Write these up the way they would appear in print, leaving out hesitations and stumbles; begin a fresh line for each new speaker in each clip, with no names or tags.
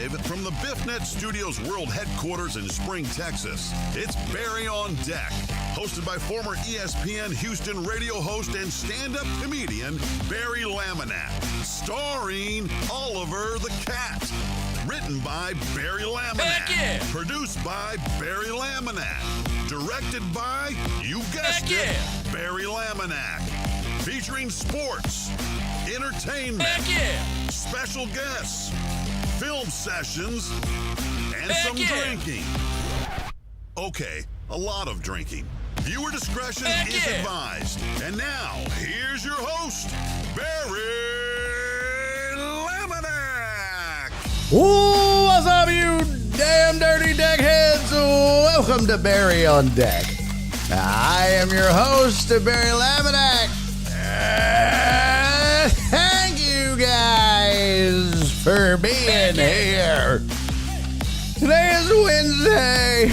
Live from the BiffNet Studios World Headquarters in Spring, Texas, it's Barry on Deck, hosted by former ESPN Houston radio host and stand-up comedian Barry Laminack, starring Oliver the Cat. Written by Barry Laminack.
Yeah.
Produced by Barry Laminack. Directed by, you guessed it, Barry Laminack. Featuring sports, entertainment,
Yeah.
special guests, film sessions, and some
Yeah.
drinking. Okay, a lot of drinking. Viewer discretion is
Yeah.
advised. And now, here's your host, Barry Laminack.
Ooh, what's up, you damn dirty deckheads? Welcome to Barry on Deck. I am your host, Barry Laminack. Thank you guys for being here. Today is Wednesday,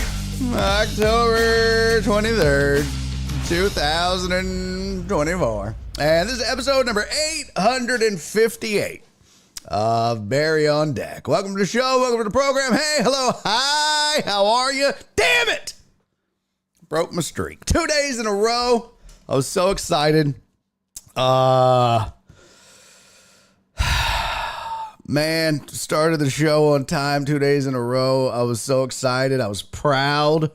October 23rd, 2024. And this is episode number 858. Of Barry on Deck. Welcome to the show. Welcome to the program. Hey, hello, hi. How are you? Damn it! Broke my streak 2 days in a row. I was so excited. Man, started the show on time 2 days in a row. I was so excited. I was proud.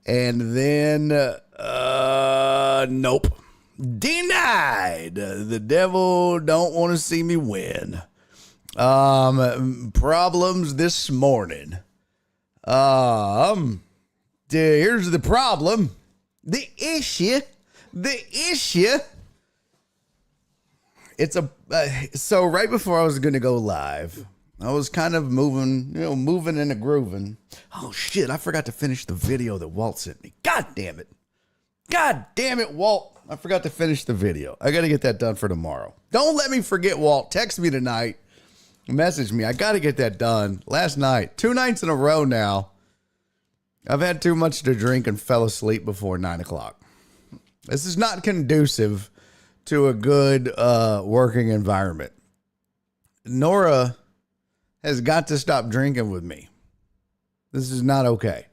And then, nope. Denied. The devil don't want to see me win. Problems this morning. Here's the problem. The issue. It's so right before I was going to go live, I was kind of moving and grooving. Oh shit, I forgot to finish the video that Walt sent me. God damn it, Walt. I forgot to finish the video. I got to get that done for tomorrow. Don't let me forget, Walt. Text me tonight. Message me. I got to get that done. Last night, 2 nights in a row now, I've had too much to drink and fell asleep before 9 o'clock. This is not conducive to a good working environment. Nora has got to stop drinking with me. This is not okay.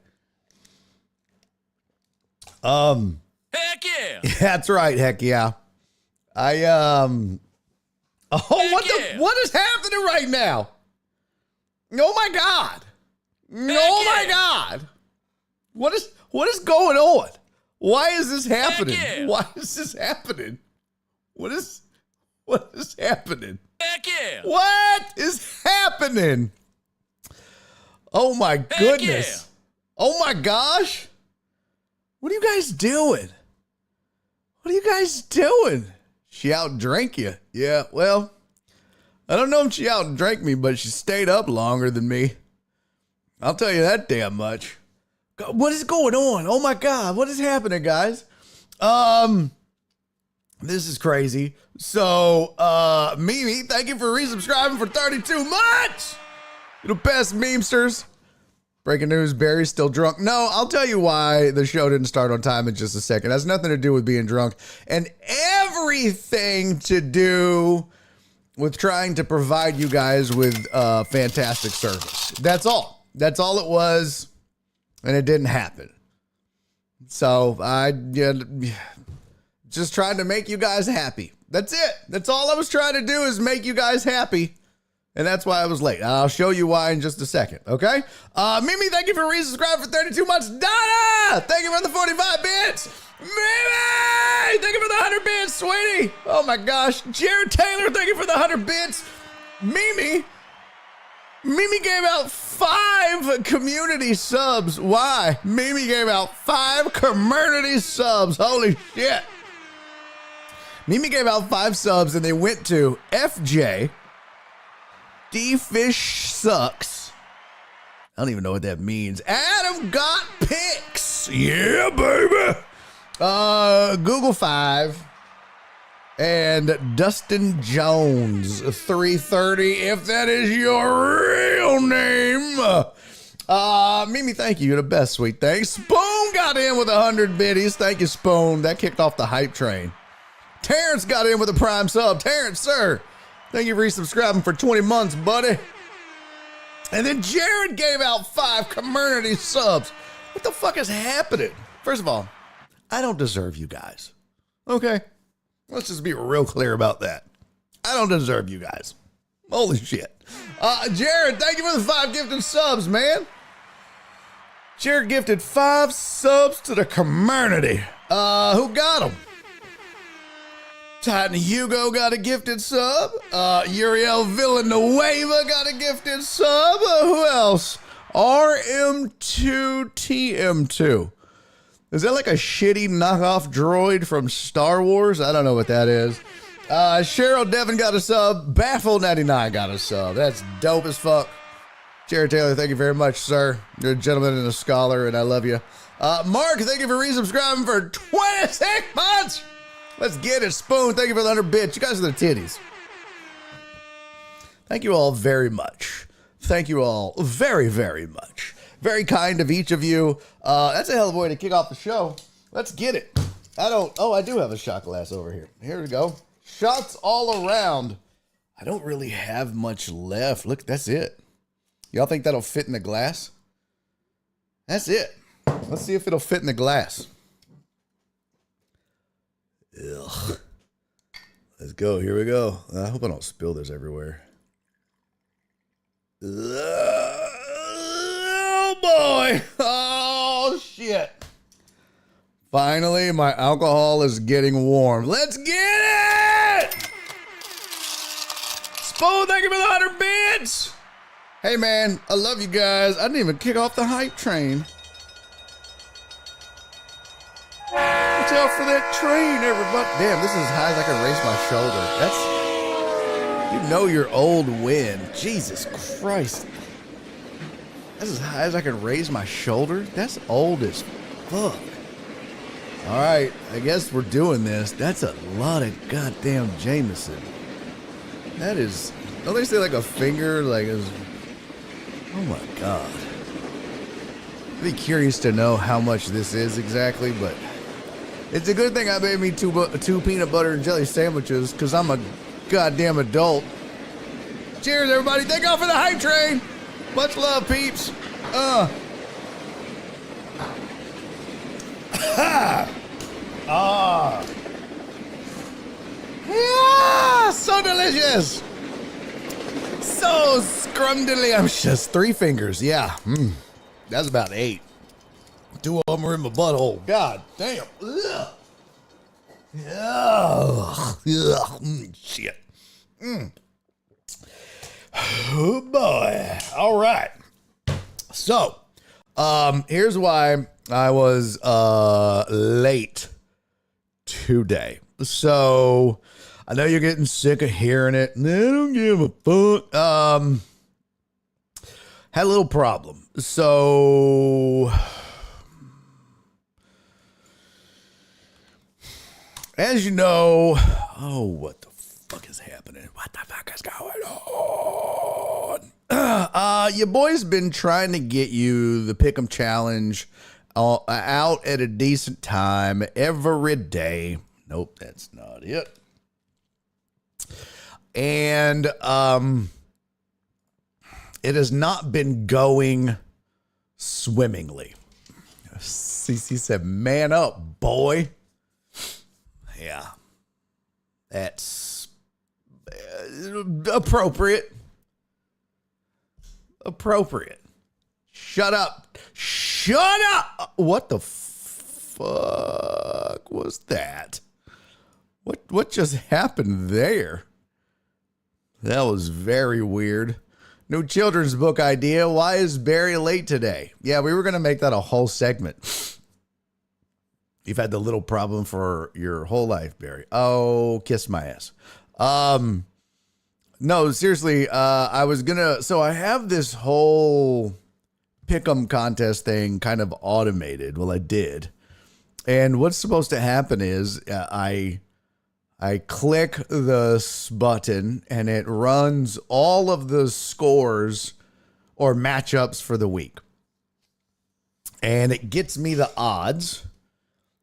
Heck yeah!
That's right. Heck yeah. What is happening right now? Oh my God. Oh my God. What is going on? Why is this happening? Why is this happening? What is happening?
Heck yeah!
What is happening? Oh my goodness. Oh my gosh. What are you guys doing? She outdrank you. Yeah, well, I don't know if she outdrank me, but she stayed up longer than me. I'll tell you that damn much. God, what is going on? Oh my God, what is happening, guys? This is crazy. So, Mimi, thank you for resubscribing for 32 months. You're the best memesters. Breaking news, Barry's still drunk. No, I'll tell you why the show didn't start on time in just a second. It has nothing to do with being drunk and everything to do with trying to provide you guys with fantastic service. That's all. That's all it was, and it didn't happen. So I just trying to make you guys happy. That's it. That's all I was trying to do is make you guys happy. And that's why I was late. I'll show you why in just a second, okay? Mimi, thank you for resubscribing for 32 months. Donna, thank you for the 45 bits. Mimi, thank you for the 100 bits, sweetie. Oh my gosh. Jared Taylor, thank you for the 100 bits. Mimi gave out 5 community subs. Why? Mimi gave out 5 community subs. Holy shit. Mimi gave out 5 subs and they went to FJ. D-Fish Sucks. I don't even know what that means. Adam Got Pics. Yeah, baby. Google 5. And Dustin Jones 330, if that is your real name. Mimi, thank you. You're the best, sweet. Thanks. Spoon got in with 100 biddies. Thank you, Spoon. That kicked off the hype train. Terrence got in with a prime sub. Terrence, sir. Thank you for resubscribing for 20 months, buddy. And then Jared gave out 5 community subs. What the fuck is happening? First of all, I don't deserve you guys. Okay? Let's just be real clear about that. I don't deserve you guys. Holy shit. Jared, thank you for the 5 gifted subs, man. Jared gifted 5 subs to the community. Who got them? Titan Hugo got a gifted sub. Uriel Villanueva got a gifted sub. Who else? RM2TM2. Is that like a shitty knockoff droid from Star Wars? I don't know what that is. Cheryl Devon got a sub. Baffle99 got a sub. That's dope as fuck. Jared Taylor, thank you very much, sir. You're a gentleman and a scholar, and I love you. Mark, thank you for resubscribing for 26 months. Let's get it. Spoon, thank you for the 100 bits. You guys are the titties. Thank you all very much. Thank you all very, very much. Very kind of each of you. That's a hell of a way to kick off the show. Let's get it. I do have a shot glass over here. Here we go. Shots all around. I don't really have much left. Look, that's it. Y'all think that'll fit in the glass? That's it. Let's see if it'll fit in the glass. Ugh. Let's go. Here we go. I hope I don't spill this everywhere. Oh, boy. Oh, shit. Finally, my alcohol is getting warm. Let's get it! Spoon, thank you for the 100 bits. Hey, man, I love you guys. I didn't even kick off the hype train. Watch out for that train, everybody. Damn, this is as high as I can raise my shoulder. You know you're old when. Jesus Christ. That's as high as I can raise my shoulder? That's old as fuck. All right, I guess we're doing this. That's a lot of goddamn Jameson. That is, don't they say like a finger, like is, oh my God. I'd be curious to know how much this is exactly, but it's a good thing I made me two peanut butter and jelly sandwiches because I'm a goddamn adult. Cheers, everybody. Thank y'all for the hype train. Much love, peeps. So delicious. So scrumdiddlyumptious. 3 fingers. Yeah. That's about 8. 2 of them were in my butthole. God damn. Ugh. Ugh. Ugh. Shit. Oh boy. All right. So, here's why I was late today. So, I know you're getting sick of hearing it. I don't give a fuck. Had a little problem. So, as you know, what the fuck is happening? What the fuck is going on? Your boy's been trying to get you the Pick'em Challenge out at a decent time every day. Nope, that's not it. And it has not been going swimmingly. CC said, man up, boy. Yeah. That's appropriate. Appropriate. Shut up. Shut up. What the fuck was that? What just happened there? That was very weird. New children's book idea. Why is Barry late today? Yeah, we were going to make that a whole segment. You've had the little problem for your whole life, Barry. Oh, kiss my ass. No, seriously, so I have this whole pick'em contest thing kind of automated. Well, I did. And what's supposed to happen is I click this button and it runs all of the scores or matchups for the week. And it gets me the odds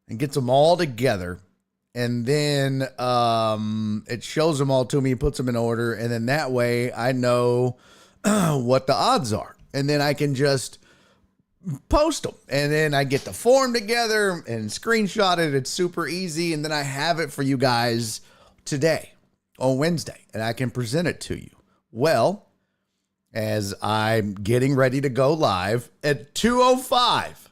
and gets them all together. And then it shows them all to me, puts them in order. And then that way I know what the odds are. And then I can just post them. And then I get the form together and screenshot it. It's super easy. And then I have it for you guys today on Wednesday. And I can present it to you. Well, as I'm getting ready to go live at 2:05,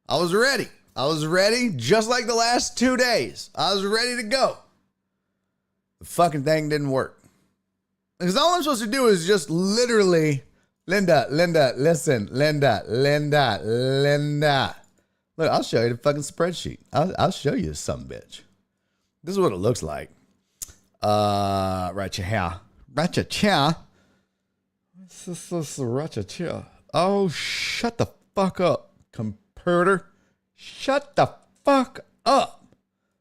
I was ready. I was ready just like the last 2 days. I was ready to go. The fucking thing didn't work. Because all I'm supposed to do is just literally, Linda, listen, Linda. Look, I'll show you the fucking spreadsheet. I'll show you some bitch. This is what it looks like. Right here. Oh, shut the fuck up, computer. Shut the fuck up.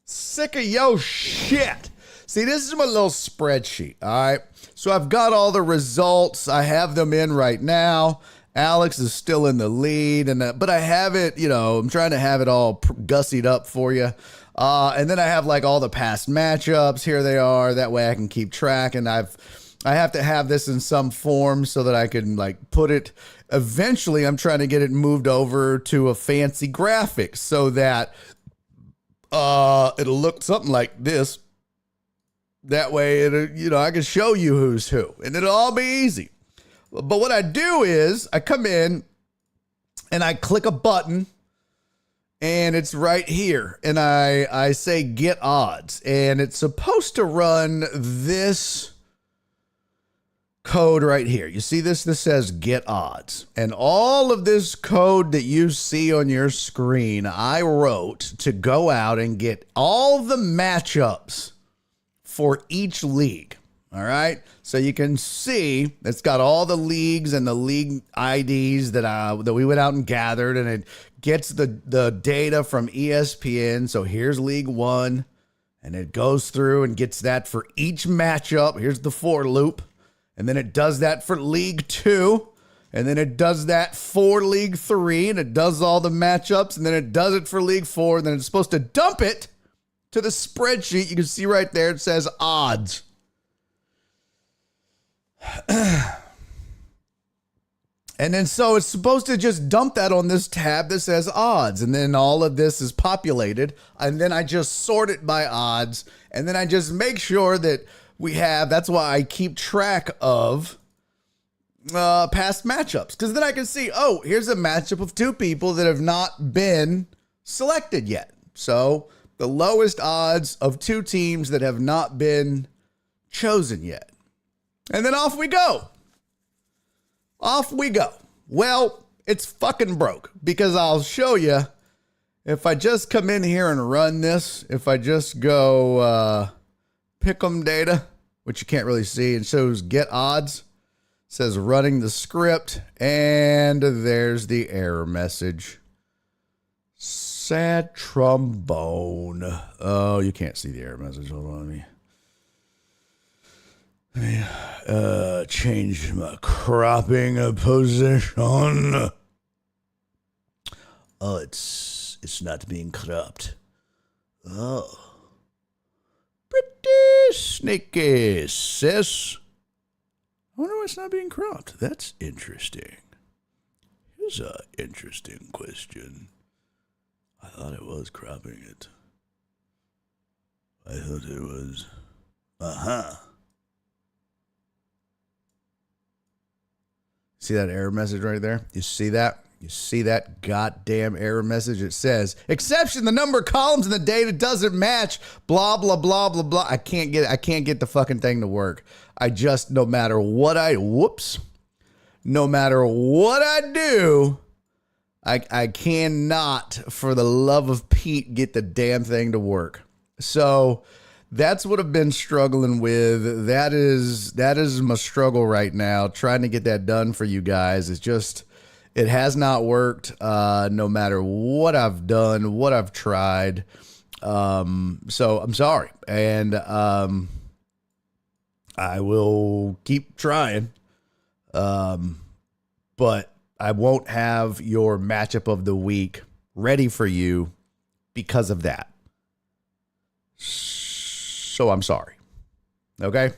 Sick of your shit. See, this is my little spreadsheet, all right? So I've got all the results. I have them in right now. Alex is still in the lead, but I have it, I'm trying to have it all gussied up for you. And then I have like all the past matchups. Here they are. That way I can keep track. And I have to have this in some form so that I can like put it. Eventually, I'm trying to get it moved over to a fancy graphic so that it'll look something like this. That way, I can show you who's who, and it'll all be easy. But what I do is I come in and I click a button, and it's right here. And I say get odds, and it's supposed to run this code right here. You see this? This says get odds. And all of this code that you see on your screen, I wrote to go out and get all the matchups for each league. All right. So you can see it's got all the leagues and the league IDs that we went out and gathered, and it gets the data from ESPN. So here's League One, and it goes through and gets that for each matchup. Here's the for loop. And then it does that for League 2. And then it does that for League 3. And it does all the matchups. And then it does it for League 4. And then it's supposed to dump it to the spreadsheet. You can see right there it says odds. And then so it's supposed to just dump that on this tab that says odds. And then all of this is populated. And then I just sort it by odds. And then I just make sure that that's why I keep track of past matchups. Because then I can see, here's a matchup of two people that have not been selected yet. So the lowest odds of two teams that have not been chosen yet. And then off we go. Off we go. Well, it's fucking broke, because I'll show you if I just come in here and run this. If I just go pick'em data, which you can't really see, and shows get odds, it says running the script, and there's the error message. Sad trombone. Oh, you can't see the error message. Hold on, let me change my cropping position. Oh, it's not being cropped. Oh. Pretty sneaky, sis. I wonder why it's not being cropped. That's interesting. Here's an interesting question. I thought it was cropping it. I thought it was. See that error message right there? You see that? You see that goddamn error message? It says, exception, the number of columns in the data doesn't match, blah, blah, blah, blah, blah. I can't get the fucking thing to work. No matter what I do, I cannot, for the love of Pete, get the damn thing to work. So that's what I've been struggling with. That is my struggle right now, trying to get that done for you guys. It has not worked, no matter what I've done, what I've tried. So I'm sorry. And I will keep trying. But I won't have your matchup of the week ready for you because of that. So I'm sorry. Okay?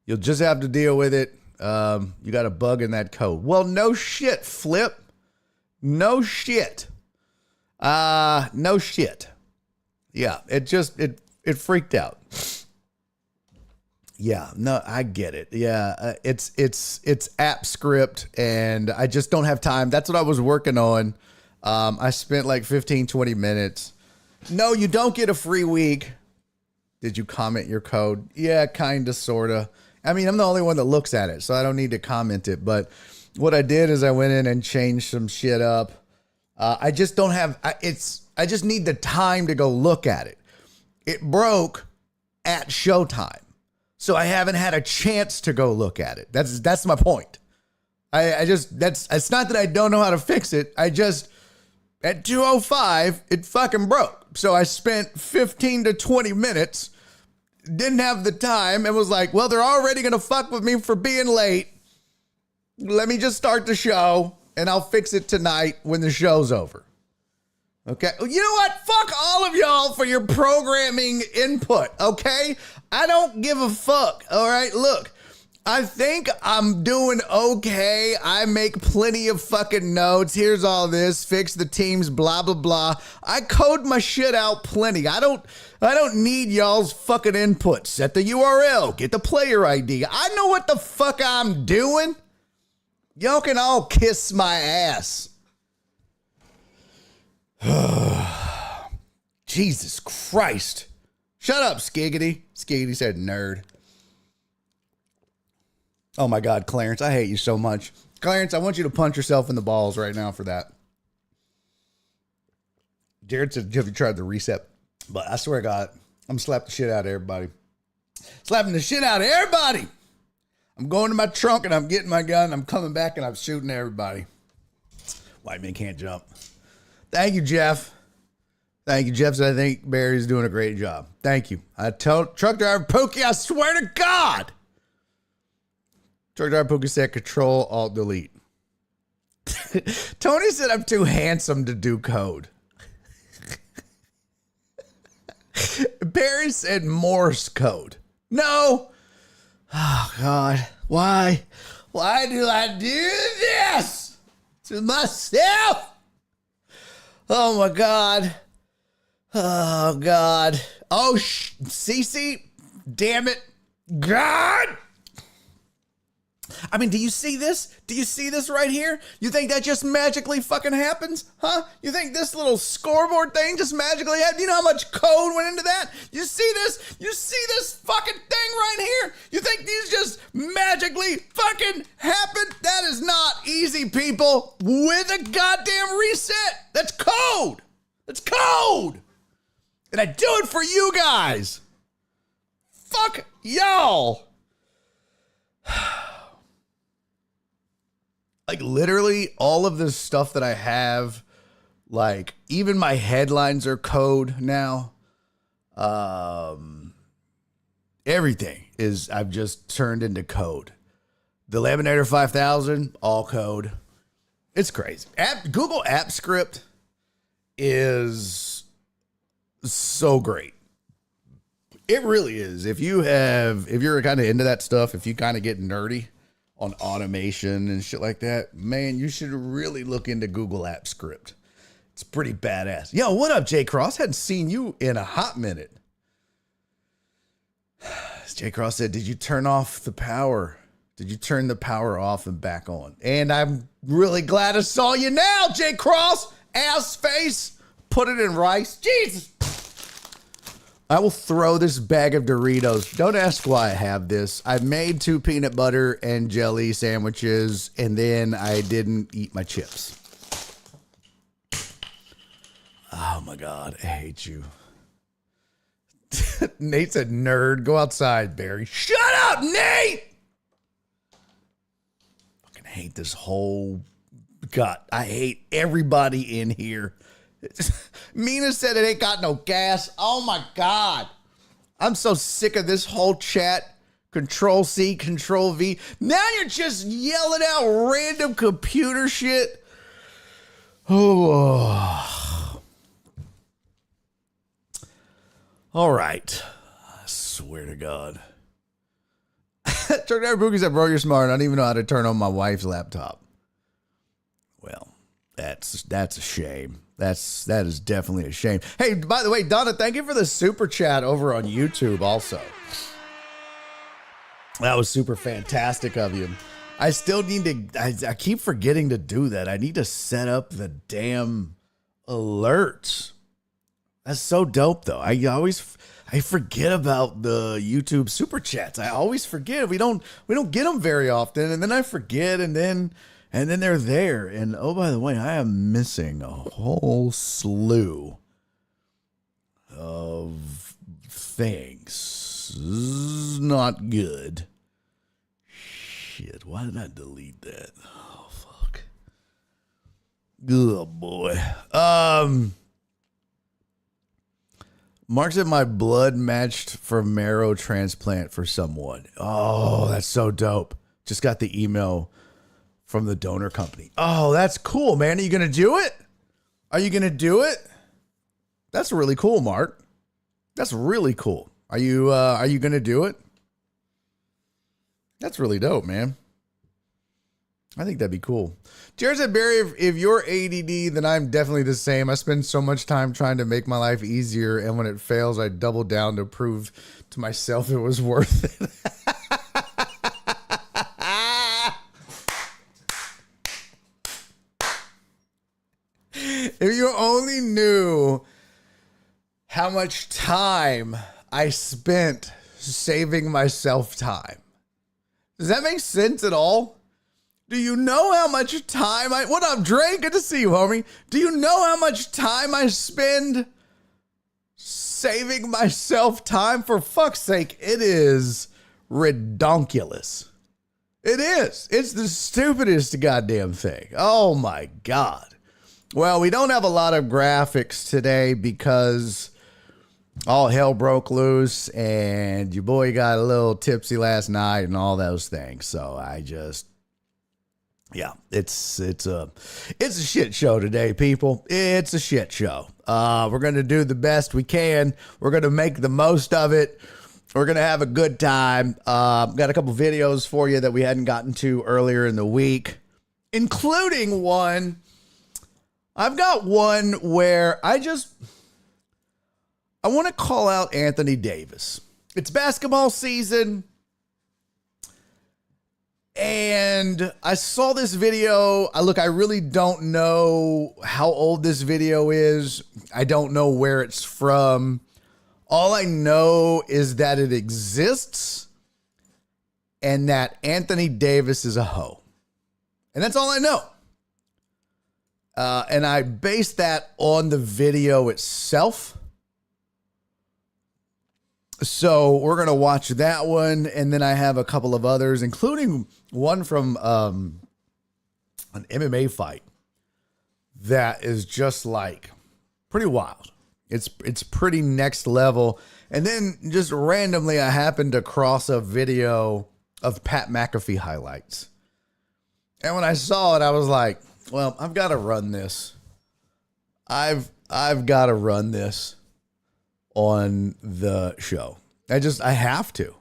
You'll just have to deal with it. You got a bug in that code. Well, no shit, Flip. No shit. No shit. Yeah, it freaked out. Yeah, no, I get it. Yeah, it's app script, and I just don't have time. That's what I was working on. I spent like 15, 20 minutes. No, you don't get a free week. Did you comment your code? Yeah, kind of, sort of. I mean, I'm the only one that looks at it, so I don't need to comment it. But what I did is I went in and changed some shit up. I just don't have, I just need the time to go look at it. It broke at showtime. So I haven't had a chance to go look at it. That's my point. It's not that I don't know how to fix it. At 2:05, it fucking broke. So I spent 15 to 20 minutes, didn't have the time, and was like, well, they're already going to fuck with me for being late. Let me just start the show, and I'll fix it tonight when the show's over. Okay? You know what? Fuck all of y'all for your programming input, okay? I don't give a fuck, all right? Look, I think I'm doing okay. I make plenty of fucking notes. Here's all this. Fix the teams, blah, blah, blah. I code my shit out plenty. I don't need y'all's fucking input. Set the URL. Get the player ID. I know what the fuck I'm doing. Y'all can all kiss my ass. Jesus Christ. Shut up, Skiggity. Skiggity said nerd. Oh my God, Clarence, I hate you so much. Clarence, I want you to punch yourself in the balls right now for that. Jared said, have you tried the reset? But I swear to God, I'm slapping the shit out of everybody. Slapping the shit out of everybody. I'm going to my trunk and I'm getting my gun. I'm coming back and I'm shooting everybody. White man can't jump. Thank you, Jeff. Thank you, Jeff. I think Barry's doing a great job. Thank you. I told truck driver Pookie, I swear to God. Truck driver Pookie said Control Alt Delete. Tony said I'm too handsome to do code. Barry said Morse code. No. Oh God. Why? Why do I do this to myself? Oh my God. Oh God. Oh Cece. Damn it. God. I mean, do you see this? Do you see this right here? You think that just magically fucking happens? Huh? You think this little scoreboard thing just magically happened? You know how much code went into that? You see this? You see this fucking thing right here? You think these just magically fucking happened? That is not easy, people. With a goddamn reset. That's code. That's code. And I do it for you guys. Fuck y'all. Like literally all of this stuff that I have, like even my headlines are code now. Everything is, I've just turned into code. The Laminator 5000, all code. It's crazy. Google App Script is so great. It really is. If you're kind of into that stuff, if you kind of get nerdy on automation and shit like that, man, you should really look into Google App Script. It's pretty badass. Yo, what up, Jay Cross? Hadn't seen you in a hot minute. Jay Cross said, did you turn off the power? Did you turn the power off and back on? And I'm really glad I saw you now, Jay Cross. Ass face. Put it in rice. Jesus. I will throw this bag of Doritos. Don't ask why I have this. I made 2 peanut butter and jelly sandwiches, and then I didn't eat my chips. Oh my God, I hate you. Nate said, nerd, go outside, Barry. Shut up, Nate! Fucking hate this whole... God, I hate everybody in here. Mina said it ain't got no gas. Oh my God. I'm so sick of this whole chat. Control C, Control V. Now you're just yelling out random computer shit. Oh. All right. I swear to God. Chuck Daddy Pookie said, bro, you're smart. I don't even know how to turn on my wife's laptop. Well, that's a shame. That is definitely a shame. Hey, by the way, Donna, thank you for the super chat over on YouTube also. That was super fantastic of you. I still need to, I keep forgetting to do that. I need to set up the damn alerts. That's so dope though. I forget about the YouTube super chats. I always forget. We don't get them very often, and then I forget, and then they're there. And oh, by the way, I am missing a whole slew of things. This is not good. Shit, why did I delete that? Oh, fuck. Good boy. Mark said my blood matched for marrow transplant for someone. Oh, that's so dope. Just got the email from the donor company. Oh, that's cool, man. Are you going to do it? Are you going to do it? That's really cool, Mark. That's really cool. Are you going to do it? That's really dope, man. I think that'd be cool. Jared said, Barry, if you're ADD, then I'm definitely the same. I spend so much time trying to make my life easier, and when it fails, I double down to prove to myself it was worth it. If you only knew how much time I spent saving myself time. Does that make sense at all? Do you know how much time what up, Drake? Good to see you, homie. Do you know how much time I spend saving myself time? For fuck's sake, it is redonkulous. It is. It's the stupidest goddamn thing. Oh my God. Well, we don't have a lot of graphics today because all hell broke loose and your boy got a little tipsy last night and all those things. So yeah, it's a shit show today, people. It's a shit show. We're going to do the best we can. We're going to make the most of it. We're going to have a good time. Got a couple videos for you that we hadn't gotten to earlier in the week, including one. I've got one where I want to call out Anthony Davis. It's basketball season. And I saw this video. I really don't know how old this video is. I don't know where it's from. All I know is that it exists and that Anthony Davis is a hoe. And that's all I know. And I based that on the video itself. So we're going to watch that one. And then I have a couple of others, including one from an MMA fight that is just like pretty wild. It's pretty next level. And then just randomly, I happened to cross a video of Pat McAfee highlights. And when I saw it, I was like, well, I've got to run this. I've got to run this on the show. I have to.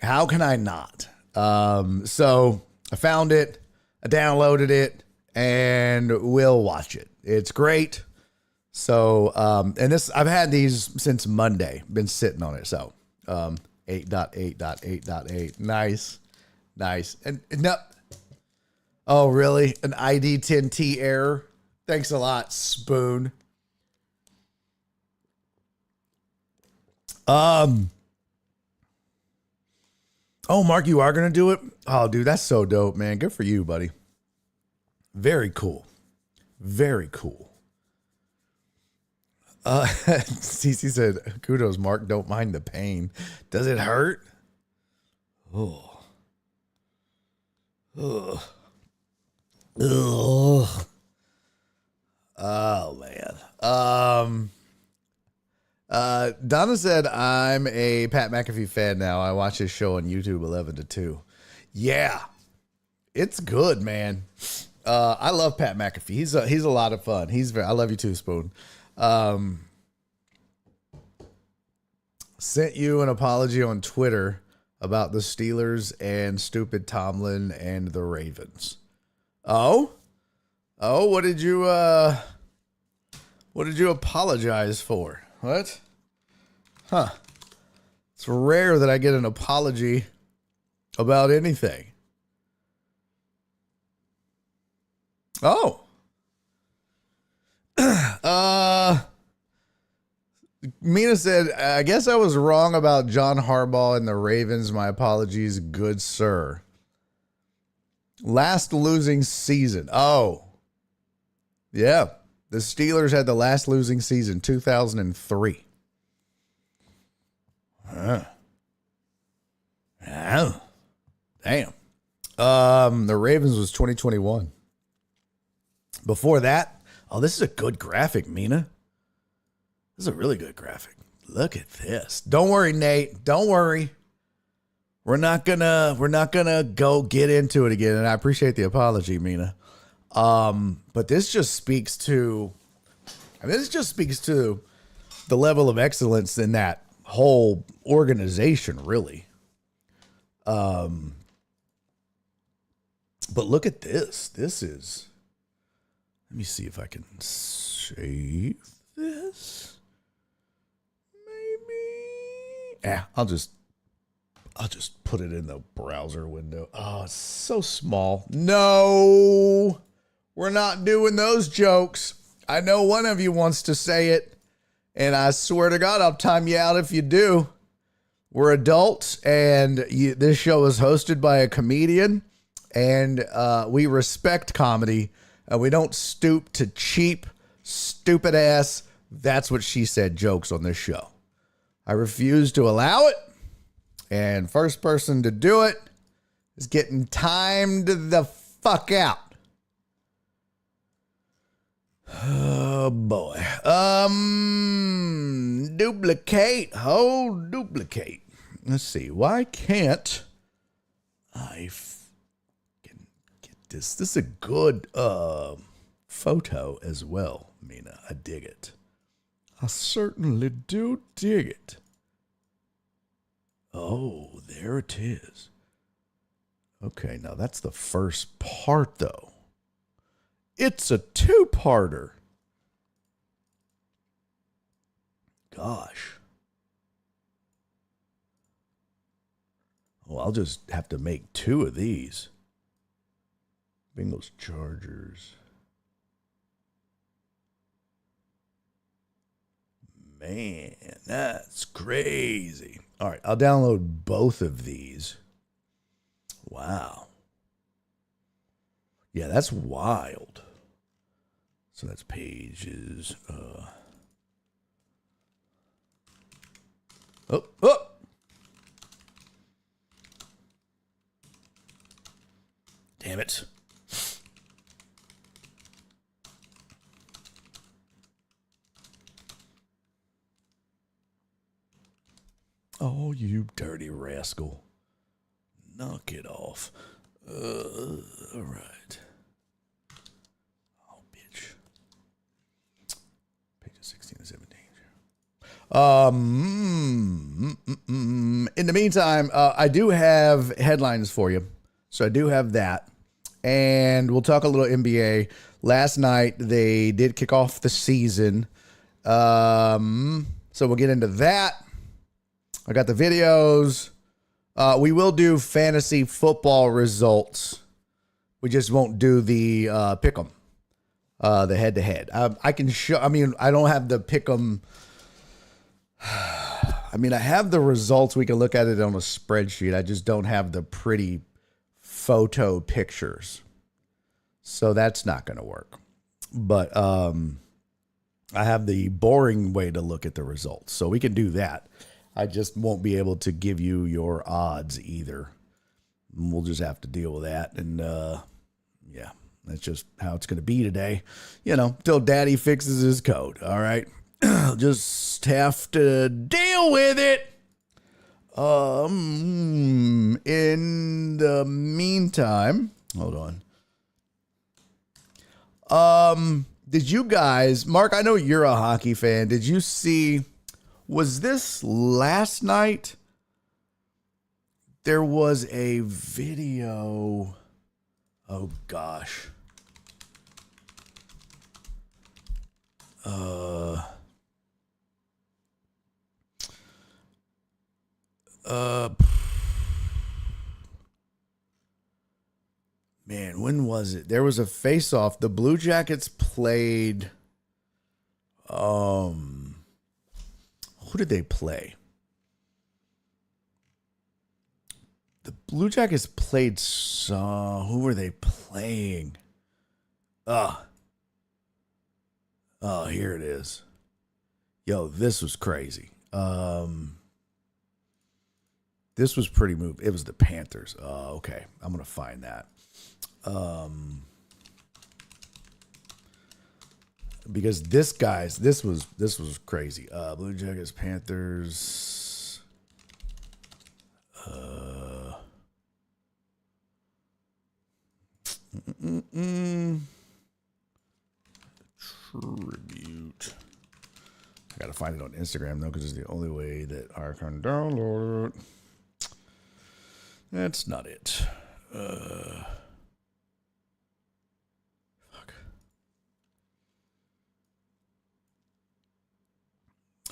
How can I not? So I found it, I downloaded it, and we'll watch it. It's great. So, and I've had these since Monday, been sitting on it. So, 8.8.8.8. Nice. And no, oh, really? An ID10T error? Thanks a lot, Spoon. Oh, Mark, you are going to do it? Oh, dude, that's so dope, man. Good for you, buddy. Very cool. Very cool. Cece said, kudos, Mark. Don't mind the pain. Does it hurt? Oh. Ugh. Ugh. Oh, man. Donna said, I'm a Pat McAfee fan now. I watch his show on YouTube 11 to 2. Yeah, it's good, man. I love Pat McAfee. He's a lot of fun. I love you too, Spoon. Sent you an apology on Twitter about the Steelers and stupid Tomlin and the Ravens. Oh, what did you apologize for? What? Huh. It's rare that I get an apology about anything. Oh. Mina said, I guess I was wrong about John Harbaugh and the Ravens. My apologies, good sir. Last losing season. Oh. Yeah. The Steelers had the last losing season, 2003. Oh. Damn. The Ravens was 2021. Before that, this is a good graphic, Mina. This is a really good graphic. Look at this. Don't worry, Nate. Don't worry. We're not gonna go get into it again. And I appreciate the apology, Mina. But this just speaks to the level of excellence in that whole organization, really. But look at this. This is, let me see if I can save this. Maybe. Yeah, I'll just put it in the browser window. Oh, it's so small. No, we're not doing those jokes. I know one of you wants to say it, and I swear to God, I'll time you out if you do. We're adults, and this show is hosted by a comedian, and we respect comedy, and we don't stoop to cheap, stupid ass, that's what she said jokes on this show. I refuse to allow it, and first person to do it is getting timed the fuck out. Oh boy. Duplicate. Duplicate. Let's see. Why can't I can get this? This is a good photo as well, Mina. I dig it. I certainly do dig it. Oh, there it is. Okay, now that's the first part, though. It's a two-parter. Gosh. Well, I'll just have to make two of these. Bengals, Chargers. Man, that's crazy. All right, I'll download both of these. Wow. Yeah, that's wild. So that's pages. Oh. Damn it. Oh, you dirty rascal. Knock it off. All right. Oh, bitch. Pages 16 and 17. In the meantime, I do have headlines for you. So I do have that. And we'll talk a little NBA. Last night, they did kick off the season. So we'll get into that. I got the videos. We will do fantasy football results. We just won't do the pick'em, the head-to-head. I can show. I mean, I don't have the pick'em. I mean, I have the results. We can look at it on a spreadsheet. I just don't have the pretty photo pictures, so that's not going to work. But I have the boring way to look at the results, so we can do that. I just won't be able to give you your odds either. We'll just have to deal with that. And, yeah, that's just how it's going to be today. You know, till daddy fixes his code. All right. Just have to deal with it. In the meantime, hold on. Did you guys, Mark, I know you're a hockey fan. Did you see, was this last night? There was a video. Oh gosh. Man, when was it? There was a face-off. The Blue Jackets played. Who did they play? The Blue Jackets played who were they playing? Oh, here it is. Yo, this was crazy. This was pretty moved. It was the Panthers. Okay. I'm going to find that. Because this was crazy. Blue Jackets, Panthers. Tribute. I gotta find it on Instagram though, because it's the only way that I can download it. That's not it. Fuck.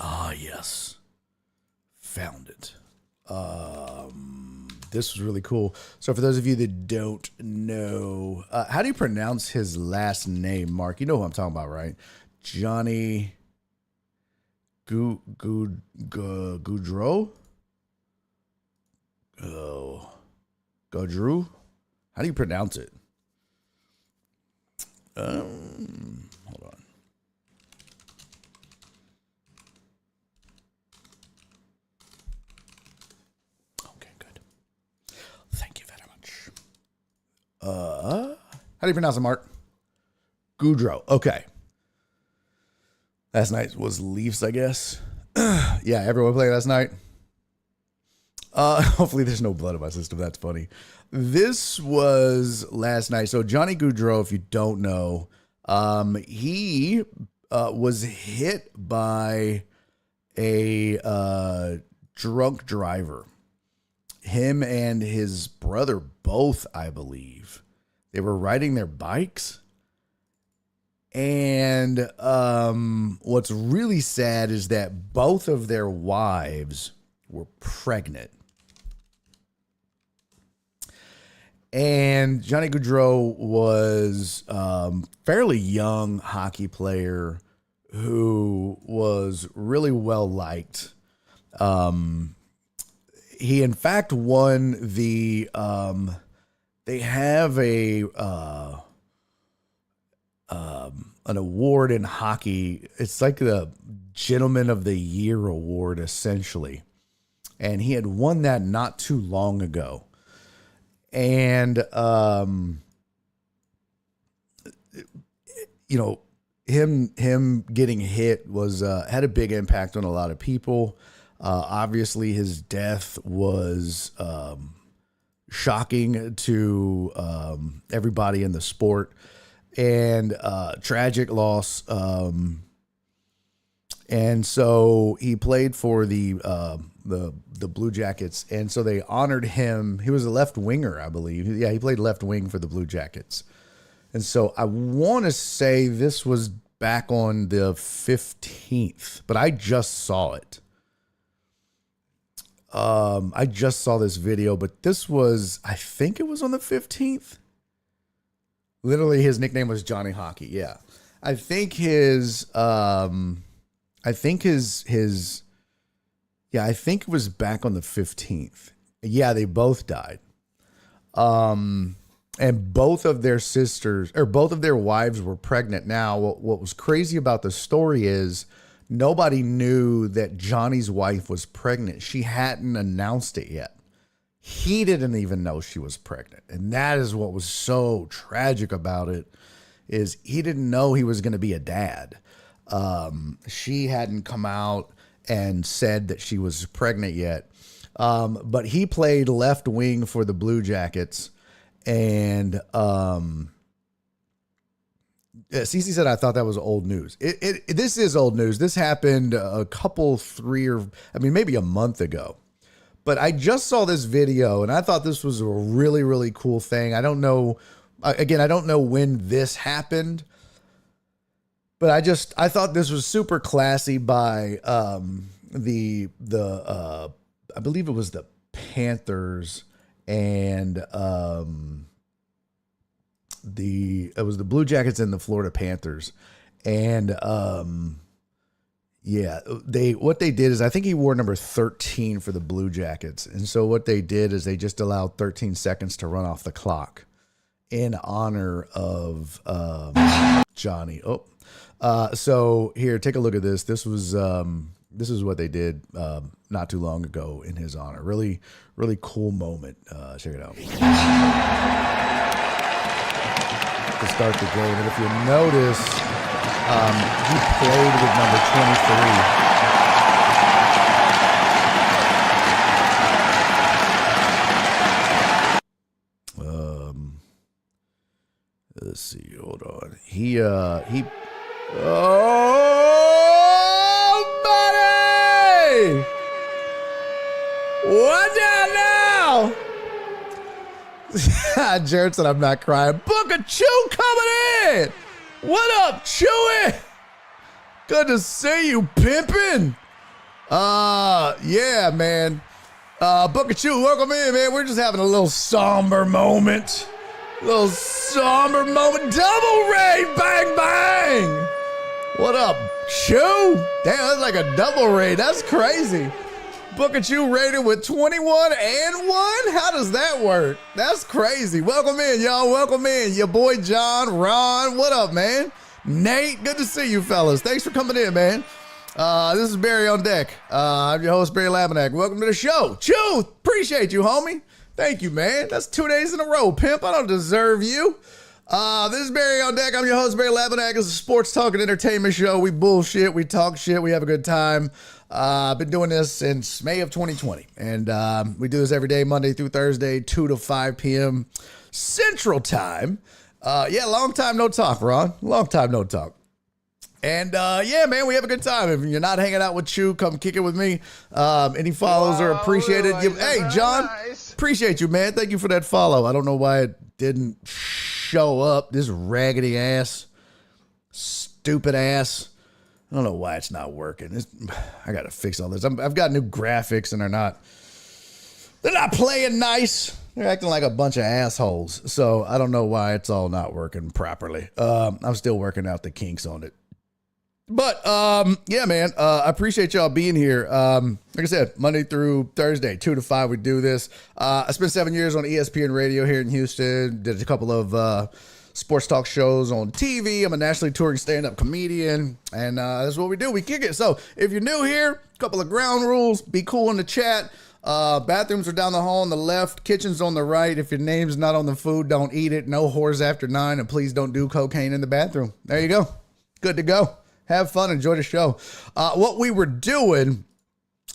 Ah, yes. Found it. This was really cool. So for those of you that don't know, how do you pronounce his last name, Mark? You know who I'm talking about, right? Johnny Gaudreau? Oh, Gaudreau? How do you pronounce it? Hold on. Okay, good. Thank you very much. How do you pronounce it, Mark? Gaudreau. Okay. Last night was Leafs, I guess. Yeah, everyone played last night. Hopefully there's no blood in my system. That's funny. This was last night. So Johnny Gaudreau, if you don't know, he was hit by a drunk driver. Him and his brother both, I believe. They were riding their bikes. And what's really sad is that both of their wives were pregnant. And Johnny Gaudreau was fairly young hockey player who was really well liked. He in fact won the they have an award in hockey. It's like the Gentleman of the Year award, essentially. And he had won that not too long ago. And, you know, him getting hit was, had a big impact on a lot of people. Obviously his death was, shocking to, everybody in the sport, and, tragic loss. And so he played for the Blue Jackets, and so they honored him. He was a left winger, I believe. Yeah, he played left wing for the Blue Jackets. And so I want to say this was back on the 15th, but I just saw it. I just saw this video, but this was, I think it was on the 15th. Literally, his nickname was Johnny Hockey. Yeah, I think his yeah, I think it was back on the 15th. Yeah, they both died. And both of their sisters, or both of their wives, were pregnant. Now, what was crazy about the story is nobody knew that Johnny's wife was pregnant. She hadn't announced it yet. He didn't even know she was pregnant. And that is what was so tragic about it, is he didn't know he was going to be a dad. She hadn't come out and said that she was pregnant yet. But he played left wing for the Blue Jackets. And Cece said, I thought that was old news. This is old news. This happened maybe a month ago. But I just saw this video and I thought this was a really, really cool thing. I don't know. Again, I don't know when this happened, but I thought this was super classy by I believe it was the Panthers and it was the Blue Jackets and the Florida Panthers. And what they did is I think he wore number 13 for the Blue Jackets. And so what they did is they just allowed 13 seconds to run off the clock in honor of Johnny. So here, take a look at this. This is what they did not too long ago in his honor. Really, really cool moment. Check it out. To start the game. And if you notice, he played with number 23. Let's see. Hold on. Oh, buddy! What down now? Jared said, I'm not crying. Booker Chew coming in. What up, Chewy? Good to see you, pimpin'. Yeah, man. Booker Chew, welcome in, man. We're just having a little somber moment. Double raid, bang, bang. What up, Chew? Damn, that's like a double raid. That's crazy. Booker Chew rated with 21 and 1? How does that work? That's crazy. Welcome in, y'all. Welcome in. Your boy John, Ron. What up, man? Nate, good to see you, fellas. Thanks for coming in, man. This is Barry on deck. I'm your host, Barry Laminack. Welcome to the show. Chew, appreciate you, homie. Thank you, man. That's 2 days in a row, pimp. I don't deserve you. This is Barry on deck. I'm your host, Barry Laminack. It's a sports talk and entertainment show. We bullshit. We talk shit. We have a good time. I've been doing this since May of 2020. And we do this every day, Monday through Thursday, 2 to 5 p.m. Central Time. Long time no talk, Ron. Long time no talk. And yeah, man, we have a good time. If you're not hanging out with Chew, come kick it with me. Any follows are appreciated. Hey, John, appreciate you, man. Thank you for that follow. I don't know why it didn't show up. This raggedy ass, stupid ass. I don't know why it's not working. I got to fix all this. I've got new graphics and they're not playing nice. They're acting like a bunch of assholes. So I don't know why it's all not working properly. I'm still working out the kinks on it. But, yeah, man, I appreciate y'all being here. Like I said, Monday through Thursday, 2 to 5, we do this. I spent 7 years on ESPN radio here in Houston, did a couple of sports talk shows on TV. I'm a nationally touring stand-up comedian, and that's what we do. We kick it. So if you're new here, a couple of ground rules. Be cool in the chat. Bathrooms are down the hall on the left, kitchen's on the right. If your name's not on the food, don't eat it. No whores after 9, and please don't do cocaine in the bathroom. There you go. Good to go. Have fun. Enjoy the show. What we were doing,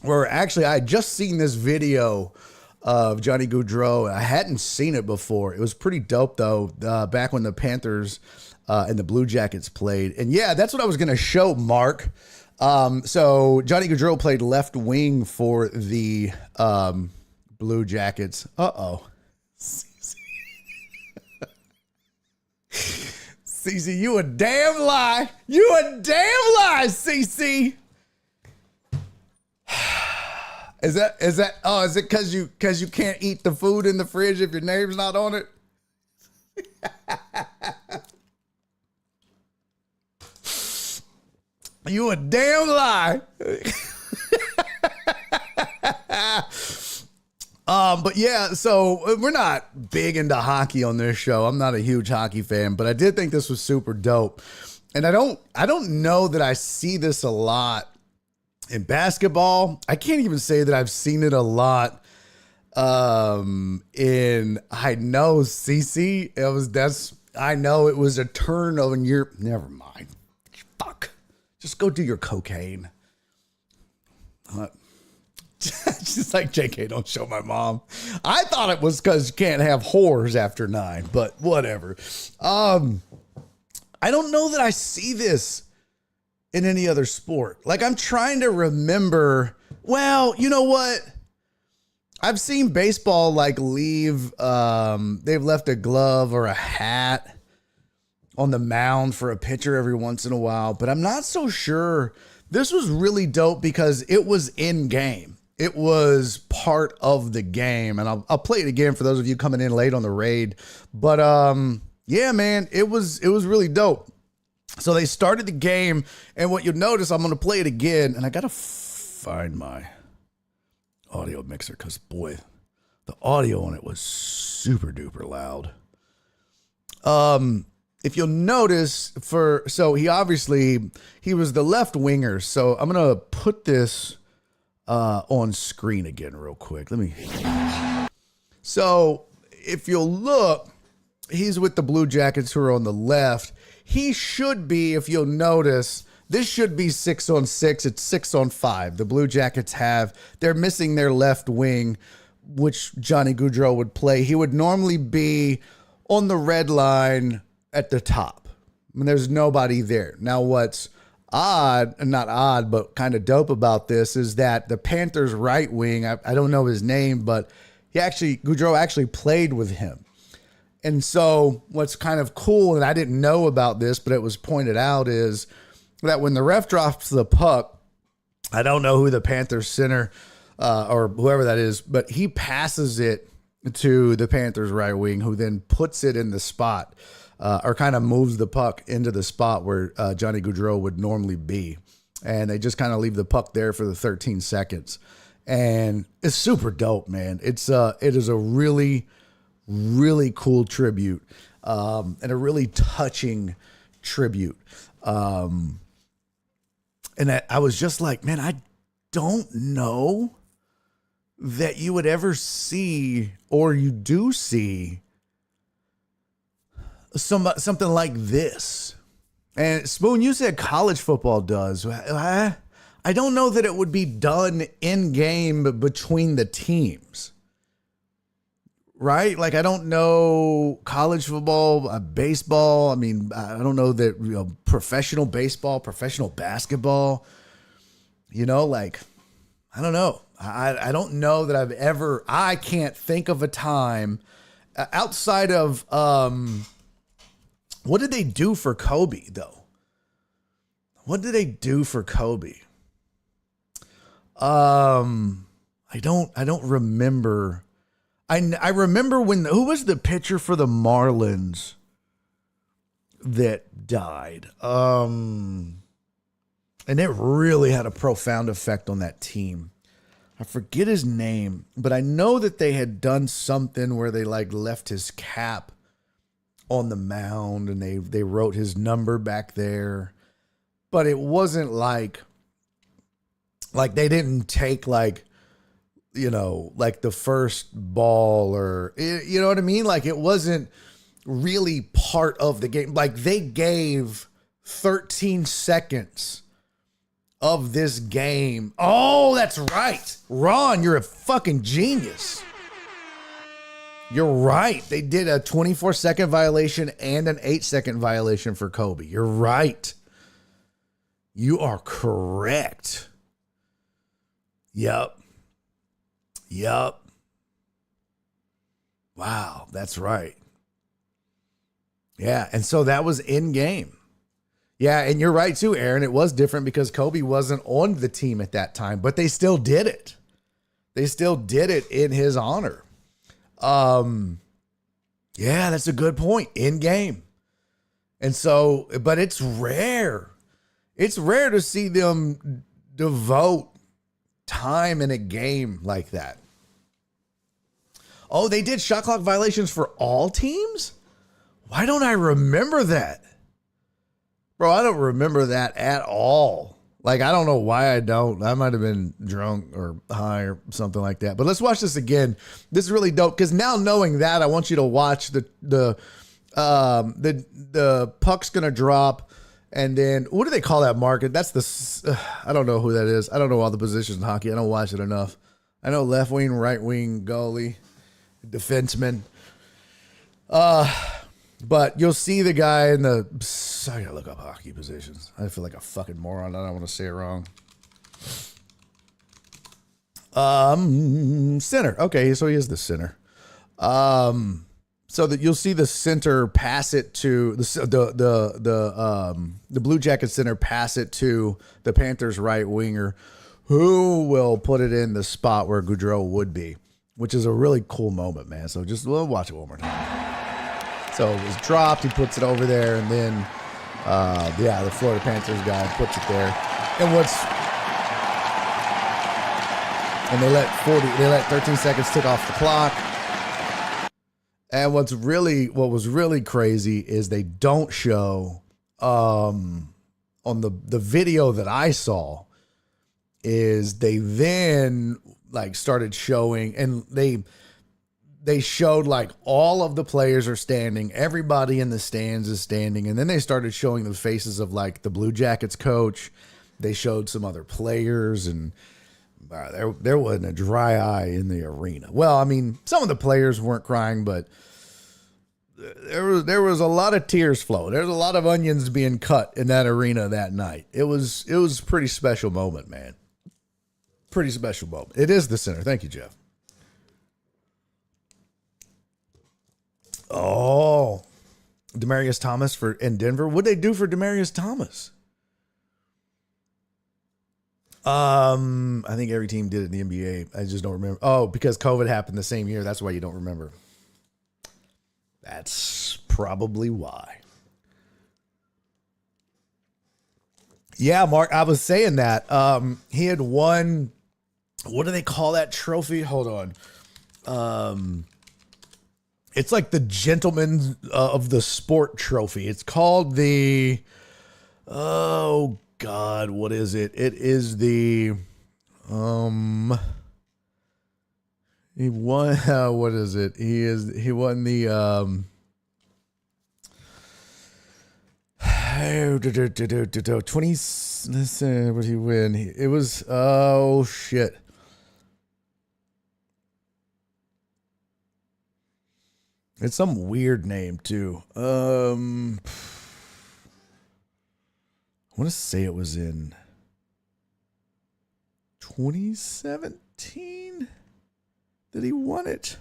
I had just seen this video of Johnny Gaudreau. I hadn't seen it before. It was pretty dope, though, back when the Panthers and the Blue Jackets played. And, yeah, that's what I was going to show, Mark. So Johnny Gaudreau played left wing for the Blue Jackets. Uh-oh. CC, you a damn lie. You a damn lie, CC. Is it because you can't eat the food in the fridge if your name's not on it? You a damn lie. But yeah, so we're not big into hockey on this show. I'm not a huge hockey fan, but I did think this was super dope. And I don't know that I see this a lot in basketball. I can't even say that I've seen it a lot I know CC. I know it was a turn of your, never mind. Fuck. Just go do your cocaine. Just like JK, don't show my mom. I thought it was because you can't have whores after 9, but whatever. I don't know that I see this in any other sport. Like, I'm trying to remember. Well, you know what? I've seen baseball like leave, they've left a glove or a hat on the mound for a pitcher every once in a while, but I'm not so sure. This was really dope because it was in game. It was part of the game, and I'll play it again for those of you coming in late on the raid. But yeah, man, it was really dope. So they started the game, and what you'll notice, I'm going to play it again, and I got to find my audio mixer because, boy, the audio on it was super duper loud. If you'll notice, he was the left winger, so I'm going to put this on screen again real quick. So if you'll look, he's with the Blue Jackets who are on the left. He should be, if you'll notice, this should be 6-on-6. It's 6-on-5. The Blue Jackets they're missing their left wing, which Johnny Gaudreau would play. He would normally be on the red line at the top. I mean, there's nobody there. Now, what's not odd, but kind of dope about this is that the Panthers right wing, I don't know his name, but Gaudreau actually played with him. And so what's kind of cool, and I didn't know about this, but it was pointed out, is that when the ref drops the puck, I don't know who the Panthers center or whoever that is, but he passes it to the Panthers right wing, who then puts it in the spot or kind of moves the puck into the spot where Johnny Gaudreau would normally be. And they just kind of leave the puck there for the 13 seconds. And it's super dope, man. It is a really, really cool tribute and a really touching tribute. And I was just like, man, I don't know that you would ever see, or you do see, something like this. And Spoon, you said college football does. I don't know that it would be done in game between the teams. Right? Like, I don't know college football, baseball. I mean, I don't know that professional baseball, professional basketball, like, I don't know. I don't know that I can't think of a time outside of, what did they do for Kobe though? What did they do for Kobe? I don't remember. I remember who was the pitcher for the Marlins that died? And it really had a profound effect on that team. I forget his name, but I know that they had done something where they like left his cap on the mound and they wrote his number back there, but it wasn't like they didn't take like the first ball, or you know what I mean? Like, it wasn't really part of the game. Like, they gave 13 seconds of this game. Oh, that's right. Ron, you're a fucking genius. You're right. They did a 24-second violation and an 8-second violation for Kobe. You're right. You are correct. Yep. Wow, that's right. Yeah, and so that was in game. Yeah, and you're right too, Aaron. It was different because Kobe wasn't on the team at that time, but they still did it. They still did it in his honor. Yeah, that's a good point. In game. And so, but it's rare. It's rare to see them devote time in a game like that. Oh, they did shot clock violations for all teams? Why don't I remember that? Bro, I don't remember that at all. Like, I don't know why I don't. I might have been drunk or high or something like that. But let's watch this again. This is really dope because now knowing that, I want you to watch the puck's gonna drop, and then what do they call that market? That's the I don't know who that is. I don't know all the positions in hockey. I don't watch it enough. I know left wing, right wing, goalie, defenseman. But you'll see the guy in the... I gotta look up hockey positions. I feel like a fucking moron. I don't want to say it wrong. Center. Okay, so he is the center. So that you'll see the center pass it to the Blue Jacket center pass it to the Panthers right winger, who will put it in the spot where Goudreau would be, which is a really cool moment, man. So just we'll watch it one more time. So it was dropped, he puts it over there, and then the Florida Panthers guy puts it there. And they let 13 seconds tick off the clock. And what was really crazy is they don't show on the video that I saw is they then like started showing, and they showed like all of the players are standing, everybody in the stands is standing, and then they started showing the faces of like the Blue Jackets coach. They showed some other players, and there wasn't a dry eye in the arena. Well, I mean, some of the players weren't crying, but there was a lot of tears flowing. There's a lot of onions being cut in that arena that night. It was a pretty special moment, man. Pretty special moment. It is the center. Thank you, Jeff. Oh, Demaryius Thomas in Denver. What'd they do for Demaryius Thomas? I think every team did it in the NBA. I just don't remember. Oh, because COVID happened the same year. That's why you don't remember. That's probably why. Yeah, Mark, I was saying that. He had won, what do they call that trophy? Hold on. It's like the Gentleman of the Sport trophy. It's called the, oh God, what is it? It is the, he won, what is it? He won the, 20, let's say, what did he win? It was, oh shit. It's some weird name too. I want to say it was in 2017 that he won it.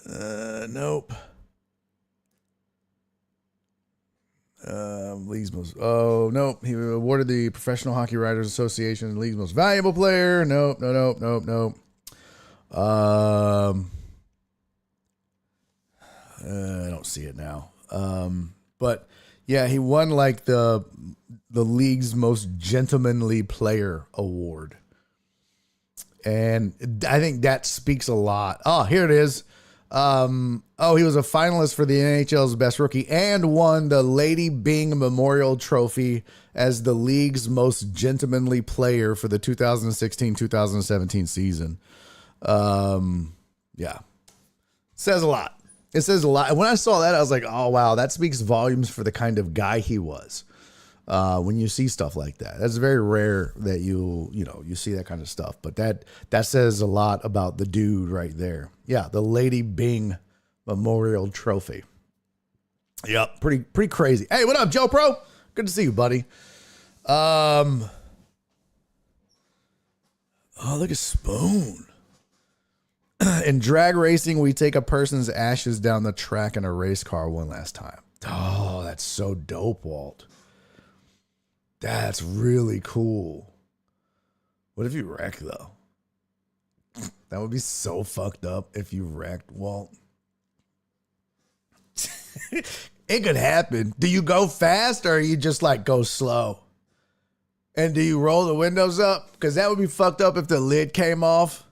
Nope. League's most. Oh nope. He awarded the Professional Hockey Writers Association league's most valuable player. Nope. I don't see it now. But yeah, he won like the league's most gentlemanly player award. And I think that speaks a lot. Oh, here it is. He was a finalist for the NHL's best rookie and won the Lady Byng Memorial Trophy as the league's most gentlemanly player for the 2016-2017 season. Yeah. Says a lot. It says a lot. And when I saw that, I was like, oh, wow, that speaks volumes for the kind of guy he was. When you see stuff like that, that's very rare that you see that kind of stuff. But that says a lot about the dude right there. Yeah, the Lady Byng Memorial Trophy. Yep, pretty crazy. Hey, what up, Joe Pro? Good to see you, buddy. Oh, look at Spoon. In drag racing, we take a person's ashes down the track in a race car one last time. Oh, that's so dope, Walt. That's really cool. What if you wreck, though? That would be so fucked up if you wrecked, Walt. It could happen. Do you go fast or you just like go slow? And do you roll the windows up? Because that would be fucked up if the lid came off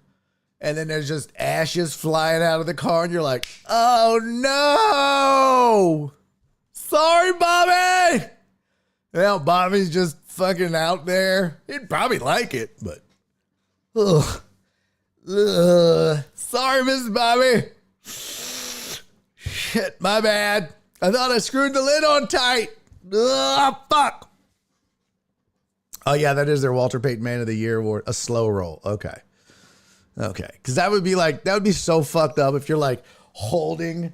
and then there's just ashes flying out of the car and you're like, oh no! Sorry, Bobby! Well, Bobby's just fucking out there. He'd probably like it, but sorry, Mrs. Bobby. Shit, my bad. I thought I screwed the lid on tight. Fuck. Oh yeah, that is their Walter Payton Man of the Year award. A slow roll. Okay. Because that would be so fucked up if you're like holding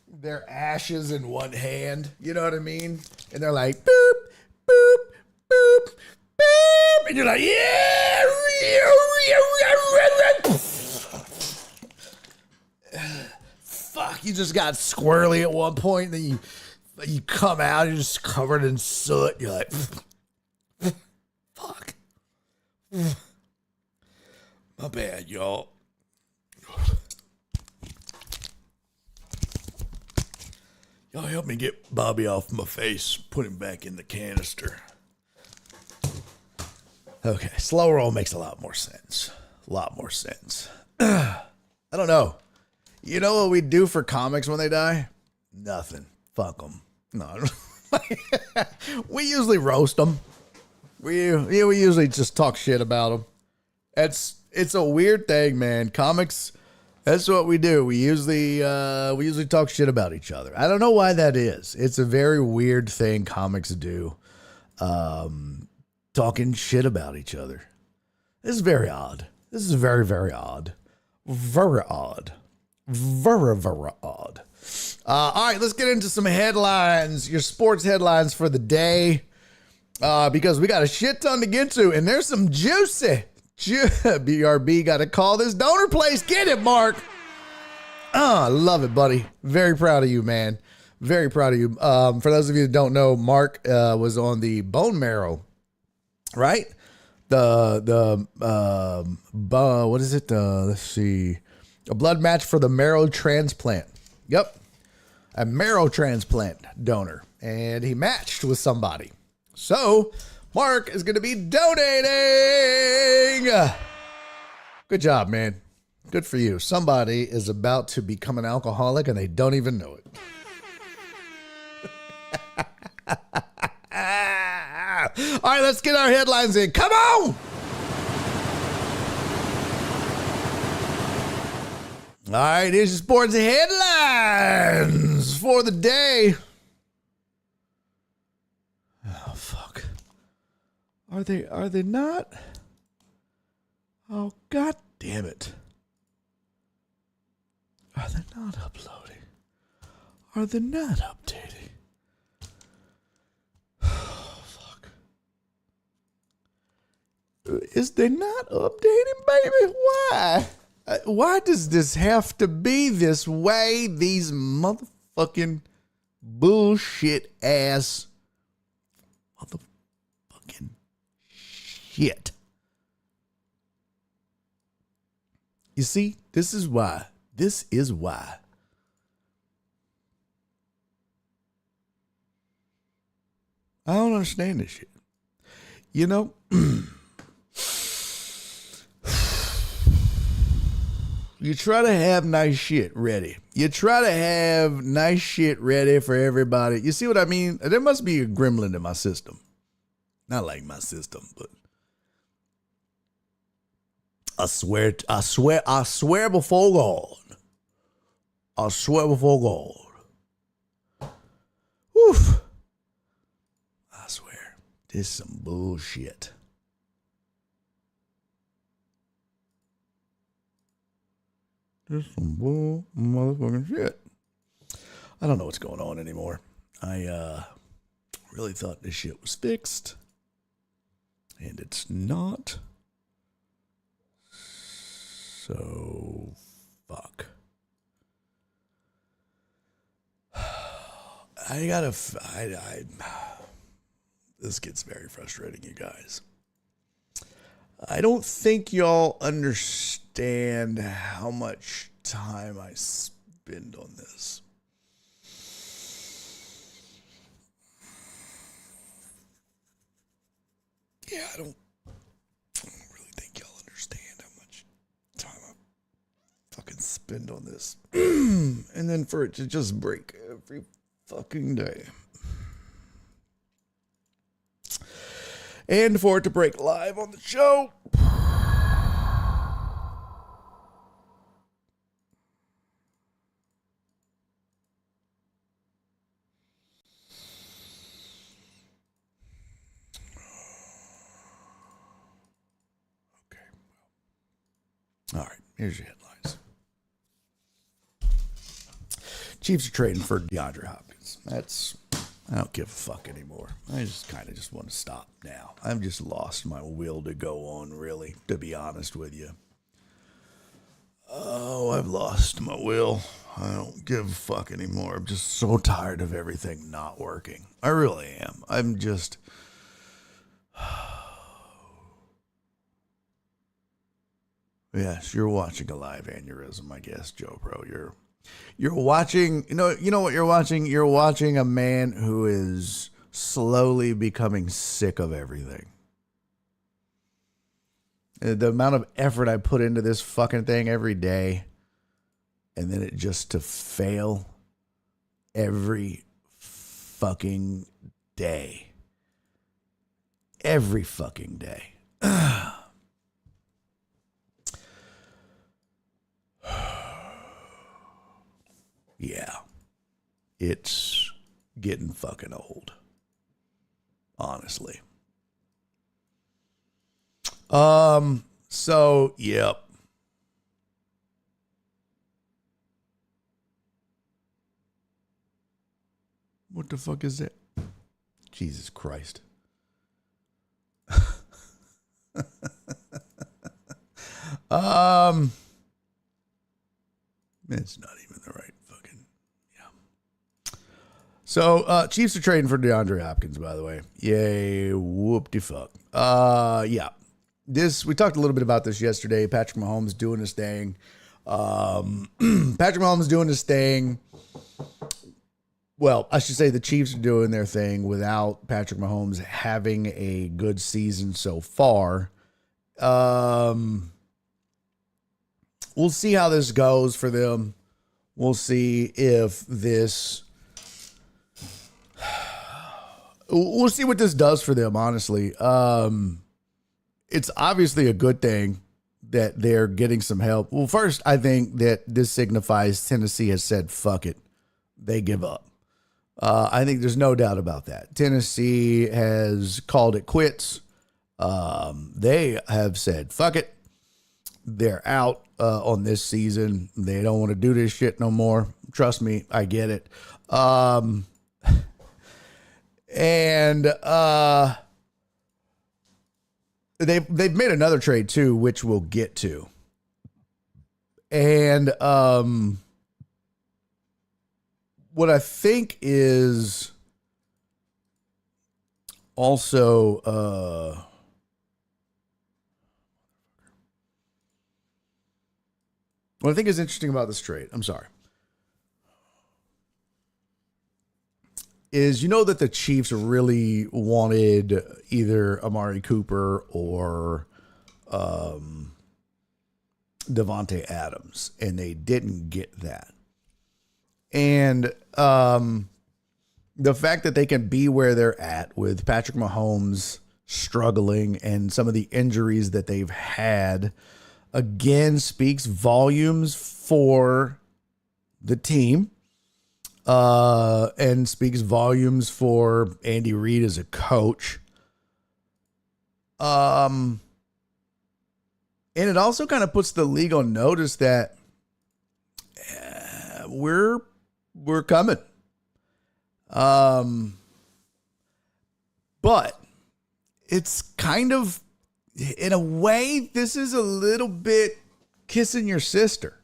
their ashes in one hand. You know what I mean? And they're like, boop, boop, boop, boop. And you're like, yeah. Fuck, you just got squirrely at one point, and then you come out, you're just covered in soot. You're like, fuck. My bad, y'all. Y'all help me get Bobby off my face, put him back in the canister. Okay, slow roll makes a lot more sense. A lot more sense. I don't know. You know what we do for comics when they die? Nothing. Fuck them. No. We usually roast them. We usually just talk shit about them. It's a weird thing, man. Comics, that's what we do. We usually talk shit about each other. I don't know why that is. It's a very weird thing comics do. Talking shit about each other. This is very odd. This is very, very odd. Very odd. Very, very odd. All right, let's get into some headlines. Your sports headlines for the day. Because we got a shit ton to get to, and there's some juicy. BRB got to call this donor place. Get it, Mark. I love it, buddy. Very proud of you, man. Very proud of you. For those of you that don't know, Mark was on the bone marrow, right? What is it? Let's see. A blood match for the marrow transplant. Yep. A marrow transplant donor. And he matched with somebody. So, Mark is going to be donating. Good job, man. Good for you. Somebody is about to become an alcoholic and they don't even know it. All right, let's get our headlines in. Come on. All right, here's your sports headlines for the day. Oh, fuck. Are they not? Oh, God damn it. Are they not uploading? Are they not updating? Oh, fuck. Is they not updating, baby? Why? Why does this have to be this way? These motherfucking bullshit ass motherfucking shit. You see, this is why. This is why. I don't understand this shit. You know, you try to have nice shit ready. You try to have nice shit ready for everybody. You see what I mean? There must be a gremlin in my system. Not like my system, but I swear before God. I swear before God. Woof. I swear. This is some bullshit. This is some bull motherfucking shit. I don't know what's going on anymore. I really thought this shit was fixed. And it's not. So, fuck. This gets very frustrating, you guys. I don't think y'all understand how much time I spend on this. Yeah, I don't really think y'all understand how much time I fucking spend on this. And then for it to just break every fucking day. And for it to break live on the show. Okay. All right, here's your headlines. Chiefs are trading for DeAndre Hopkins. That's I don't give a fuck anymore. I just kind of just want to stop now. I've just lost my will to go on, really, to be honest with you. Oh, I've lost my will. I don't give a fuck anymore. I'm just so tired of everything not working. I really am. I'm just... Yes, you're watching a live aneurysm, I guess, Joe Pro. You're watching, you know what you're watching? You're watching a man who is slowly becoming sick of everything. The amount of effort I put into this fucking thing every day, and then it just to fail every fucking day. Every fucking day. Yeah, it's getting fucking old, honestly. So, yep. What the fuck is that? Jesus Christ. It's not even the right fucking, yeah. So, Chiefs are trading for DeAndre Hopkins, by the way. Yay, whoop-de-fuck. Yeah. We talked a little bit about this yesterday. Patrick Mahomes doing his thing. Patrick Mahomes doing his thing. Well, I should say the Chiefs are doing their thing without Patrick Mahomes having a good season so far. We'll see how this goes for them. We'll see if this... We'll see what this does for them, honestly. It's obviously a good thing that they're getting some help. Well, first, I think that this signifies Tennessee has said, fuck it. They give up. I think there's no doubt about that. Tennessee has called it quits. They have said, fuck it. They're out on this season. They don't want to do this shit no more. Trust me, I get it. They've made another trade too, which we'll get to. And what I think is also what I think is interesting about this trade, I'm sorry, is that the Chiefs really wanted either Amari Cooper or Devontae Adams, and they didn't get that. And the fact that they can be where they're at with Patrick Mahomes struggling and some of the injuries that they've had, again, speaks volumes for the team. And speaks volumes for Andy Reid as a coach. And it also kind of puts the league on notice that we're coming. But it's kind of, in a way, this is a little bit kissing your sister.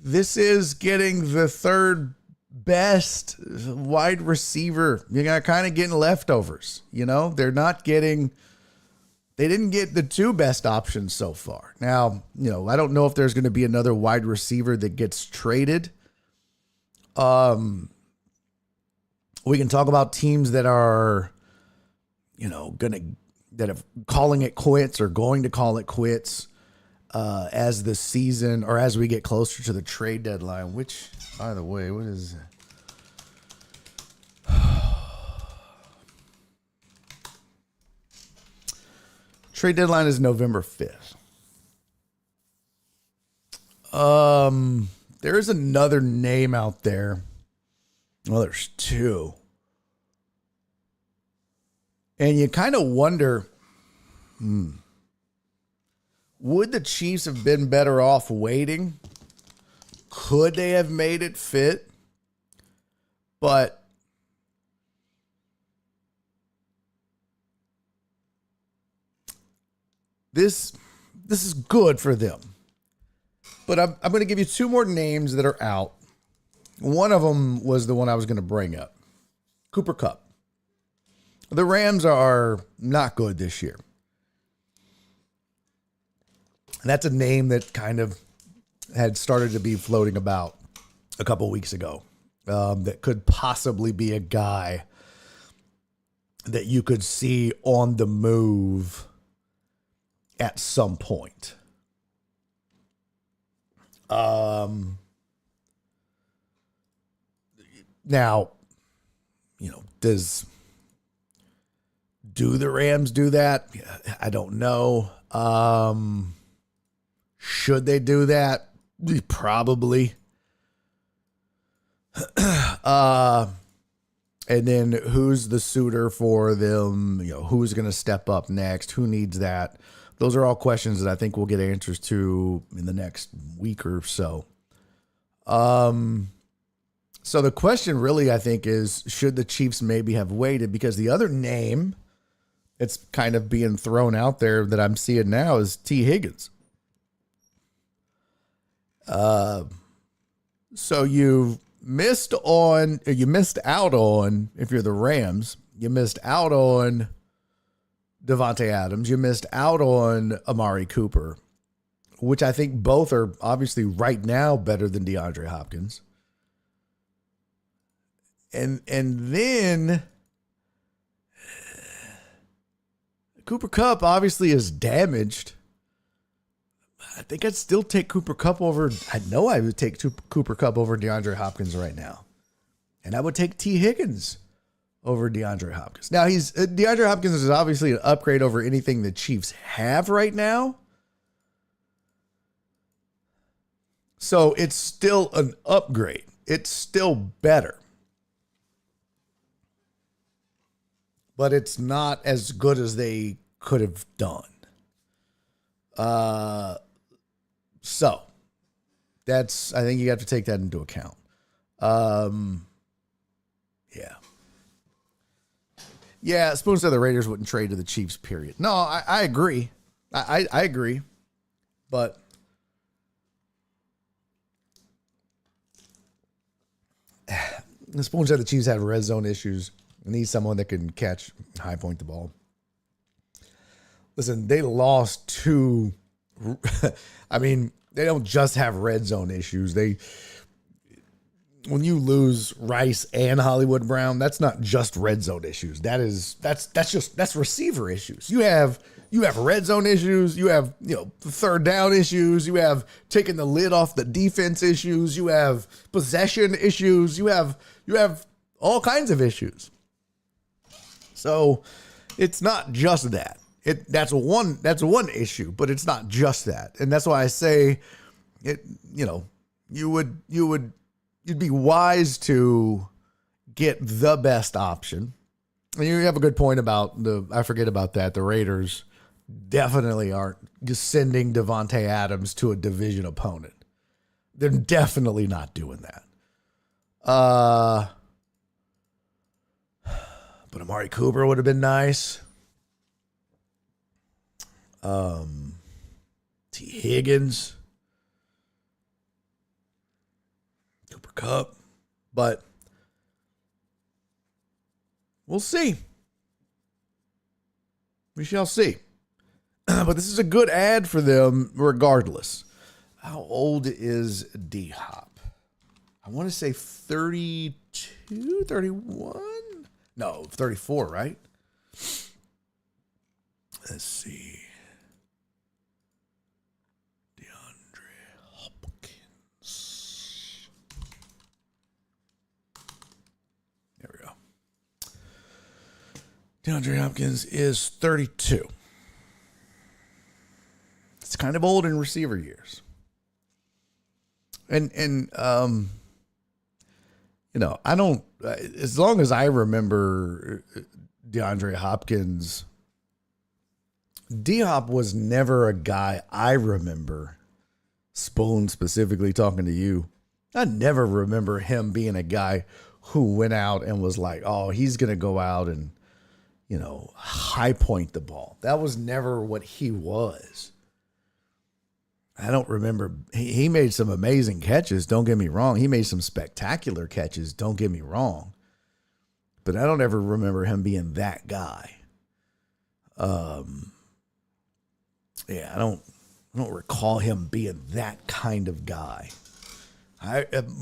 This is getting the third best wide receiver. You're kind of getting leftovers. They're not getting, they didn't get the two best options so far. Now, I don't know if there's going to be another wide receiver that gets traded. We can talk about teams that are, that are calling it quits or going to call it quits as the season or as we get closer to the trade deadline, which, by the way, what is it? Trade deadline is November 5th. There's another name out there. Well, there's two. And you kind of wonder, would the Chiefs have been better off waiting? Could they have made it fit? But this is good for them. But I'm going to give you two more names that are out. One of them was the one I was going to bring up. Cooper Kupp. The Rams are not good this year. And that's a name that kind of had started to be floating about a couple weeks ago. That could possibly be a guy that you could see on the move at some point. Now, do the Rams do that? I don't know. Should they do that? Probably. And then who's the suitor for them? Who's going to step up next? Who needs that? Those are all questions that I think we'll get answers to in the next week or so. So the question really, I think, is should the Chiefs maybe have waited? Because the other name that's kind of being thrown out there that I'm seeing now is T. Higgins. So you missed out on, if you're the Rams, you missed out on Davante Adams. You missed out on Amari Cooper, which I think both are obviously right now better than DeAndre Hopkins. And then Cooper Kupp obviously is damaged. I think I'd still take Cooper Kupp over. I know I would take Cooper Kupp over DeAndre Hopkins right now. And I would take T. Higgins over DeAndre Hopkins. Now, DeAndre Hopkins is obviously an upgrade over anything the Chiefs have right now. So it's still an upgrade. It's still better. But it's not as good as they could have done. So I think you have to take that into account. Yeah, Spoon said the Raiders wouldn't trade to the Chiefs, period. No, I agree. I agree. But Spoon said the Chiefs have red zone issues. Need someone that can catch, high point the ball. Listen, they lost two. I mean, they don't just have red zone issues. When you lose Rice and Hollywood Brown, that's not just red zone issues. That's receiver issues. You have red zone issues. You have third down issues. You have taking the lid off the defense issues. You have possession issues. You have all kinds of issues. So it's not just that. That's one issue, but it's not just that. And that's why I say you'd be wise to get the best option. And you have a good point about I forget about that. The Raiders definitely aren't just sending Davante Adams to a division opponent. They're definitely not doing that. But Amari Cooper would have been nice. T. Higgins. Cooper Kupp. But we'll see. We shall see. But this is a good ad for them regardless. How old is D-Hop? I want to say 32, 31? No, 34, right? Let's see. DeAndre Hopkins. There we go. DeAndre Hopkins is 32. It's kind of old in receiver years. And I don't, as long as I remember DeAndre Hopkins, D-Hop was never a guy I remember, Spoon specifically talking to you. I never remember him being a guy who went out and was like, oh, he's going to go out and, high point the ball. That was never what he was. I don't remember. He made some amazing catches. Don't get me wrong. He made some spectacular catches. Don't get me wrong. But I don't ever remember him being that guy. Yeah, I don't recall him being that kind of guy.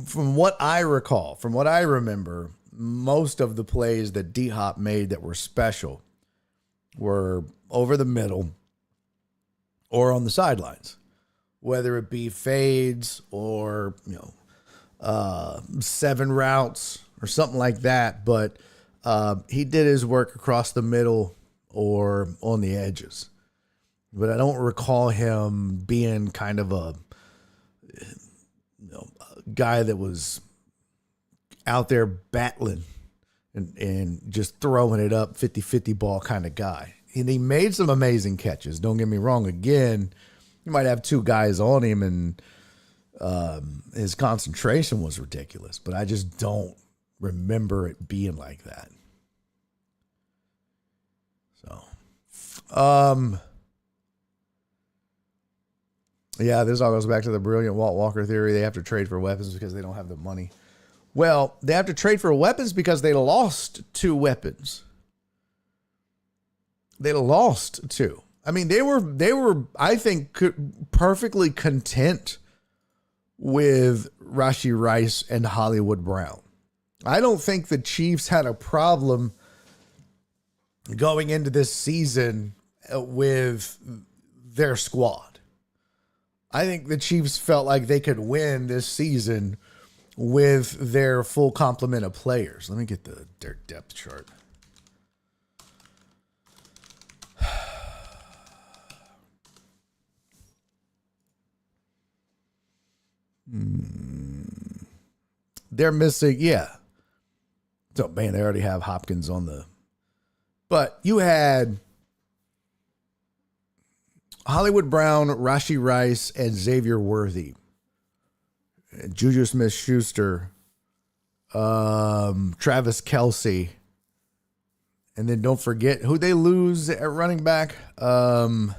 From what I recall, from what I remember, most of the plays that D-Hop made that were special were over the middle or on the sidelines, whether it be fades or, 7 routes or something like that. But he did his work across the middle or on the edges. But I don't recall him being kind of a guy that was out there battling and just throwing it up 50-50 ball kind of guy. And he made some amazing catches. Don't get me wrong. Again, you might have 2 guys on him and his concentration was ridiculous, but I just don't remember it being like that. So, yeah, this all goes back to the brilliant Walt Walker theory. They have to trade for weapons because they don't have the money. Well, they have to trade for weapons because they lost 2 weapons. They lost 2. I mean, they were, I think, perfectly content with Rashee Rice and Hollywood Brown. I don't think the Chiefs had a problem going into this season with their squad. I think the Chiefs felt like they could win this season with their full complement of players. Let me get their depth chart. They're missing, yeah. So, man, they already have Hopkins on the... But you had Hollywood Brown, Rashee Rice, and Xavier Worthy. Juju Smith-Schuster, Travis Kelce. And then don't forget who they lose at running back. Because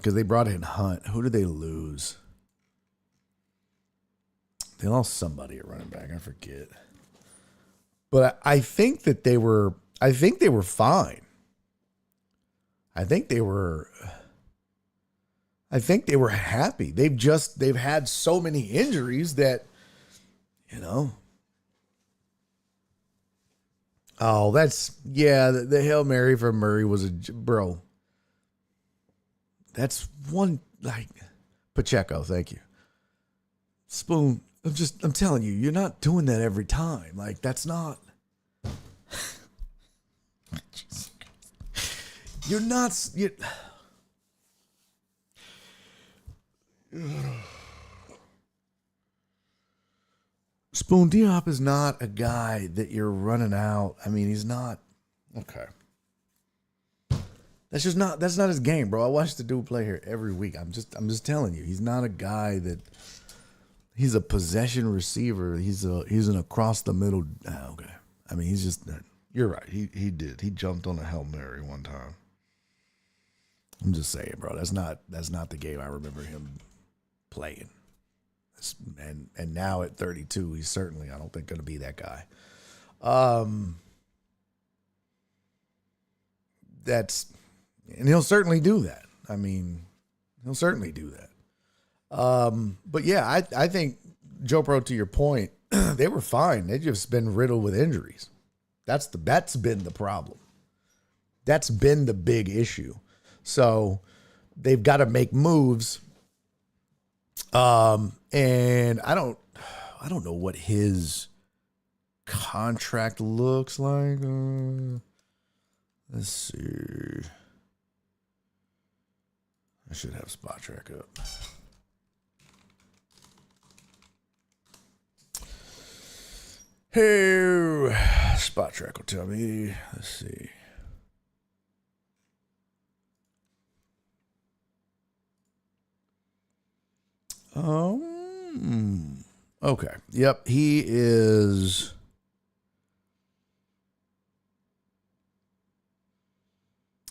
they brought in Hunt. Who did they lose? They lost somebody at running back. I forget. But I think that they were fine. I think they were happy. They've had so many injuries that, Oh, the Hail Mary from Murray was bro. That's one, Pacheco, thank you. Spoon, I'm telling you, you're not doing that every time. That's not. You're not. Spoon, D-Hop is not a guy that you're running out. I mean, he's not. Okay. That's not his game, bro. I watch the dude play here every week. I'm just telling you, he's not a guy that. He's a possession receiver. He's an across the middle. Okay. I mean, he's just. You're right. He did. He jumped on a Hail Mary one time. I'm just saying, bro. That's not the game I remember him playing. And now at 32, he's certainly, I don't think, going to be that guy. And he'll certainly do that. I mean, he'll certainly do that. But yeah, I think, Joe Pro, to your point, they were fine. They've just been riddled with injuries. That's been the problem. That's been the big issue. So they've got to make moves. And I don't know what his contract looks like. Let's see. I should have Spot Track up. Hey, Spot Track will tell me. Let's see. Okay. Yep. He is.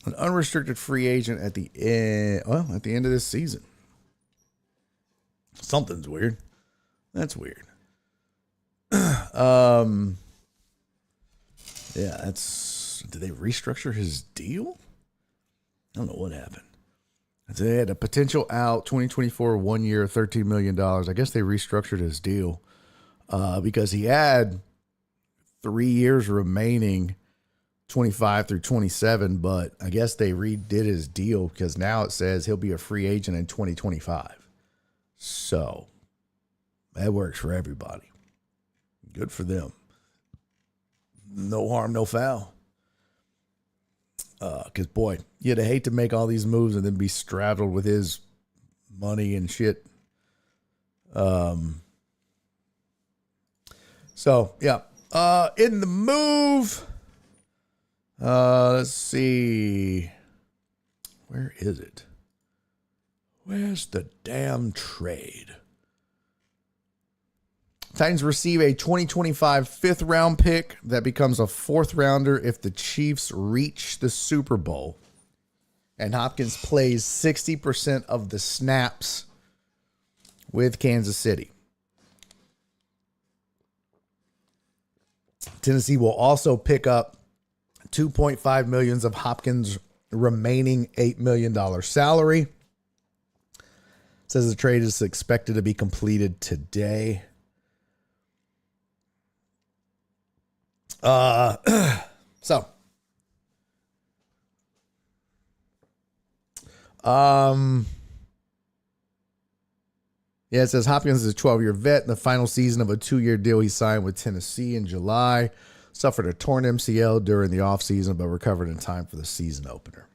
An unrestricted free agent at the end. Well, at the end of this season. Something's weird. That's weird. Yeah, that's. Did they restructure his deal? I don't know what happened. They had a potential out 2024 1 year, $13 million. I guess they restructured his deal because he had 3 years remaining, 25 through 27. But I guess they redid his deal because now it says he'll be a free agent in 2025. So that works for everybody. Good for them. No harm, no foul. Because, boy, you'd hate to make all these moves and then be straddled with his money and shit. So, yeah. In the move, let's see. Where is it? Where's the damn trade? Titans receive a 2025 fifth-round pick that becomes a fourth-rounder if the Chiefs reach the Super Bowl. And Hopkins plays 60% of the snaps with Kansas City. Tennessee will also pick up $2.5 million of Hopkins' remaining $8 million salary. It says the trade is expected to be completed today. So, yeah, it says Hopkins is a 12-year vet in the final season of a 2-year deal he signed with Tennessee in July. Suffered a torn MCL during the offseason, but recovered in time for the season opener.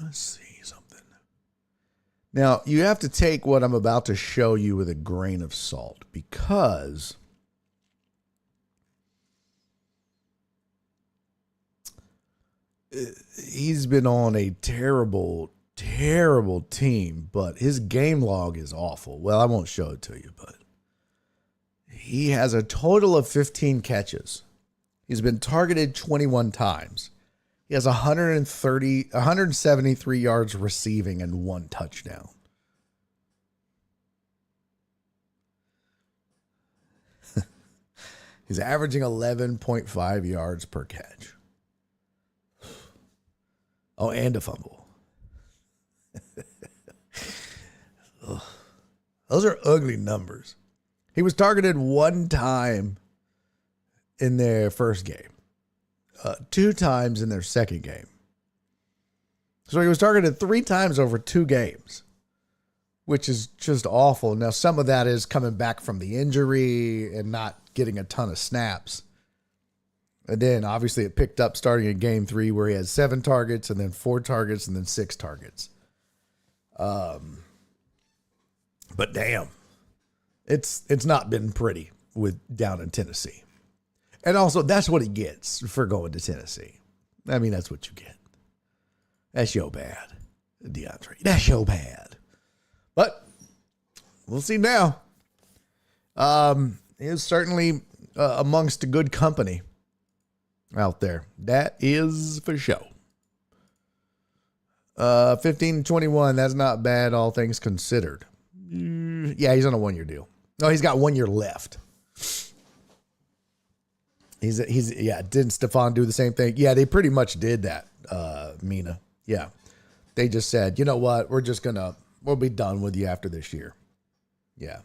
Let's see something. Now, you have to take what I'm about to show you with a grain of salt because he's been on a terrible, terrible team, but his game log is awful. Well, I won't show it to you, but he has a total of 15 catches. He's been targeted 21 times. He has 173 yards receiving and 1 touchdown. He's averaging 11.5 yards per catch. Oh, and a fumble. Those are ugly numbers. He was targeted 1 time in their first game. 2 times in their second game. So he was targeted 3 times over 2 games, which is just awful. Now, some of that is coming back from the injury and not getting a ton of snaps. And then, obviously, it picked up starting in game 3 where he had 7 targets and then 4 targets and then 6 targets. But damn, it's not been pretty with down in Tennessee. And also, that's what he gets for going to Tennessee. I mean, that's what you get. That's your bad, DeAndre. That's your bad. But we'll see now. He is certainly amongst a good company out there. That is for sure. 15-21, that's not bad, all things considered. Yeah, he's on a 1-year deal. No, he's got 1 year left. Didn't Stephon do the same thing? Yeah, they pretty much did that, Mina. Yeah. They just said, you know what? We'll be done with you after this year. Yeah.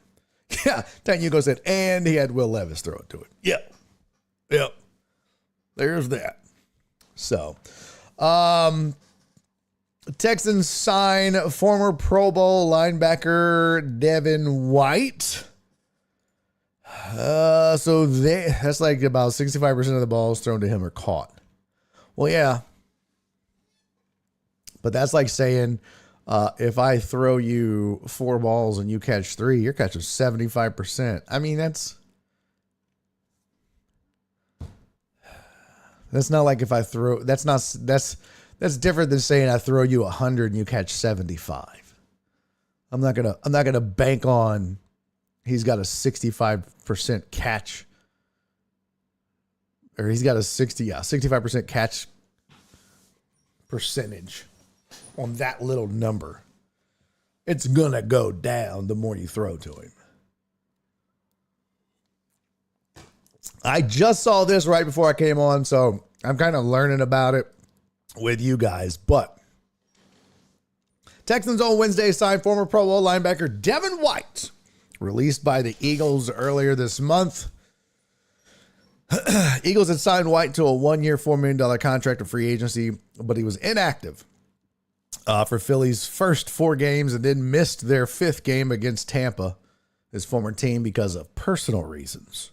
Yeah. Tanyugo said, and he had Will Levis throw it to it. Yep. Yep. There's that. So, Texans sign former Pro Bowl linebacker Devin White. That's like about 65% of the balls thrown to him are caught. Well, yeah. But that's like saying, if I throw you 4 balls and you catch 3, you're catching 75%. I mean, that's not like if I throw, that's different than saying I throw you 100 and you catch 75. I'm not going to bank on he's got a 65% catch or he's got a 65% catch percentage on that little number. It's going to go down the more you throw to him. I just saw this right before I came on, so I'm kind of learning about it with you guys. But Texans on Wednesday signed former Pro Bowl linebacker Devin White, released by the Eagles earlier this month. Eagles had signed White to a 1-year, $4 million contract of free agency, but he was inactive for Philly's first 4 games and then missed their 5th game against Tampa, his former team, because of personal reasons.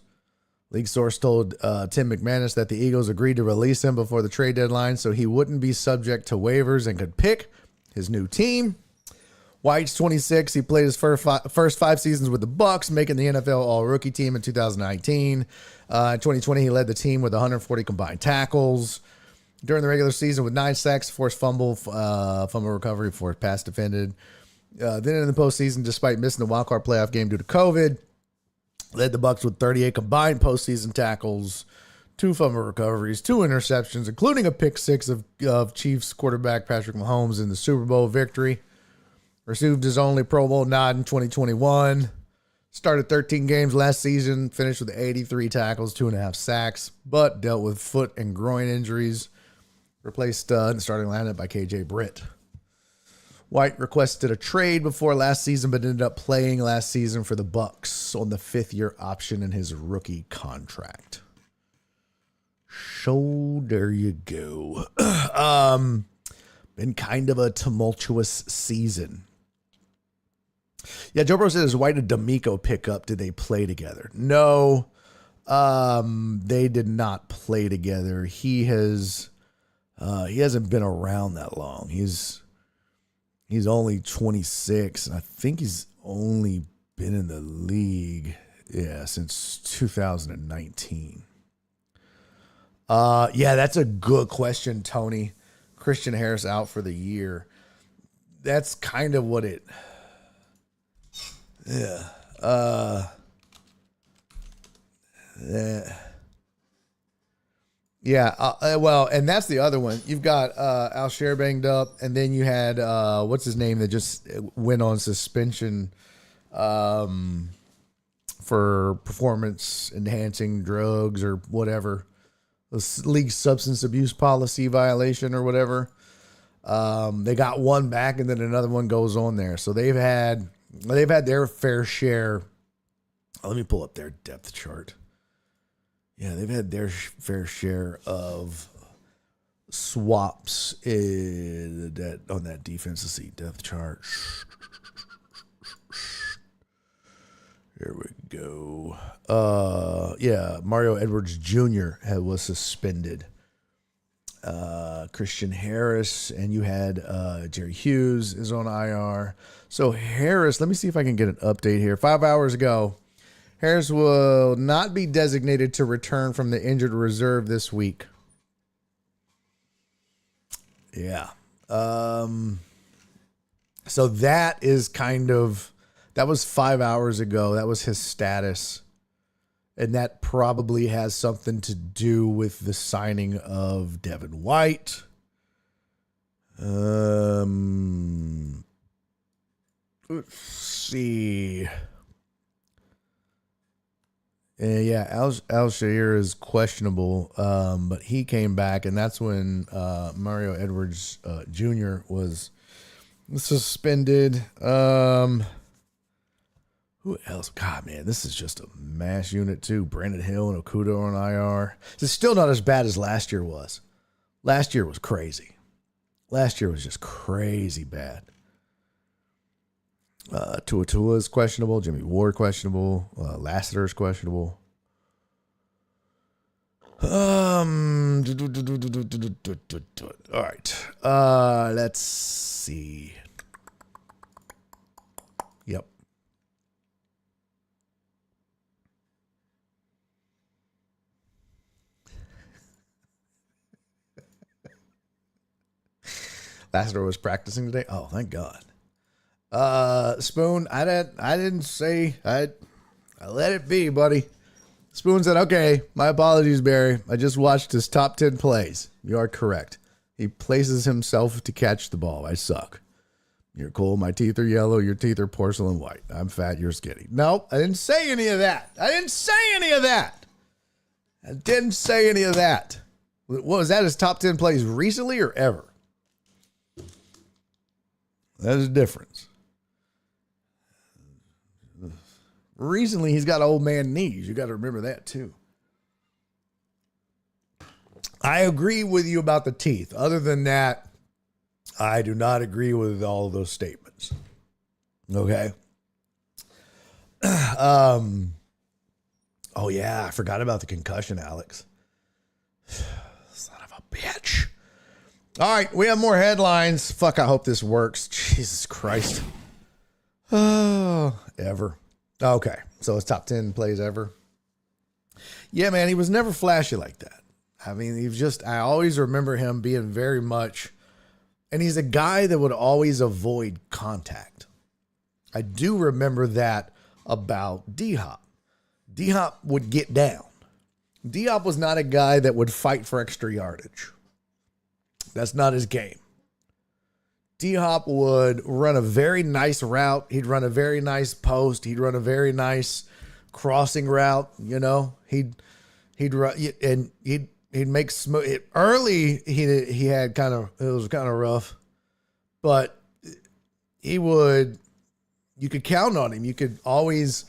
League source told Tim McManus that the Eagles agreed to release him before the trade deadline so he wouldn't be subject to waivers and could pick his new team. White's 26. He played his first 5 seasons with the Bucs, making the NFL All-Rookie team in 2019. In 2020, he led the team with 140 combined tackles. During the regular season with 9 sacks, forced fumble recovery, forced pass defended. Then in the postseason, despite missing the wildcard playoff game due to COVID, led the Bucs with 38 combined postseason tackles, 2 fumble recoveries, 2 interceptions, including a pick 6 of Chiefs quarterback Patrick Mahomes in the Super Bowl victory. Received his only Pro Bowl nod in 2021. Started 13 games last season, finished with 83 tackles, 2.5 sacks, but dealt with foot and groin injuries. Replaced in the starting lineup by KJ Britt. White requested a trade before last season, but ended up playing last season for the Bucs on the 5th-year option in his rookie contract. So there you go. Been kind of a tumultuous season. Yeah, Joe Burrow said, is White a D'Amico pickup? Did they play together? No, they did not play together. He hasn't been around that long. He's only 26, and I think he's only been in the league, since 2019. Yeah, that's a good question, Tony. Christian Harris out for the year. That's kind of what it. Yeah. Well, and that's the other one. You've got Alshire banged up, and then you had what's his name that just went on suspension for performance enhancing drugs or whatever, the league substance abuse policy violation or whatever. They got one back, and then another one goes on there. So they've had their fair share. Let me pull up their depth chart. Yeah, they've had their fair share of swaps on that defense. Let's see, depth chart. Here we go. Mario Edwards Jr. was suspended. Christian Harris, and you had Jerry Hughes is on IR. So Harris, let me see if I can get an update here. 5 hours ago, Harris will not be designated to return from the injured reserve this week. Yeah. So that is that was 5 hours ago. That was his status. And that probably has something to do with the signing of Devin White. Let's see. Yeah, Alshire is questionable, but he came back, and that's when Mario Edwards Jr. was suspended. Who else? God, man, this is just a mass unit, too. Brandon Hill and Okuda on IR. It's still not as bad as last year was. Last year was crazy. Last year was just crazy bad. Tua is questionable. Jimmy Ward questionable. Lassiter is questionable. All right. Let's see. Yep. Lassiter was practicing today. Oh, thank God. Spoon, I didn't say I let it be, buddy. Spoon said, okay, my apologies, Barry. I just watched his top 10 plays. You are correct. He places himself to catch the ball. I suck. You're cool. My teeth are yellow. Your teeth are porcelain white. I'm fat. You're skinny. No, I didn't say any of that. I didn't say any of that. I didn't say any of that. What was that? His top 10 plays recently or ever? There's a difference. Recently, he's got old man knees. You got to remember that too. I agree with you about the teeth. Other than that, I do not agree with all of those statements. Okay. Oh yeah, I forgot about the concussion, Alex. Son of a bitch. All right, we have more headlines. Fuck, I hope this works. Jesus Christ. Oh, ever. Okay, so his top 10 plays ever. Yeah, man, he was never flashy like that. I mean, I always remember him being very much, and he's a guy that would always avoid contact. I do remember that about D-Hop. D-Hop would get down. D-Hop was not a guy that would fight for extra yardage. That's not his game. D-Hop would run a very nice route. He'd run a very nice post. He'd run a very nice crossing route. You know, he'd run and he'd make smooth. Early, he had it was kind of rough, but you could count on him. You could always,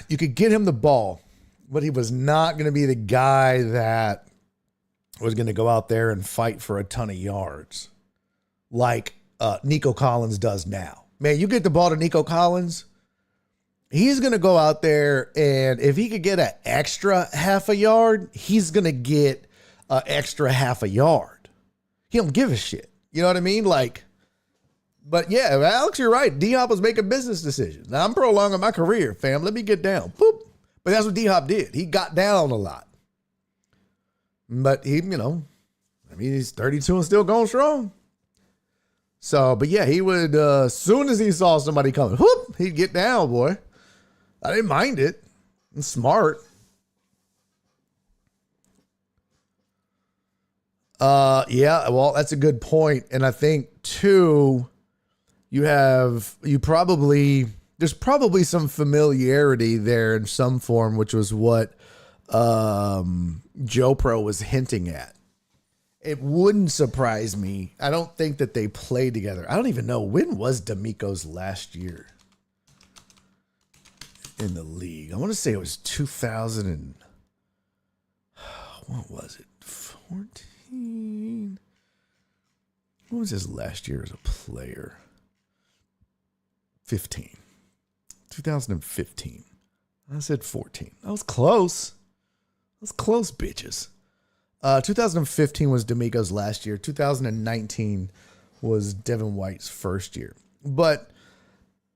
you could get him the ball, but he was not going to be the guy that was going to go out there and fight for a ton of yards like Nico Collins does now. Man, you get the ball to Nico Collins, he's going to go out there, and if he could get an extra half a yard, he's going to get an extra half a yard. He don't give a shit. You know what I mean? But yeah, Alex, you're right. D-Hop was making business decisions. Now, I'm prolonging my career, fam. Let me get down. Boop. But that's what D-Hop did. He got down a lot. But he's 32 and still going strong. So, but yeah, he would, as soon as he saw somebody coming, whoop, he'd get down, boy. I didn't mind it. I'm smart. Yeah, well, that's a good point. And I think too, there's probably some familiarity there in some form, which was what Joe Pro was hinting at. It wouldn't surprise me. I don't think that they played together. I don't even know, when was D'Amico's last year in the league? I want to say it was 2000 and what was it? 14? What was his last year as a player? 15. 2015. I said 14. I was close. Bitches. 2015 was D'Amico's last year. 2019 was Devin White's first year. But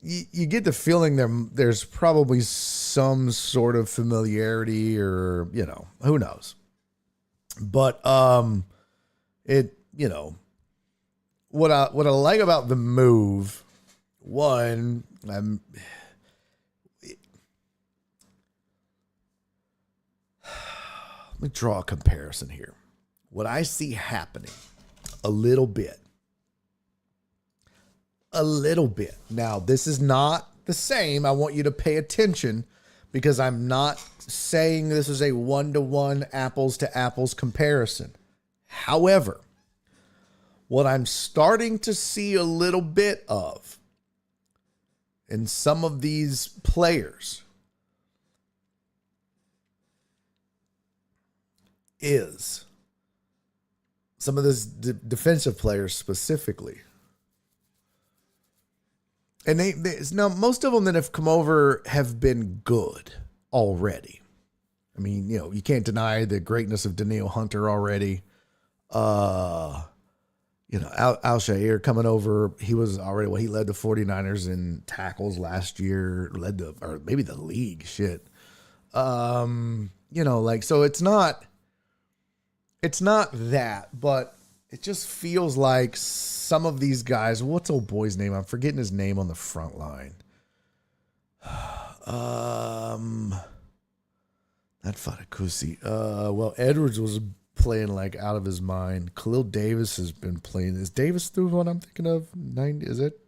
you get the feeling there's probably some sort of familiarity, or, who knows. But what I like about the move, one, let me draw a comparison here. What I see happening a little bit. Now, this is not the same. I want you to pay attention, because I'm not saying this is a one-to-one, apples-to-apples comparison. However, what I'm starting to see a little bit of in some of these players is some of those defensive players specifically. And now most of them that have come over have been good already. I mean, you can't deny the greatness of Danielle Hunter already. Al-Shaair coming over, he was already, he led the 49ers in tackles last year, or maybe the league, shit. So it's not that, but it just feels like some of these guys, what's old boy's name? I'm forgetting his name on the front line. Not Fatakusi. Well, Edwards was playing like out of his mind. Khalil Davis has been playing. Is Davis through what I'm thinking of? 90? Is it?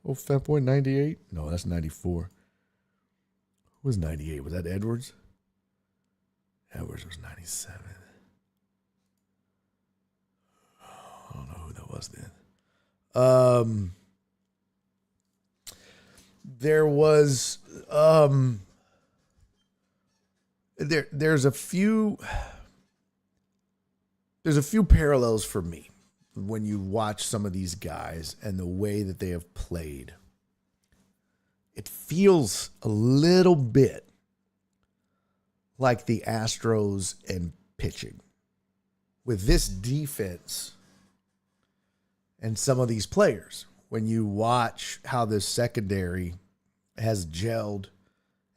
Oh, Fat Boy 98? No, that's 94. Who was 98? Was that Edwards? Edwards was 97. I don't know who that was then. There was there's a few parallels for me when you watch some of these guys and the way that they have played. It feels a little bit like the Astros and pitching with this defense and some of these players. When you watch how this secondary has gelled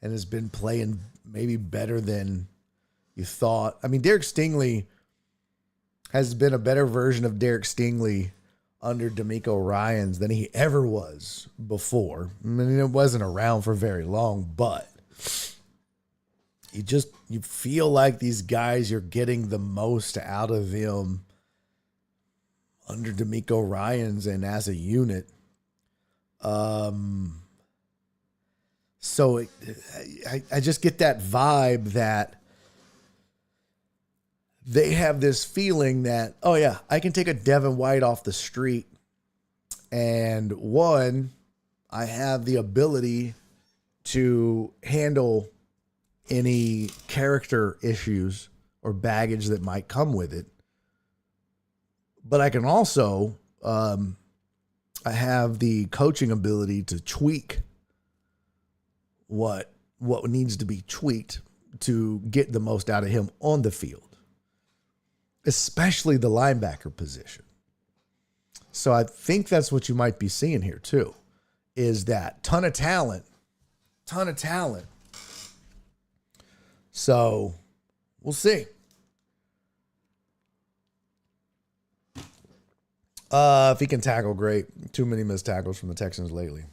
and has been playing maybe better than you thought. I mean, Derek Stingley has been a better version of Derek Stingley under D'Amico Ryans than he ever was before. I mean, it wasn't around for very long, but you feel like these guys, you're getting the most out of them under D'Amico Ryans and as a unit. So I just get that vibe that they have this feeling that, oh yeah, I can take a Devin White off the street, and one, I have the ability to handle any character issues or baggage that might come with it. But I can also, I have the coaching ability to tweak what needs to be tweaked to get the most out of him on the field, especially the linebacker position. So I think that's what you might be seeing here too, is that ton of talent. So we'll see. If he can tackle, great. Too many missed tackles from the Texans lately.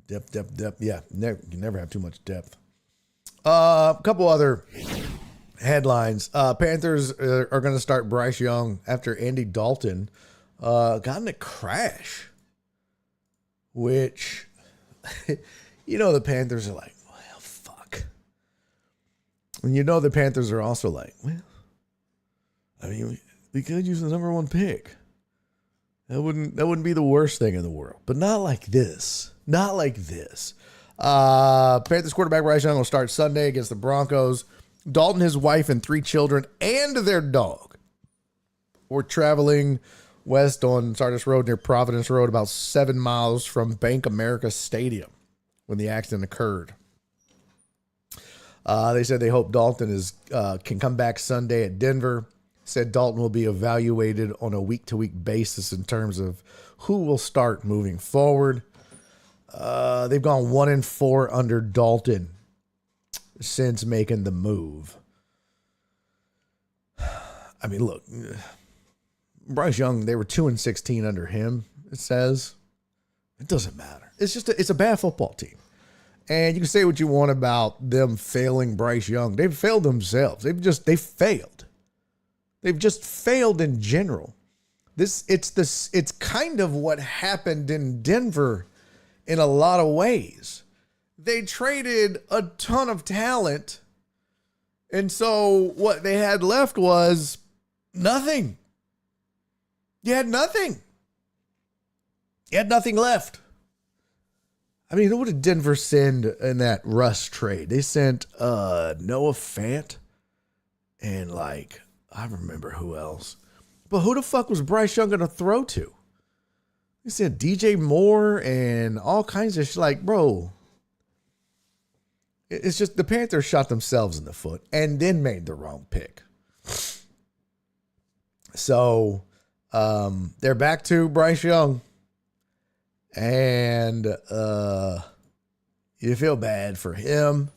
Depth. Yeah, you never have too much depth. A couple other headlines. Panthers are going to start Bryce Young after Andy Dalton got in a crash, which, the Panthers are like, well, fuck. And the Panthers are also like, well, I mean, we could use the number one pick. That wouldn't be the worst thing in the world, but not like this. Not like this. Panthers quarterback Bryce Young will start Sunday against the Broncos. Dalton, his wife, and 3 children and their dog were traveling west on Sardis Road near Providence Road, about 7 miles from Bank America Stadium when the accident occurred. They said they hope Dalton can come back Sunday at Denver. Said Dalton will be evaluated on a week-to-week basis in terms of who will start moving forward. They've gone 1-4 under Dalton since making the move. I mean, look, Bryce Young, they were 2-16 under him, it says. It doesn't matter. It's a bad football team. And you can say what you want about them failing Bryce Young. They've failed themselves. They failed. They've just failed in general. It's kind of what happened in Denver in a lot of ways. They traded a ton of talent, and so what they had left was nothing. You had nothing. You had nothing left. I mean, what did Denver send in that Russ trade? They sent Noah Fant and I remember who else. But who the fuck was Bryce Young going to throw to? They said DJ Moore and all kinds of shit. Bro, it's just the Panthers shot themselves in the foot and then made the wrong pick. So they're back to Bryce Young. And you feel bad for him.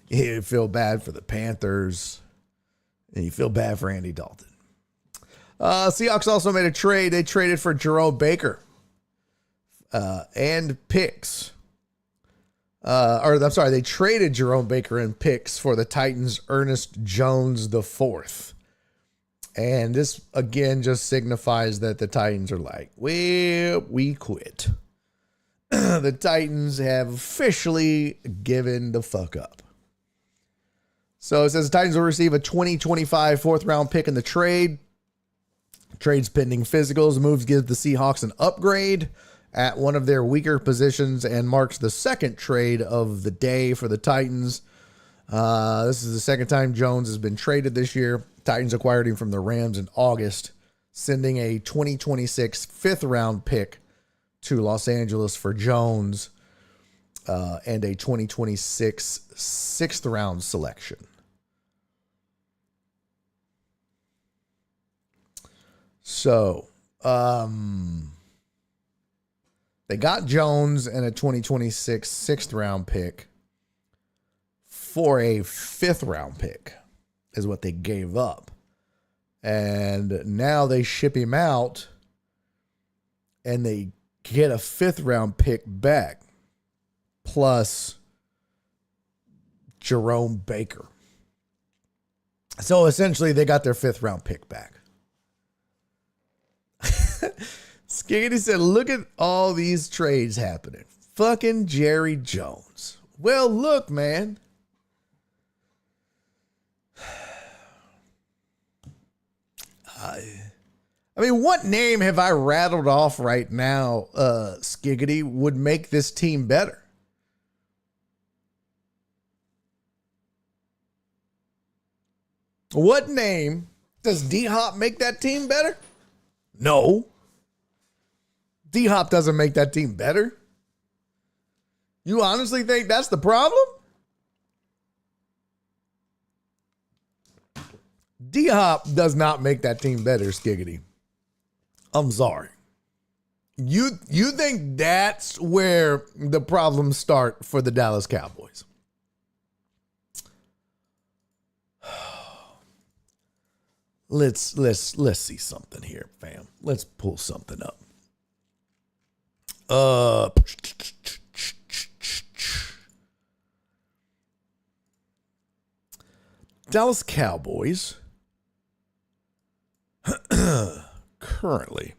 You feel bad for the Panthers. And you feel bad for Andy Dalton. Seahawks also made a trade. They traded for Jerome Baker and picks. They traded Jerome Baker and picks for the Titans' Ernest Jones IV. And this, again, just signifies that the Titans are like, well, we quit. The Titans have officially given the fuck up. So it says the Titans will receive a 2025 fourth-round pick in the trade. Trade's pending physicals. The moves give the Seahawks an upgrade at one of their weaker positions and marks the second trade of the day for the Titans. This is the second time Jones has been traded this year. Titans acquired him from the Rams in August, sending a 2026 fifth-round pick to Los Angeles for Jones and a 2026 sixth-round selection. So, they got Jones and a 2026 sixth-round pick for a fifth-round pick is what they gave up. And now they ship him out and they get a fifth-round pick back plus Jerome Baker. So essentially they got their fifth-round pick back. Skiggity said, look at all these trades happening. Fucking Jerry Jones. Well, look, man. I mean, what name have I rattled off right now, Skiggity, would make this team better? What name does D-Hop make that team better? No. D-Hop doesn't make that team better. You honestly think that's the problem? D-Hop does not make that team better, Skiggity. I'm sorry. You think that's where the problems start for the Dallas Cowboys? Let's see something here, fam. Let's pull something up. Dallas Cowboys currently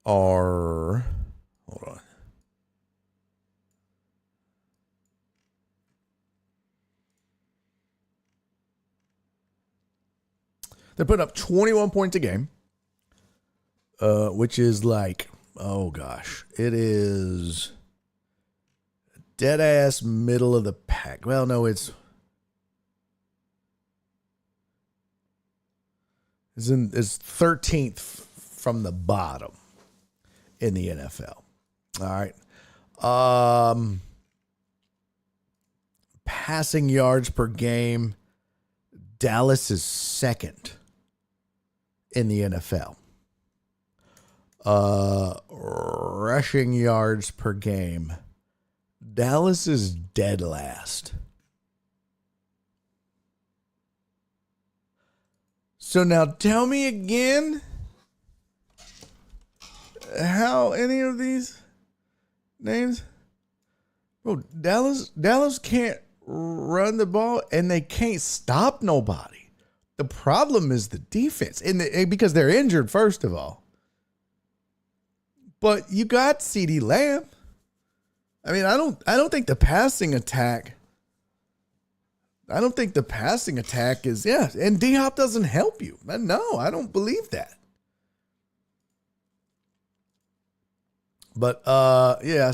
are, hold on. They're putting up 21 points a game, which is like, oh gosh, it is dead ass middle of the pack. Well, no, it's 13th from the bottom in the NFL. All right. Passing yards per game, Dallas is second in the NFL. Rushing yards per game, Dallas is dead last. So now tell me again how any of these names. Bro, Dallas can't run the ball and they can't stop nobody. The problem is the defense, because they're injured, first of all. But you got CeeDee Lamb. I mean, I don't think the passing attack. I don't think the passing attack is, and D-Hop doesn't help you. No, I don't believe that. But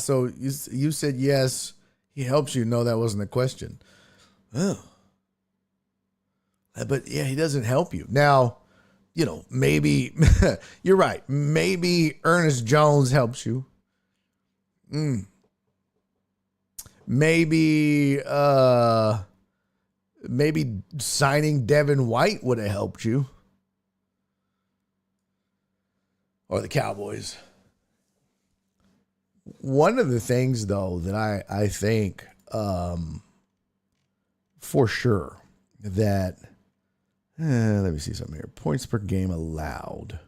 so you said yes, he helps you. No, that wasn't the question. Oh. But yeah, he doesn't help you. Now, maybe you're right. Maybe Ernest Jones helps you. Maybe signing Devin White would have helped you. Or the Cowboys. One of the things, though, that I think for sure that, let me see something here. Points per game allowed.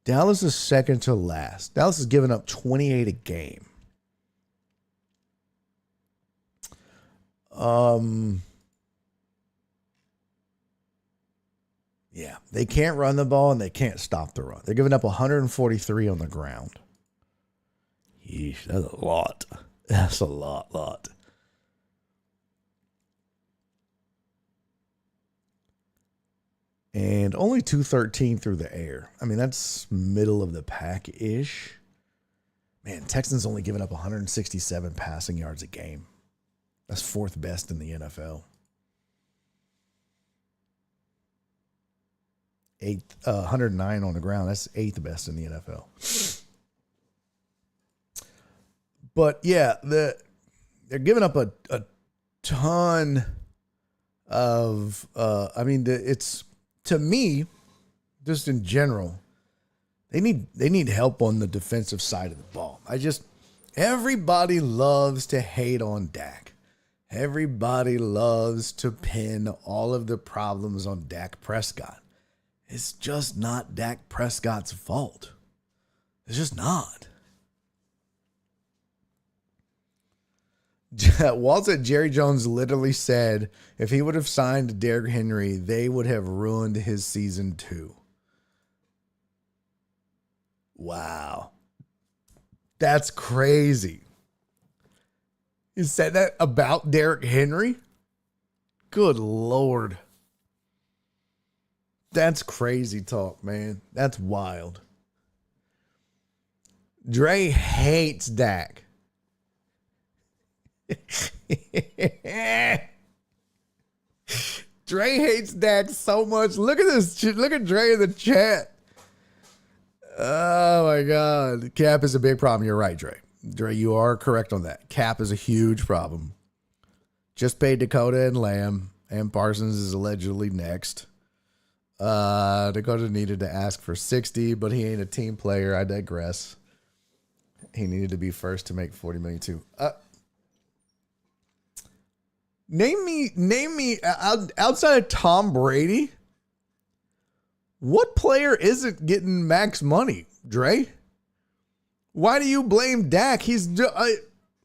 Dallas is second to last. Dallas is giving up 28 a game. Yeah, they can't run the ball and they can't stop the run. They're giving up 143 on the ground. Yeesh, that's a lot. That's a lot. And only 213 through the air. I mean, that's middle of the pack-ish. Man, Texans only giving up 167 passing yards a game. That's fourth best in the NFL. Eighth, 109 on the ground. That's eighth best in the NFL. But yeah, they're giving up a ton of. It's to me, just in general, they need help on the defensive side of the ball. Everybody loves to hate on Dak. Everybody loves to pin all of the problems on Dak Prescott. It's just not Dak Prescott's fault. It's just not. Walt said Jerry Jones literally said if he would have signed Derrick Henry, they would have ruined his season too. Wow. That's crazy. You said that about Derrick Henry? Good Lord. That's crazy talk, man. That's wild. Dre hates Dak. Dre hates Dak so much. Look at this. Look at Dre in the chat. Oh my God. Cap is a big problem. You're right, Dre. Dre, you are correct on that. Cap is a huge problem. Just paid Dakota and Lamb, and Parsons is allegedly next. Dakota needed to ask for 60, but he ain't a team player. I digress. He needed to be first to make 40 million too. Name me outside of Tom Brady, what player isn't getting max money, Dre? Why do you blame Dak?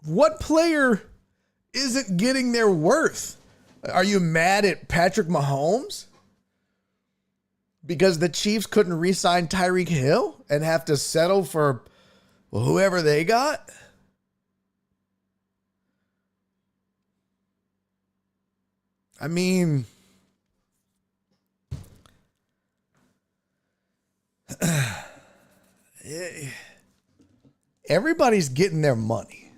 What player isn't getting their worth? Are you mad at Patrick Mahomes? Because the Chiefs couldn't re-sign Tyreek Hill and have to settle for whoever they got? I mean, everybody's getting their money.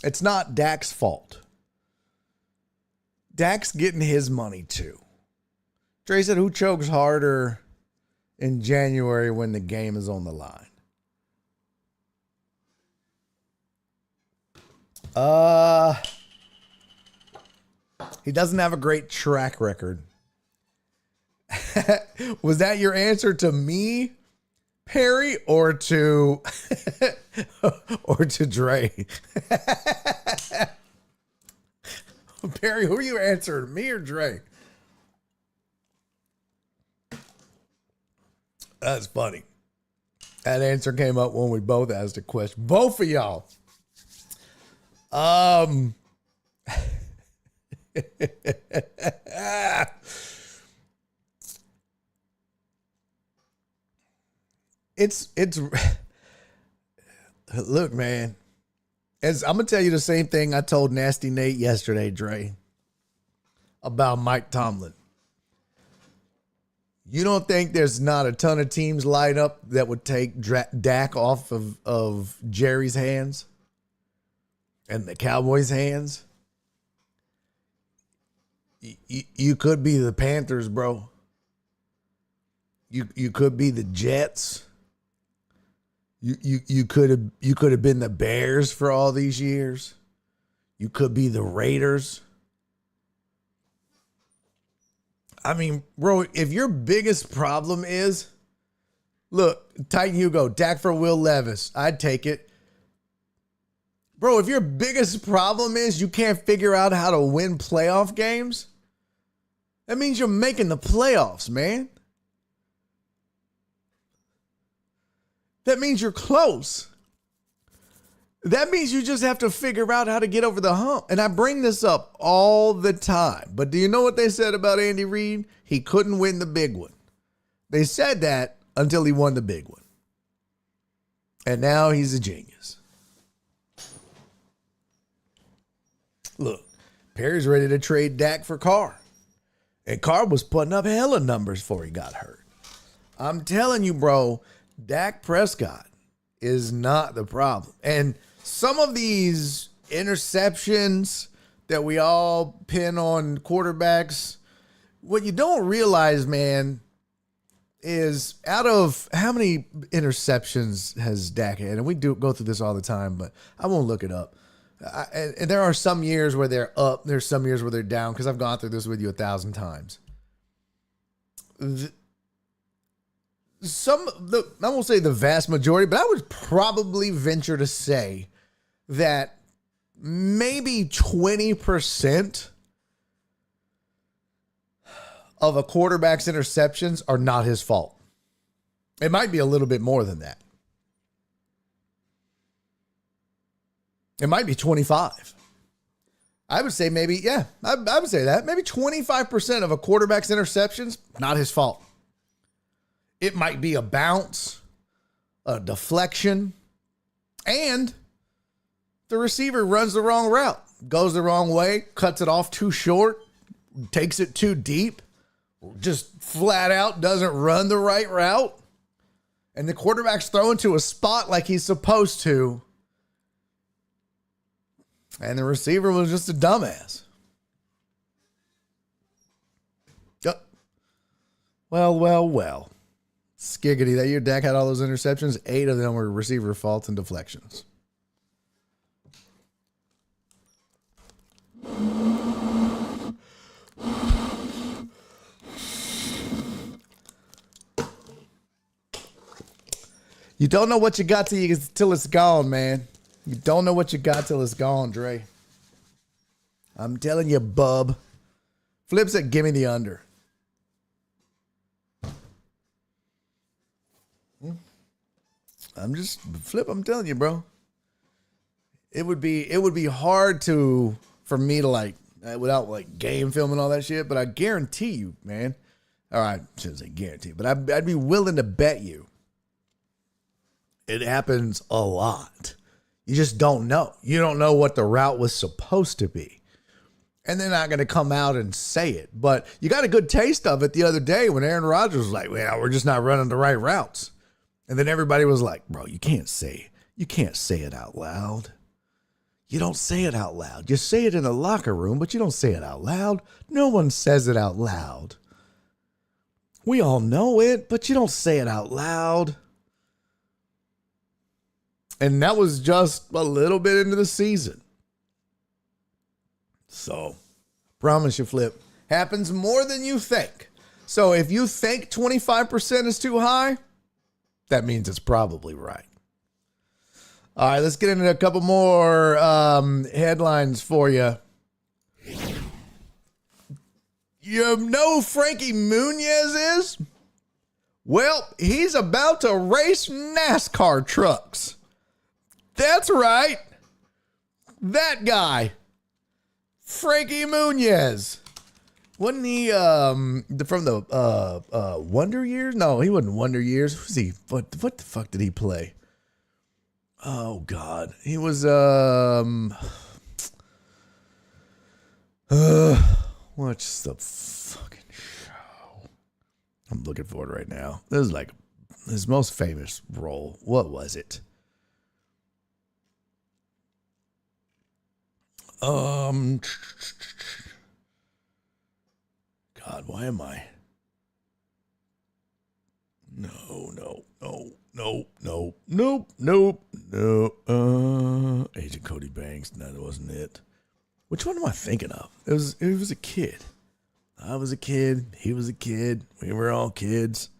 It's not Dak's fault. Dak's getting his money too. Dre said, who chokes harder in January when the game is on the line? He doesn't have a great track record. Was that your answer to me, Perry, or to Dre? Perry, who are you answering, me or Dre? That's funny. That answer came up when we both asked a question. Both of y'all. It's look, man. As I'm gonna tell you the same thing I told Nasty Nate yesterday, Dre, about Mike Tomlin. You don't think there's not a ton of teams lined up that would take Dak off of Jerry's hands and the Cowboys' hands? You could be the Panthers, bro. You could be the Jets. You could have been the Bears for all these years. You could be the Raiders. I mean, bro, if your biggest problem is, look, Titan Hugo, Dak for Will Levis, I'd take it. Bro, if your biggest problem is you can't figure out how to win playoff games, that means you're making the playoffs, man. That means you're close. That means you just have to figure out how to get over the hump. And I bring this up all the time. But do you know what they said about Andy Reid? He couldn't win the big one. They said that until he won the big one. And now he's a genius. Look, Perry's ready to trade Dak for Carr. And Carr was putting up hella numbers before he got hurt. I'm telling you, bro, Dak Prescott is not the problem. And some of these interceptions that we all pin on quarterbacks, what you don't realize, man, is out of how many interceptions has Dak had? And we do go through this all the time, but I won't look it up. And there are some years where they're up. There's some years where they're down, because I've gone through this with you 1,000 times. I won't say the vast majority, but I would probably venture to say that maybe 20% of a quarterback's interceptions are not his fault. It might be a little bit more than that. It might be 25. I would say maybe, yeah, I would say that. Maybe 25% of a quarterback's interceptions, not his fault. It might be a bounce, a deflection, and the receiver runs the wrong route, goes the wrong way, cuts it off too short, takes it too deep, just flat out doesn't run the right route, and the quarterback's thrown to a spot like he's supposed to, and the receiver was just a dumbass. Well. Skiggity, that year Dak had all those interceptions. 8 of them were receiver faults and deflections. You don't know what you got till it's gone, man. You don't know what you got till it's gone, Dre. I'm telling you, bub. Flip said, give me the under. I'm telling you, bro. It would be hard for me to without game film and all that shit, but I guarantee you, man. All right, I shouldn't say guarantee, but I'd be willing to bet you it happens a lot. You just don't know. You don't know what the route was supposed to be. And they're not going to come out and say it. But you got a good taste of it the other day when Aaron Rodgers was like, well, we're just not running the right routes. And then everybody was like, bro, you can't say it out loud. You don't say it out loud. You say it in the locker room, but you don't say it out loud. No one says it out loud. We all know it, but you don't say it out loud. And that was just a little bit into the season. So, promise you, Flip, happens more than you think. So if you think 25% is too high, that means it's probably right. All right, let's get into a couple more headlines for you. You know who Frankie Muniz is? Well, he's about to race NASCAR trucks. That's right. That guy. Frankie Muniz. Wasn't he from the Wonder Years? No, he wasn't Wonder Years. Who's he? What the fuck did he play? Oh God. He was what's the fucking show? I'm looking for it right now. This is like his most famous role. What was it? God, why am I? No. Agent Cody Banks. No, that wasn't it. Which one am I thinking of? It was a kid. I was a kid. He was a kid. We were all kids.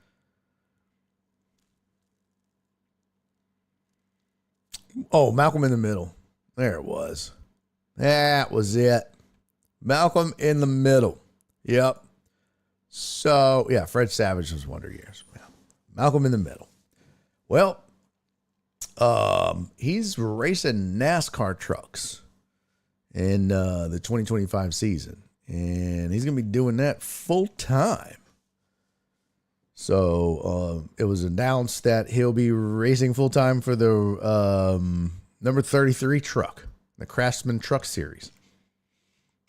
Oh, Malcolm in the Middle. There it was. That was it. Malcolm in the Middle. Yep. So, yeah, Fred Savage was Wonder Years. Yeah. Malcolm in the Middle. Well, He's racing NASCAR trucks in the 2025 season, and he's going to be doing that full time. So it was announced that he'll be racing full time for the number 33 truck, the Craftsman Truck Series.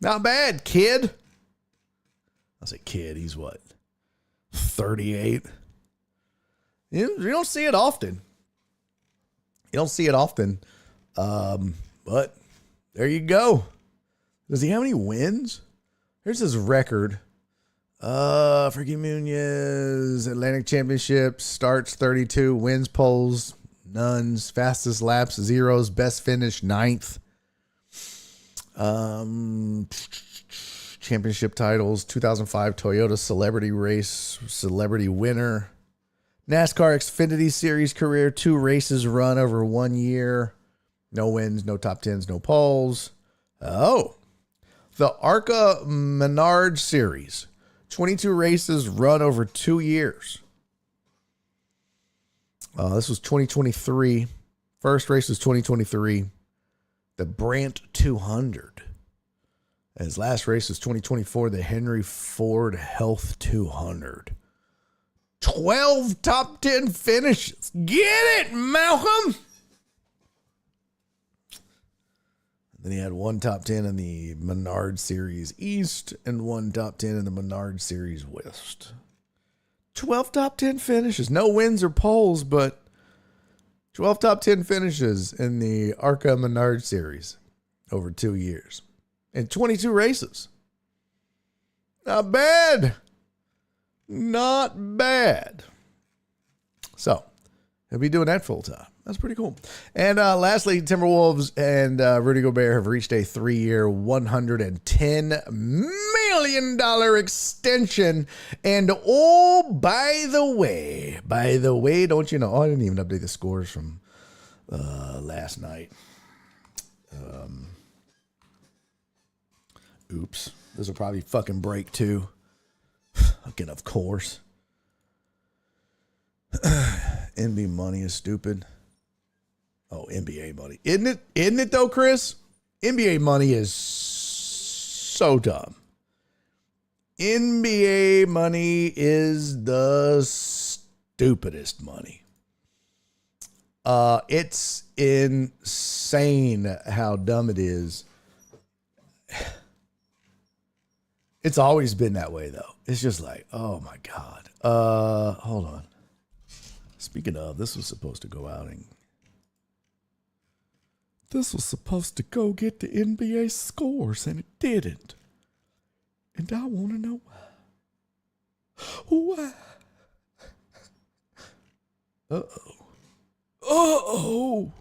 Not bad, kid. I say kid, he's what, 38? You don't see it often. You don't see it often. But there you go. Does he have any wins? Here's his record. Frankie Muniz, Atlantic Championship, starts 32, wins poles, nones, fastest laps, zeros, best finish, 9th. Championship titles, 2005 Toyota Celebrity Race, celebrity winner. NASCAR Xfinity Series career, 2 races run over 1 year. No wins, no top 10s, no poles. Oh, the ARCA Menard Series. 22 races run over 2 years. This was 2023. First race was 2023. The Brant 200. And his last race was 2024. The Henry Ford Health 200. 12 top 10 finishes. Get it, Malcolm! Then he had 1 top 10 in the Menard Series East and 1 top 10 in the Menard Series West. 12 top 10 finishes. No wins or poles, but 12 top 10 finishes in the ARCA Menard Series over 2 years. And 22 races. Not bad. Not bad. So, he'll be doing that full time. That's pretty cool. And lastly, Timberwolves and Rudy Gobert have reached a 3-year, $110 million extension. And oh, by the way, don't you know? Oh, I didn't even update the scores from last night. Oops. This will probably fucking break too. Again, of course. NBA money is stupid. Oh, NBA money. Isn't it? Isn't it though, Chris? NBA money is so dumb. NBA money is the stupidest money. It's insane how dumb it is. It's always been that way though. It's just like, oh my God. Hold on. Speaking of, this was supposed to go out and this was supposed to go get the NBA scores, and it didn't. And I want to know why. Why? Uh-oh. Uh-oh.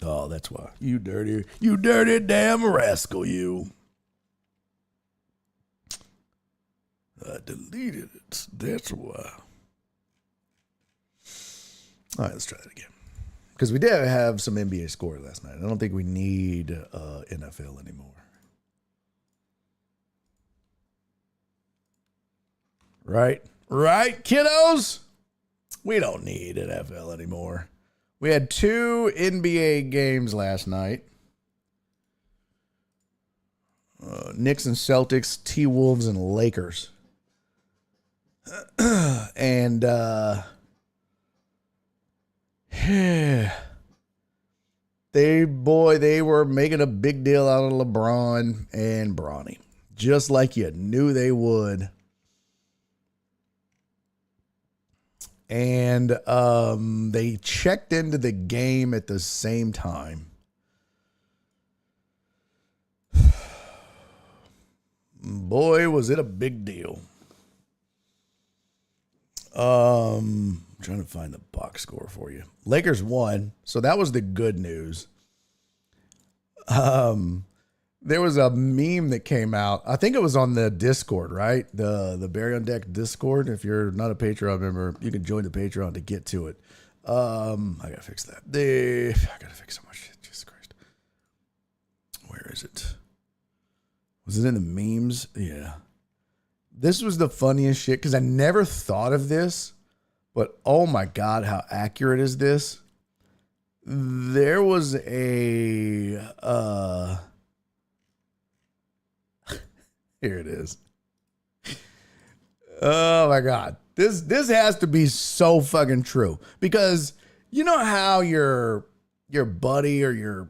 Oh, that's why. You dirty damn rascal, you. I deleted it. That's why. All right, let's try that again. Because we did have some NBA scores last night. I don't think we need NFL anymore. Right? Right, kiddos? We don't need NFL anymore. We had 2 NBA games last night. Knicks and Celtics, T-Wolves and Lakers. And they were making a big deal out of LeBron and Bronny, just like you knew they would. And they checked into the game at the same time. Boy, was it a big deal. I'm trying to find the box score for you. Lakers won, so that was the good news. There was a meme that came out. I think it was on the Discord, right? The Barry on Deck Discord. If you're not a Patreon member, you can join the Patreon to get to it. I gotta fix that. I gotta fix so much shit. Jesus Christ. Where is it? Was it in the memes? Yeah. This was the funniest shit because I never thought of this, But oh my God, how accurate is this? There was a here it is. Oh my God. This has to be so fucking true. Because you know how your buddy or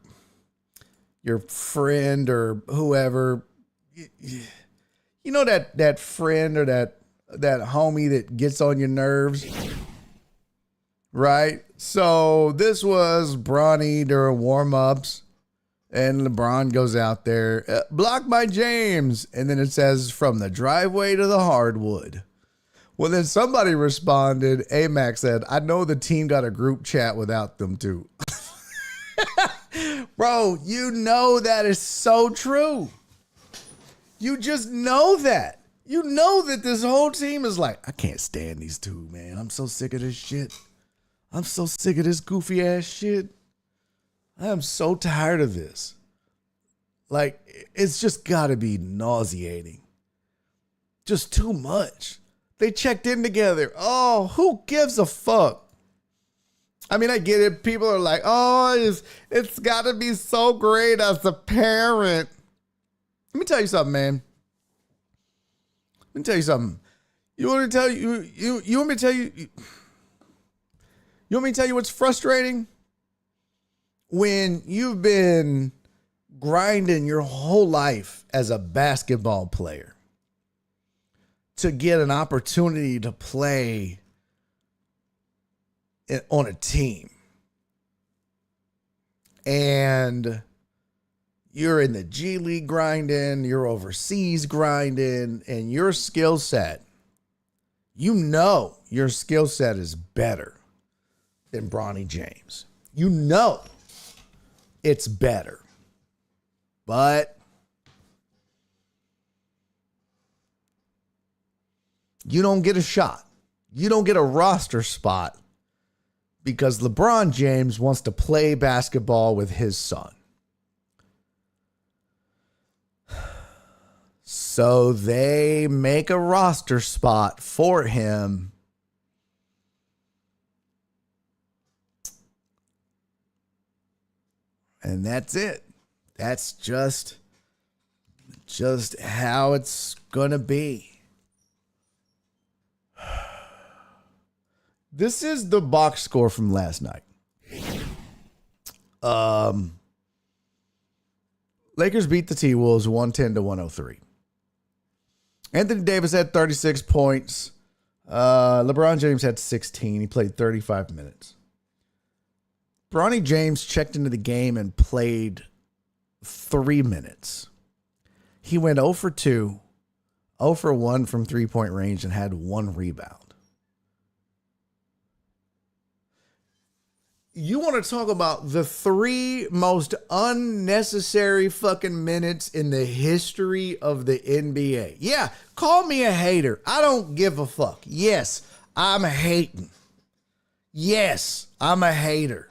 your friend or whoever, you know that friend or that homie that gets on your nerves, right? So this was Bronny during warm-ups, and LeBron goes out there, blocked by James, and then it says from the driveway to the hardwood. Well, then somebody responded, AMAC said, I know the team got a group chat without them too. Bro, you know that is so true. You just know that. You know that this whole team is like, I can't stand these two, man. I'm so sick of this shit. I'm so sick of this goofy ass shit. I am so tired of this. Like, it's just got to be nauseating. Just too much. They checked in together. Oh, who gives a fuck? I mean, I get it. People are like, oh, it's got to be so great as a parent. Let me tell you something, man. Let me tell you something. You want me to tell you? You want me to tell you? You want me to tell you what's frustrating? When you've been grinding your whole life as a basketball player to get an opportunity to play on a team, and you're in the G League grinding, you're overseas grinding, and your skill set, you know your skill set is better than Bronny James. You know it's better. But you don't get a shot. You don't get a roster spot because LeBron James wants to play basketball with his son. So they make a roster spot for him. And that's it. That's just how it's going to be. This is the box score from last night. Lakers beat the T-Wolves 110-103. Anthony Davis had 36 points. LeBron James had 16. He played 35 minutes. Bronny James checked into the game and played 3 minutes. He went 0 for 2, 0 for 1 from three-point range, and had 1 rebound. You want to talk about the 3 most unnecessary fucking minutes in the history of the NBA. Yeah, call me a hater. I don't give a fuck. Yes, I'm hating. Yes, I'm a hater.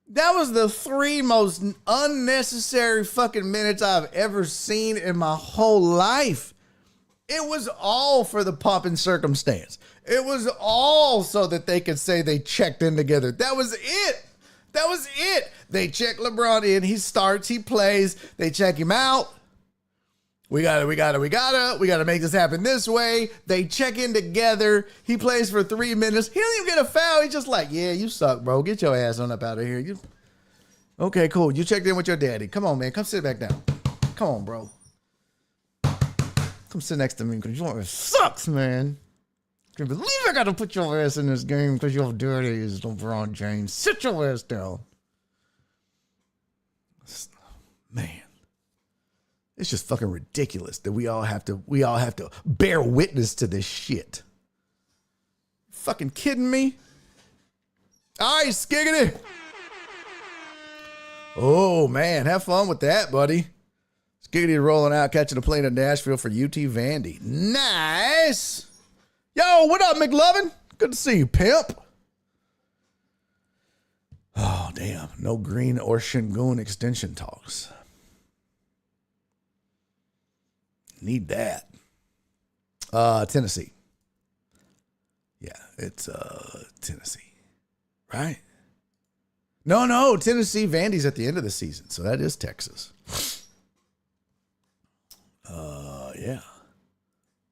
That was the 3 most unnecessary fucking minutes I've ever seen in my whole life. It was all for the pomp and circumstance. It was all so that they could say they checked in together. That was it. That was it. They check LeBron in. He starts. He plays. They check him out. We gotta make this happen this way. They check in together. He plays for 3 minutes. He don't even get a foul. He's just like, yeah, you suck, bro. Get your ass on up out of here. Okay, cool. You checked in with your daddy. Come on, man. Come sit back down. Come on, bro. Come sit next to me because your ass sucks, man. I can't believe I got to put your ass in this game because you're dirty as LeBron James. Sit your ass down. Man. It's just fucking ridiculous that we all have to bear witness to this shit. Fucking kidding me? All right, Skiggity. Oh, man. Have fun with that, buddy. Skiggity rolling out, catching a plane in Nashville for UT Vandy. Nice. Yo, what up, McLovin? Good to see you, pimp. Oh, damn. No Green or Shingun extension talks. Need that. Tennessee. Yeah, it's Tennessee, right? No, Tennessee. Vandy's at the end of the season, so that is Texas. Yeah,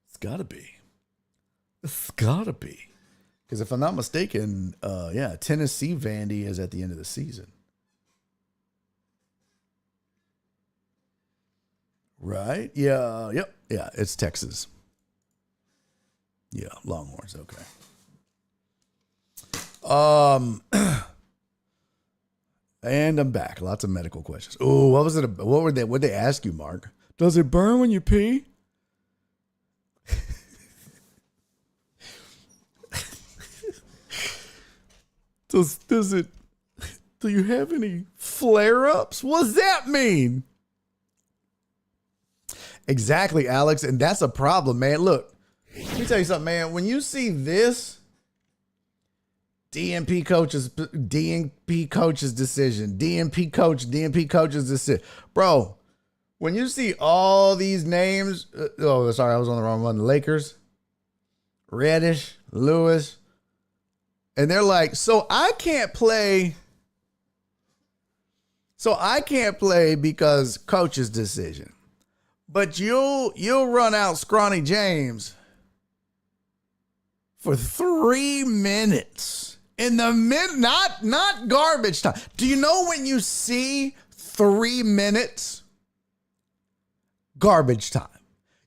it's gotta be. It's gotta be, because if I'm not mistaken, yeah, Tennessee Vandy is at the end of the season, right? Yeah, yep, yeah, it's Texas. Yeah, Longhorns. Okay. And I'm back. Lots of medical questions. Oh, what was it? What were they? What they ask you, Mark? Does it burn when you pee? Does it? Do you have any flare-ups? What does that mean? Exactly, Alex, and that's a problem, man. Look, let me tell you something, man. When you see this. DNP coach's decision. DNP coach's decision. Bro, when you see all these names, sorry, I was on the wrong one. The Lakers, Reddish, Lewis, and they're like, so I can't play because coach's decision. But you'll run out Scrawny James for 3 minutes. In the not garbage time. Do you know when you see 3 minutes? Garbage time.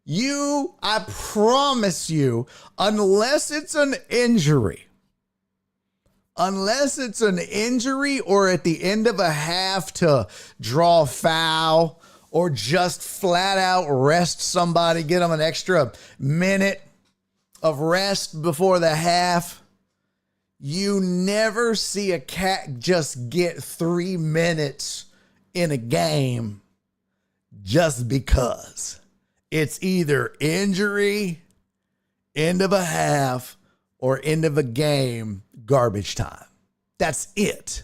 I promise you, unless it's an injury or at the end of a half to draw a foul or just flat out rest somebody, get them an extra minute of rest before the half. You never see a cat just get 3 minutes in a game just because. It's either injury, end of a half, or end of a game, garbage time. That's it.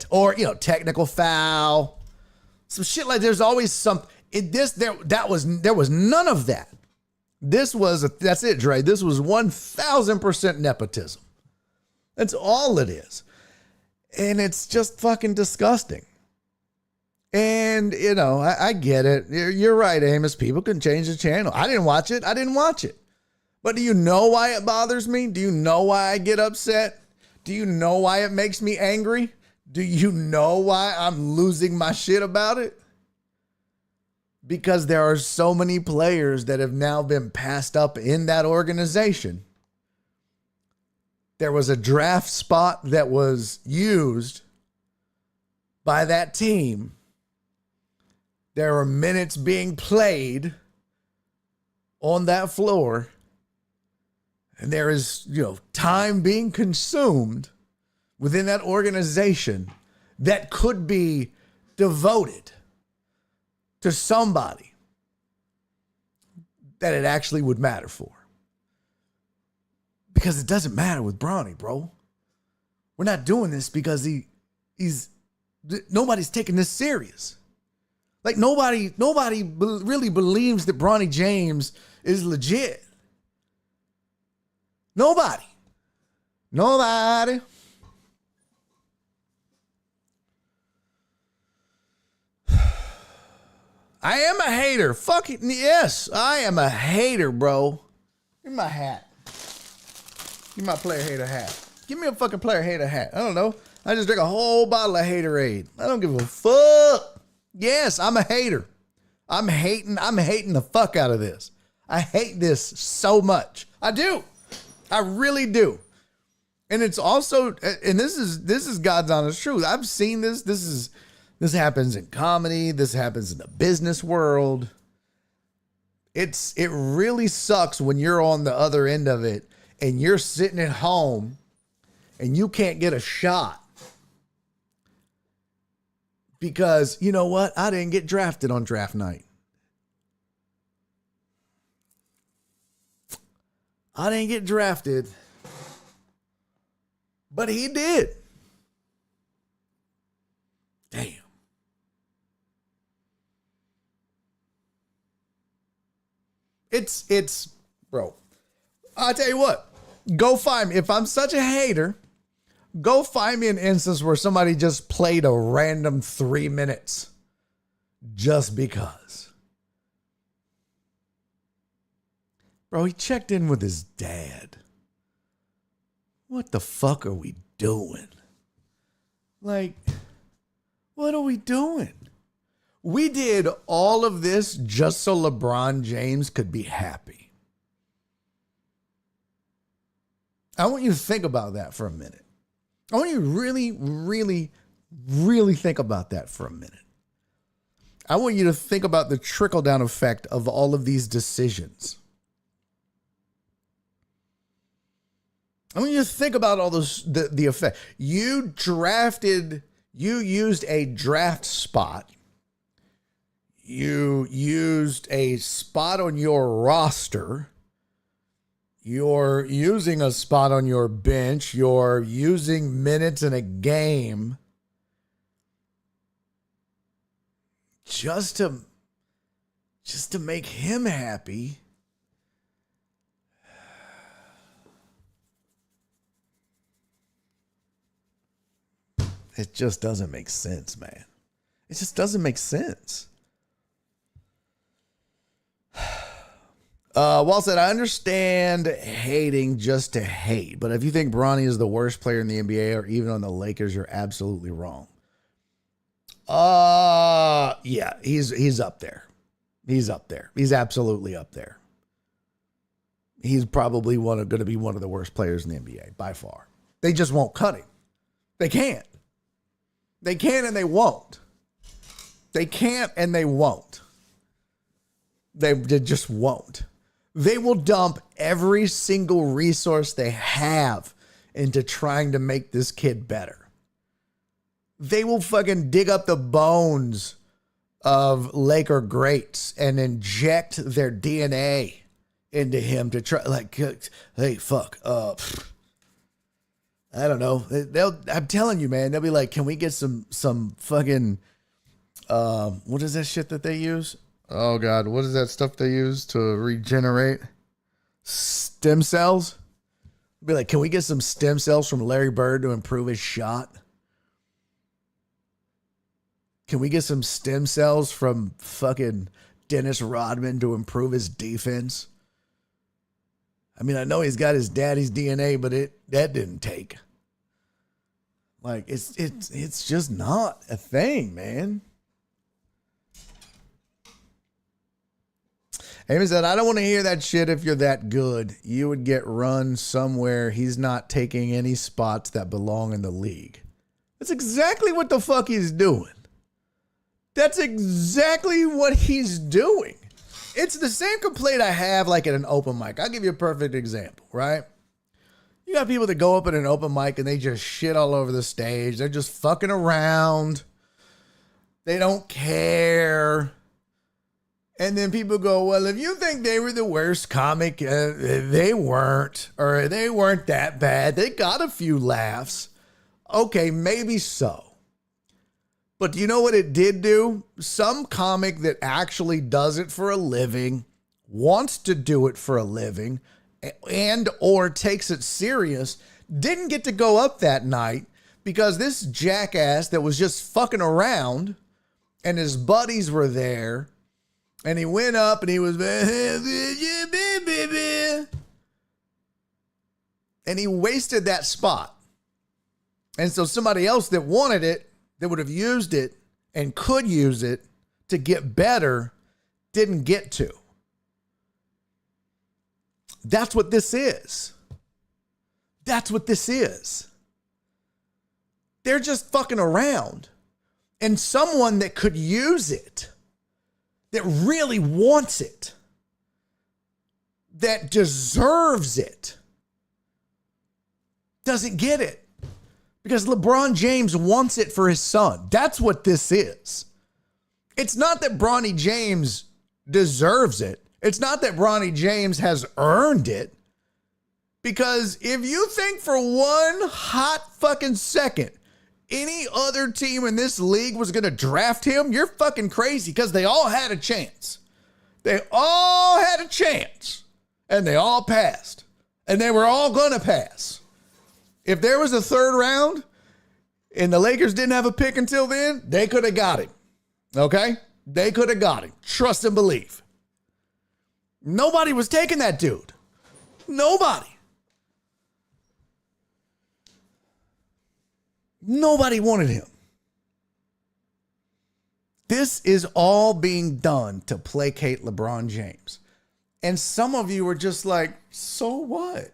Or, technical foul. Some shit like there's always some. There was none of that. That's it, Dre. This was 1,000% nepotism. That's all it is. And it's just fucking disgusting. And, I get it. You're right, Amos. People can change the channel. I didn't watch it. But do you know why it bothers me? Do you know why I get upset? Do you know why it makes me angry? Do you know why I'm losing my shit about it? Because there are so many players that have now been passed up in that organization. There was a draft spot that was used by that team. There were minutes being played on that floor. And there is, time being consumed within that organization that could be devoted to somebody that it actually would matter for. Because it doesn't matter with Bronny, bro. We're not doing this because nobody's taking this serious. Like nobody really believes that Bronny James is legit. Nobody. I am a hater. Fuck it. Yes, I am a hater, bro. Give me my hat. Give me my player hater hat. Give me a fucking player hater hat. I don't know. I just drank a whole bottle of Haterade. I don't give a fuck. Yes, I'm a hater. I'm hating the fuck out of this. I hate this so much. I do. I really do. And it's also, and this is God's honest truth. I've seen this. This happens in comedy. This happens in the business world. It really sucks when you're on the other end of it and you're sitting at home and you can't get a shot. Because, you know what? I didn't get drafted on draft night. I didn't get drafted. But he did. Damn. It's, bro. I'll tell you what. Go find me. If I'm such a hater, go find me an instance where somebody just played a random 3 minutes just because. Bro, he checked in with his dad. What the fuck are we doing? Like, what are we doing? We did all of this just so LeBron James could be happy. I want you to think about that for a minute. I want you to really, really, really think about that for a minute. I want you to think about the trickle-down effect of all of these decisions. I want you to think about all those, the effect. You used a draft spot. You used a spot on your roster. You're using a spot on your bench. You're using minutes in a game just to make him happy. It just doesn't make sense, man. It just doesn't make sense. Wall said, I understand hating just to hate, but if you think Bronny is the worst player in the NBA or even on the Lakers, you're absolutely wrong. Yeah, he's up there. He's up there. He's absolutely up there. He's probably going to be one of the worst players in the NBA by far. They just won't cut him. They can't. They can and they won't. They can't and they won't. They just won't. They will dump every single resource they have into trying to make this kid better. They will fucking dig up the bones of Laker greats and inject their DNA into him to try, like, hey, fuck, I don't know. I'm telling you, man, they'll be like, can we get some fucking, what is that shit that they use? Oh God, what is that stuff they use to regenerate? Stem cells? Be like, can we get some stem cells from Larry Bird to improve his shot? Can we get some stem cells from fucking Dennis Rodman to improve his defense? I mean, I know he's got his daddy's DNA, but that didn't take. Like, it's just not a thing, man. Amy said, I don't want to hear that shit if you're that good. You would get run somewhere. He's not taking any spots that belong in the league. That's exactly what the fuck he's doing. That's exactly what he's doing. It's the same complaint I have like at an open mic. I'll give you a perfect example, right? You got people that go up at an open mic and they just shit all over the stage. They're just fucking around. They don't care. And then people go, well, if you think they were the worst comic, they weren't. Or they weren't that bad. They got a few laughs. Okay, maybe so. But do you know what it did do? Some comic that actually does it for a living, wants to do it for a living, and or takes it serious, didn't get to go up that night because this jackass that was just fucking around and his buddies were there and he went up and he was, and he wasted that spot. And so somebody else that wanted it, that would have used it and could use it to get better, didn't get to. That's what this is. That's what this is. They're just fucking around. And someone that could use it, that really wants it, that deserves it, doesn't get it. Because LeBron James wants it for his son. That's what this is. It's not that Bronny James deserves it. It's not that Bronny James has earned it. Because if you think for one hot fucking second any other team in this league was going to draft him, you're fucking crazy, because they all had a chance. They all had a chance. And they all passed. And they were all going to pass. If there was a third round and the Lakers didn't have a pick until then, they could have got him. Okay? They could have got him. Trust and believe. Nobody was taking that dude. Nobody. Nobody wanted him. This is all being done to placate LeBron James. And some of you are just like, so what?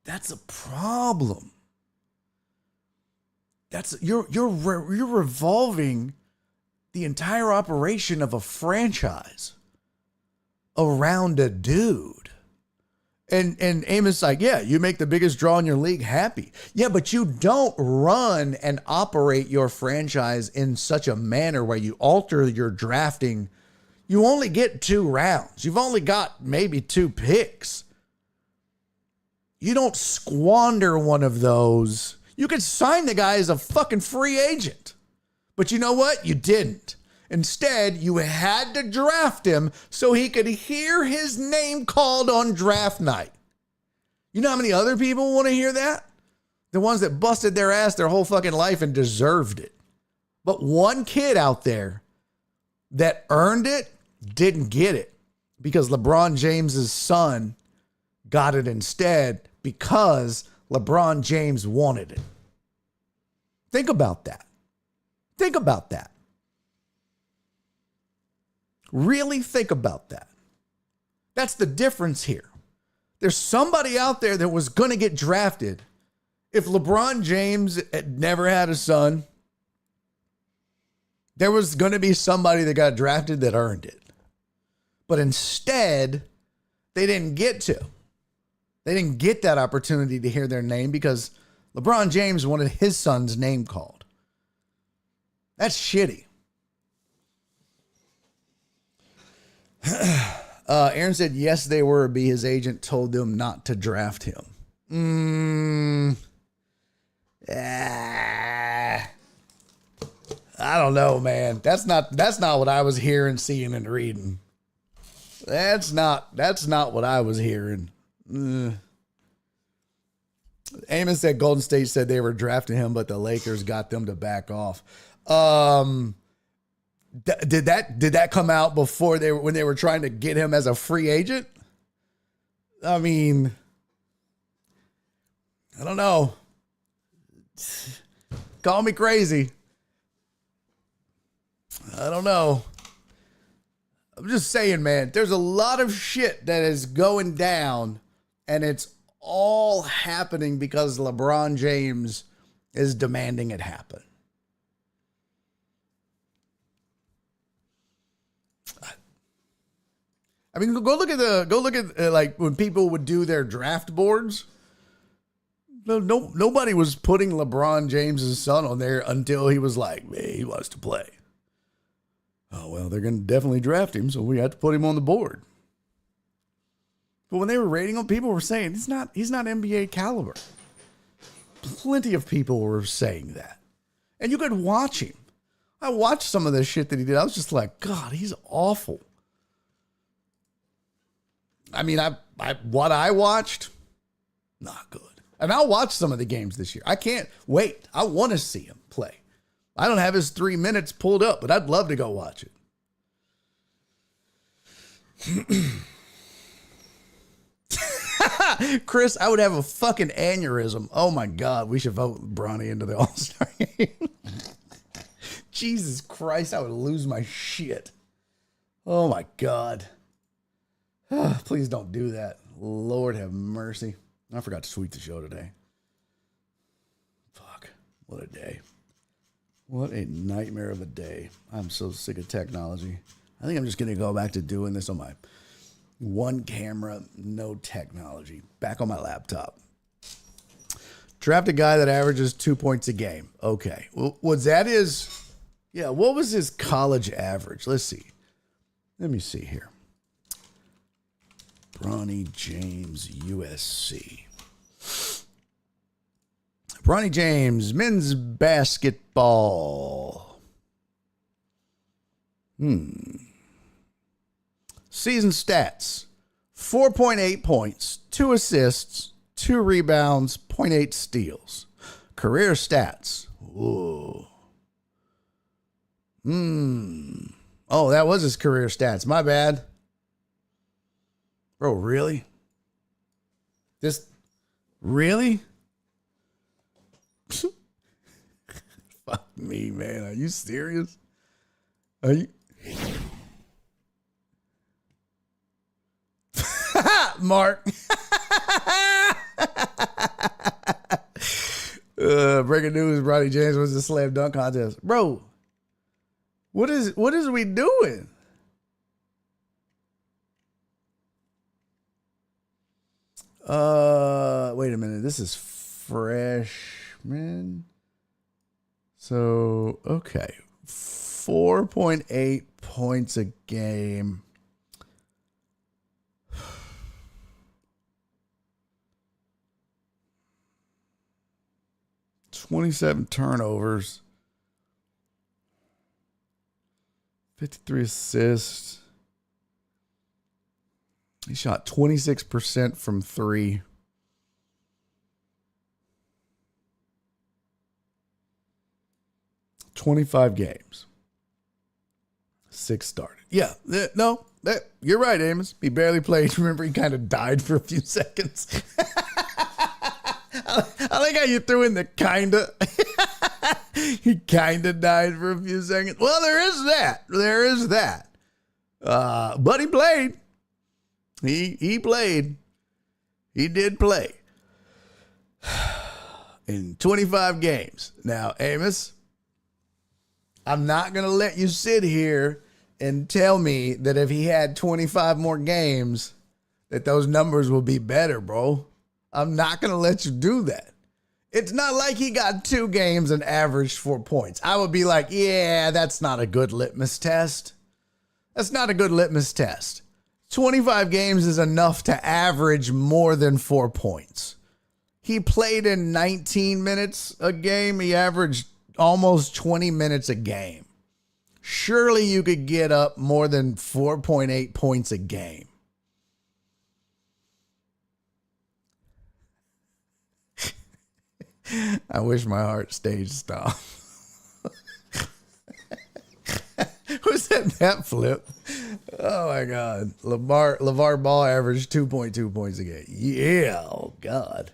That's a problem. You're revolving the entire operation of a franchise around a dude. And Amos like, yeah, you make the biggest draw in your league happy. Yeah, but you don't run and operate your franchise in such a manner where you alter your drafting. You only get 2 rounds. You've only got maybe 2 picks. You don't squander one of those. You could sign the guy as a fucking free agent. But you know what? You didn't. Instead, you had to draft him so he could hear his name called on draft night. You know how many other people want to hear that? The ones that busted their ass their whole fucking life and deserved it. But one kid out there that earned it didn't get it because LeBron James's son got it instead because LeBron James wanted it. Think about that. Think about that. Really think about that. That's the difference here. There's somebody out there that was going to get drafted. If LeBron James had never had a son, there was going to be somebody that got drafted that earned it. But instead, they didn't get to. They didn't get that opportunity to hear their name because LeBron James wanted his son's name called. That's shitty. Aaron said, yes, they were. B, his agent told them not to draft him. I don't know, man. That's not what I was hearing, seeing, and reading. That's not what I was hearing. Amos said Golden State said they were drafting him, but the Lakers got them to back off. Did that come out before when they were trying to get him as a free agent? I mean, I don't know. Call me crazy. I don't know. I'm just saying, man, there's a lot of shit that is going down, and it's all happening because LeBron James is demanding it happen. I mean, go look at like when people would do their draft boards. Nobody was putting LeBron James's son on there until he was like, man, he wants to play. Oh, well, they're going to definitely draft him, so we have to put him on the board. But when they were rating him, people were saying he's not NBA caliber. Plenty of people were saying that. And you could watch him. I watched some of the shit that he did. I was just like, God, he's awful. I mean, what I watched, not good. And I'll watch some of the games this year. I can't wait. I want to see him play. I don't have his 3 minutes pulled up, but I'd love to go watch it. Chris, I would have a fucking aneurysm. Oh my God, we should vote Bronny into the All-Star game. Jesus Christ, I would lose my shit. Oh my God. Please don't do that. Lord have mercy. I forgot to tweet the show today. Fuck. What a day. What a nightmare of a day. I'm so sick of technology. I think I'm just going to go back to doing this on my one camera, no technology. Back on my laptop. Draft a guy that averages 2 points a game. Okay. Well, was that his... Yeah, what was his college average? Let's see. Let me see here. Bronny James, USC. Bronny James, men's basketball. Season stats. 4.8 points, 2 assists, 2 rebounds, zero point 0.8 steals. Career stats. Ooh. Oh, that was his career stats. My bad. Bro, really? Really? Fuck me, man. Are you serious? Are you? Mark. Breaking news, Bronny James was the slam dunk contest. Bro, what is we doing? Wait a minute. This is freshman. So, okay. 4.8 points a game. 27 turnovers. 53 assists. He shot 26% from 3. "25 games. 6 started." Yeah, you're right, Amos. He barely played. Remember, he kind of died for a few seconds. I like how you threw in the kinda. He kinda died for a few seconds. Well, there is that. But he played. He played. He did play. In 25 games. Now, Amos, I'm not going to let you sit here and tell me that if he had 25 more games, that those numbers will be better, bro. I'm not going to let you do that. It's not like he got 2 games and averaged 4 points. I would be like, yeah, that's not a good litmus test. That's not a good litmus test. 25 games is enough to average more than 4 points. He played in 19 minutes a game. He averaged almost 20 minutes a game. Surely you could get up more than 4.8 points a game. I wish my heart stayed stopped. Who said that, Flip? Oh my God. LeVar Ball averaged 2.2 points a game. Yeah. Oh God.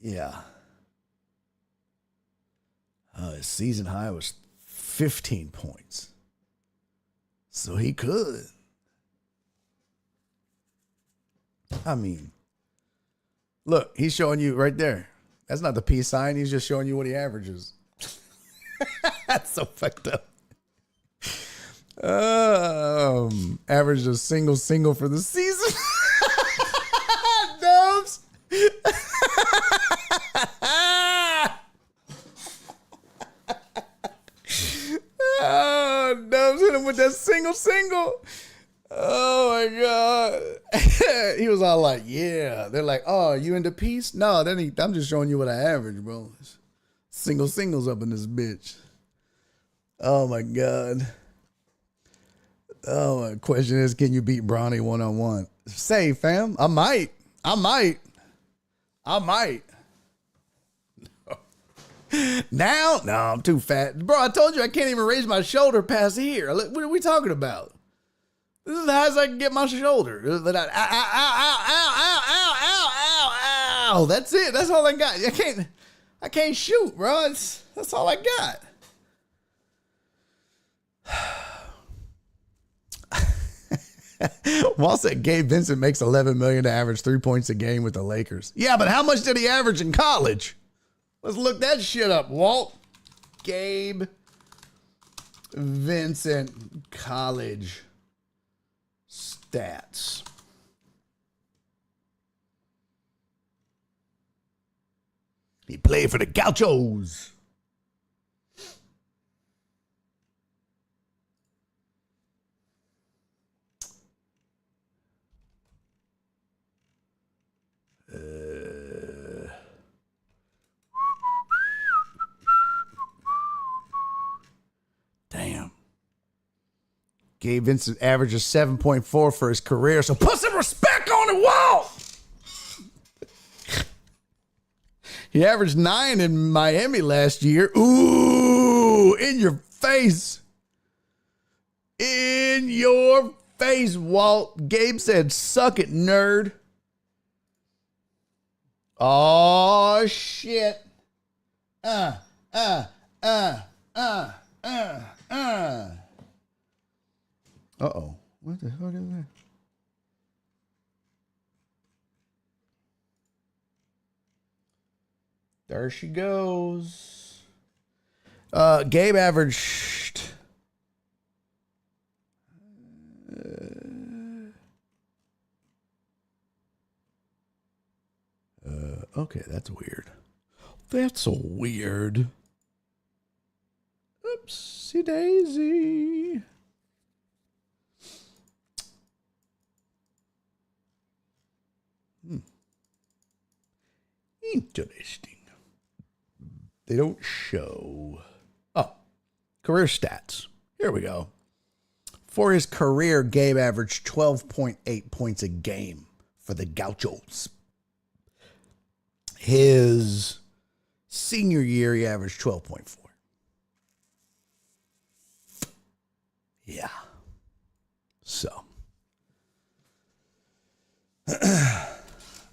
Yeah. His season high was 15 points. So he could. I mean, look, he's showing you right there. That's not the peace sign. He's just showing you what he averages. That's so fucked up. Averaged a single for the season. Dubs. Oh, Dubs hit him with that single. Oh my God. He was all like, yeah. They're like, oh, you into peace? No, I'm just showing you what I average, bro. Singles up in this bitch. Oh my God. Oh, my question is, can you beat Bronny one-on-one? Say, fam, I might. Now? No, I'm too fat. Bro, I told you I can't even raise my shoulder past here. What are we talking about? This is the highest I can get my shoulder. Ow. That's it. That's all I got. I can't shoot, bro. That's all I got. Wall said Gabe Vincent makes $11 million to average 3 points a game with the Lakers. Yeah, but how much did he average in college? Let's look that shit up, Walt. Gabe Vincent college stats. He played for the Gauchos. Damn. Gabe Vincent averages 7.4 for his career, so put some respect on the wall. He averaged 9 in Miami last year. Ooh, in your face. In your face, Walt. Gabe said, suck it, nerd. Oh, shit. Uh-oh. What the fuck is that? There she goes. Gabe averaged. Okay, that's weird. That's weird. Oopsie daisy. Interesting. They don't show. Oh, career stats. Here we go. For his career, Gabe averaged 12.8 points a game for the Gauchos. His senior year, he averaged 12.4. Yeah. So.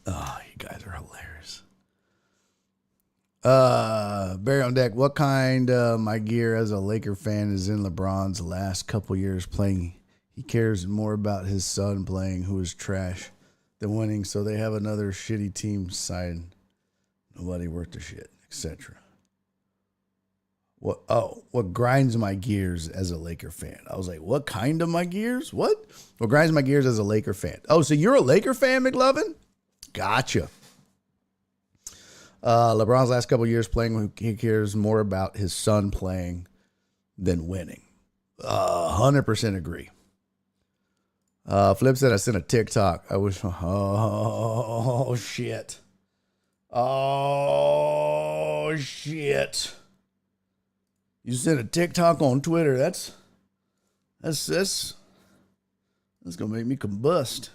Oh, you guys are hilarious. Barry on deck. What kind of my gear as a Laker fan is in LeBron's last couple years playing? He cares more about his son playing, who is trash, than winning. So they have another shitty team side. Nobody worth the shit, etc. What grinds my gears as a Laker fan? I was like, what kind of my gears? What grinds my gears as a Laker fan? Oh, so you're a Laker fan, McLovin? Gotcha. LeBron's last couple years playing, he cares more about his son playing than winning. 100% agree. Flip said I sent a TikTok. I wish. Oh shit. Oh shit. You sent a TikTok on Twitter. That's gonna make me combust.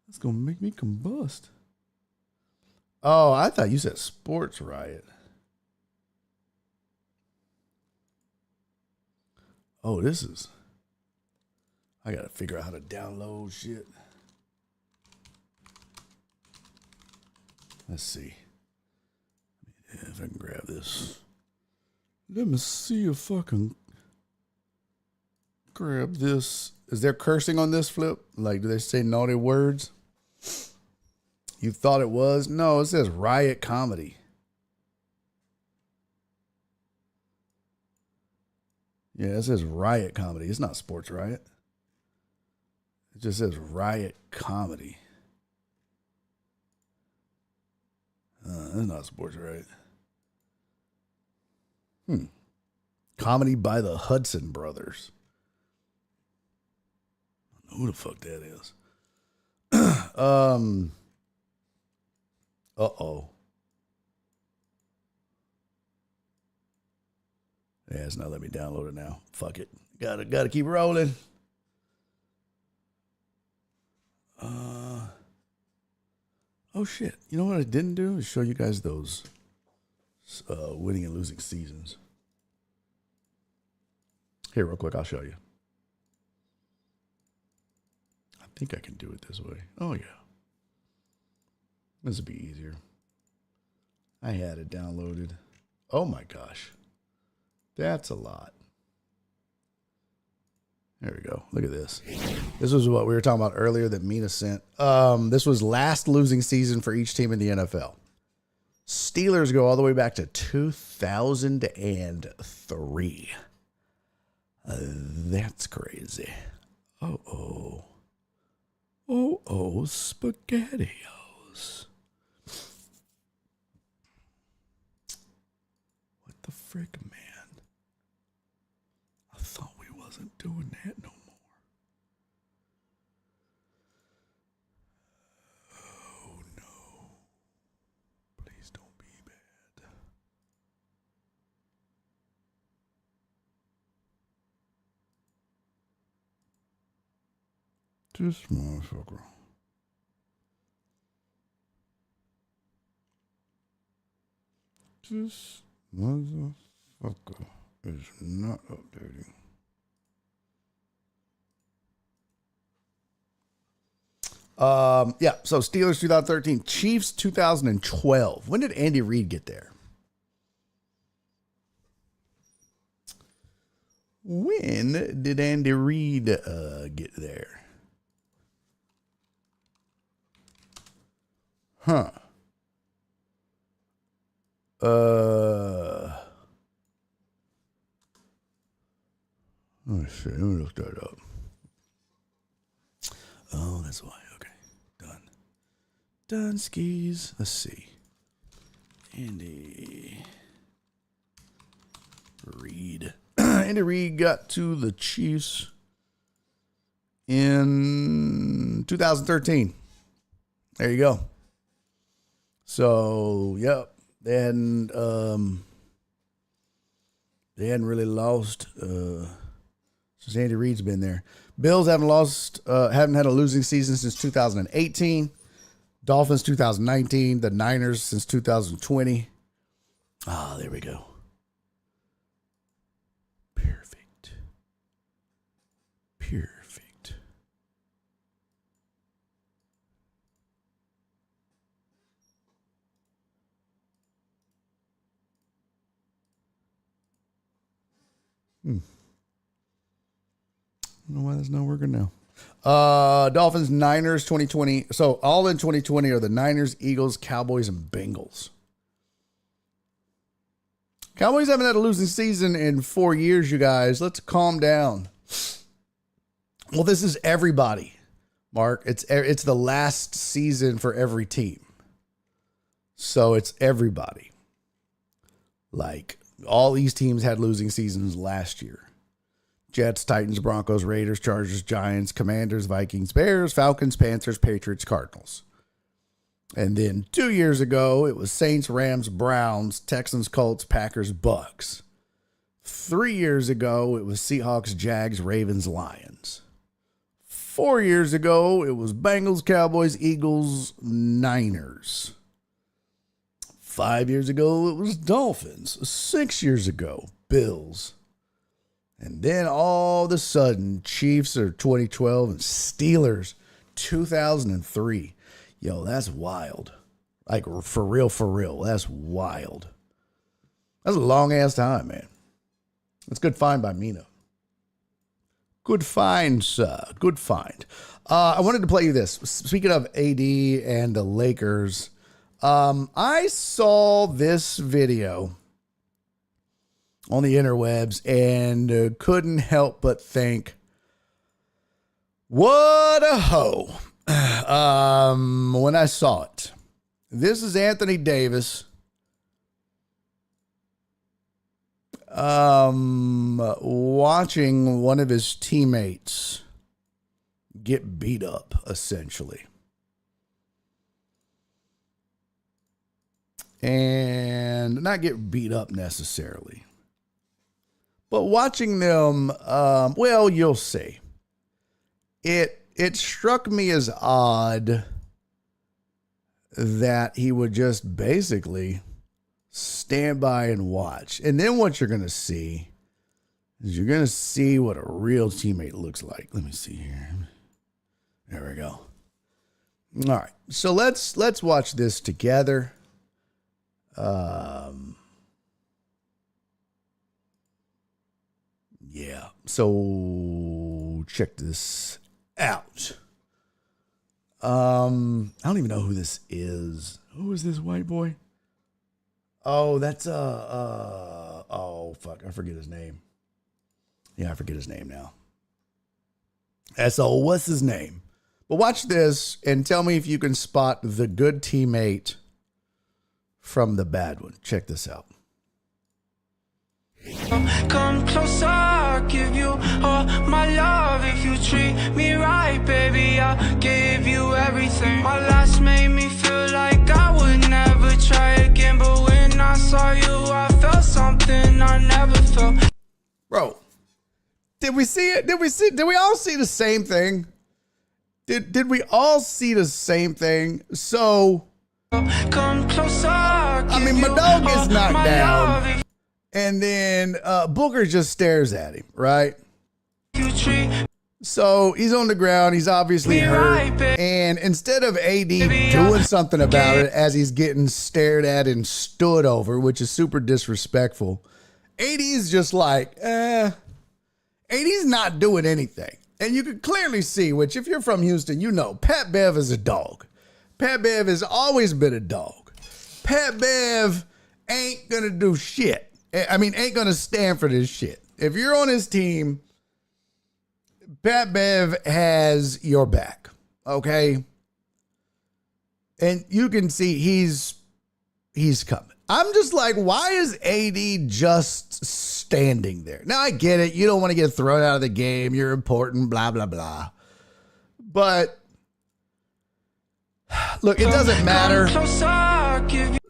That's gonna make me combust. Oh, I thought you said Sports Riot. Oh, this is. I gotta figure out how to download shit. Let's see. Yeah, if I can grab this. Let me see if I can grab this. Is there cursing on this, Flip? Like, do they say naughty words? You thought it was? No, it says Riot Comedy. Yeah, it says Riot Comedy. It's not Sports Riot. It just says Riot Comedy. That's not Sports Riot. Comedy by the Hudson Brothers. I don't know who the fuck that is. Uh-oh. Yeah, it's not letting me download it now. Fuck it. Gotta keep rolling. Oh shit. You know what I didn't do? Is show you guys those winning and losing seasons. Here, real quick, I'll show you. I think I can do it this way. Oh yeah. This would be easier. I had it downloaded. Oh my gosh. That's a lot. There we go. Look at this. This was what we were talking about earlier that Mina sent. This was last losing season for each team in the NFL. Steelers go all the way back to 2003. That's crazy. Oh, SpaghettiOs. What the frick, man? I thought we wasn't doing that no more. Oh, no. Please don't be bad. This motherfucker. This motherfucker is not updating. Yeah, so Steelers 2013, Chiefs 2012. When did Andy Reid get there? When did Andy Reid get there? Huh. Let me see. Let me look that up. Oh, that's why. Okay. Done. Done skis. Let's see. Andy Reid. Andy Reid got to the Chiefs in 2013. There you go. So, yep. They hadn't really lost since Andy Reid's been there. Bills haven't had a losing season since 2018. Dolphins 2019. The Niners since 2020. Ah, there we go. Perfect. I don't know why that's not working now. Dolphins, Niners, 2020. So all in 2020 are the Niners, Eagles, Cowboys, and Bengals. Cowboys haven't had a losing season in 4 years, you guys. Let's calm down. Well, this is everybody, Mark. It's the last season for every team. So it's everybody. Like, all these teams had losing seasons last year. Jets, Titans, Broncos, Raiders, Chargers, Giants, Commanders, Vikings, Bears, Falcons, Panthers, Patriots, Cardinals. And then 2 years ago, it was Saints, Rams, Browns, Texans, Colts, Packers, Bucks. 3 years ago, it was Seahawks, Jags, Ravens, Lions. 4 years ago, it was Bengals, Cowboys, Eagles, Niners. 5 years ago, it was Dolphins. 6 years ago, Bills. And then all of a sudden, Chiefs are 2012 and Steelers 2003. Yo, that's wild. Like, for real. That's wild. That's a long-ass time, man. That's good find by Mina. Good find, sir. Good find. I wanted to play you this. Speaking of AD and the Lakers, I saw this video on the interwebs and couldn't help but think, what a hoe. When I saw it. This is Anthony Davis watching one of his teammates get beat up, essentially. And not get beat up necessarily. But watching them, well, you'll see. It struck me as odd that he would just basically stand by and watch. And then what you're going to see is you're going to see what a real teammate looks like. Let me see here. There we go. All right. So let's watch this together. Yeah. So check this out. I don't even know who this is. Who is this white boy? Oh, that's oh fuck, I forget his name. Yeah, I forget his name now. So what's his name? But watch this and tell me if you can spot the good teammate from the bad one. Check this out.
Come closer, I'll give you all my love. If you treat me right, baby, I'll give you everything. My last made me feel like I would never try again, but when I saw you, I felt something I never felt.
Bro, did we see it? Did we all see the same thing? Did we all see the same thing? So,
Come closer.
I mean, my dog gets knocked down, and then Booker just stares at him, right?
You treat
So he's on the ground. He's obviously hurt. And instead of AD doing something about it as he's getting stared at and stood over, which is super disrespectful, AD is just like, AD's not doing anything. And you can clearly see, which if you're from Houston, you know, Pat Bev is a dog. Pat Bev has always been a dog. Pat Bev ain't going to do shit. I mean, ain't going to stand for this shit. If you're on his team, Pat Bev has your back, okay? And you can see he's coming. I'm just like, why is AD just standing there? Now, I get it. You don't want to get thrown out of the game. You're important, blah, blah, blah. But, look, it doesn't matter.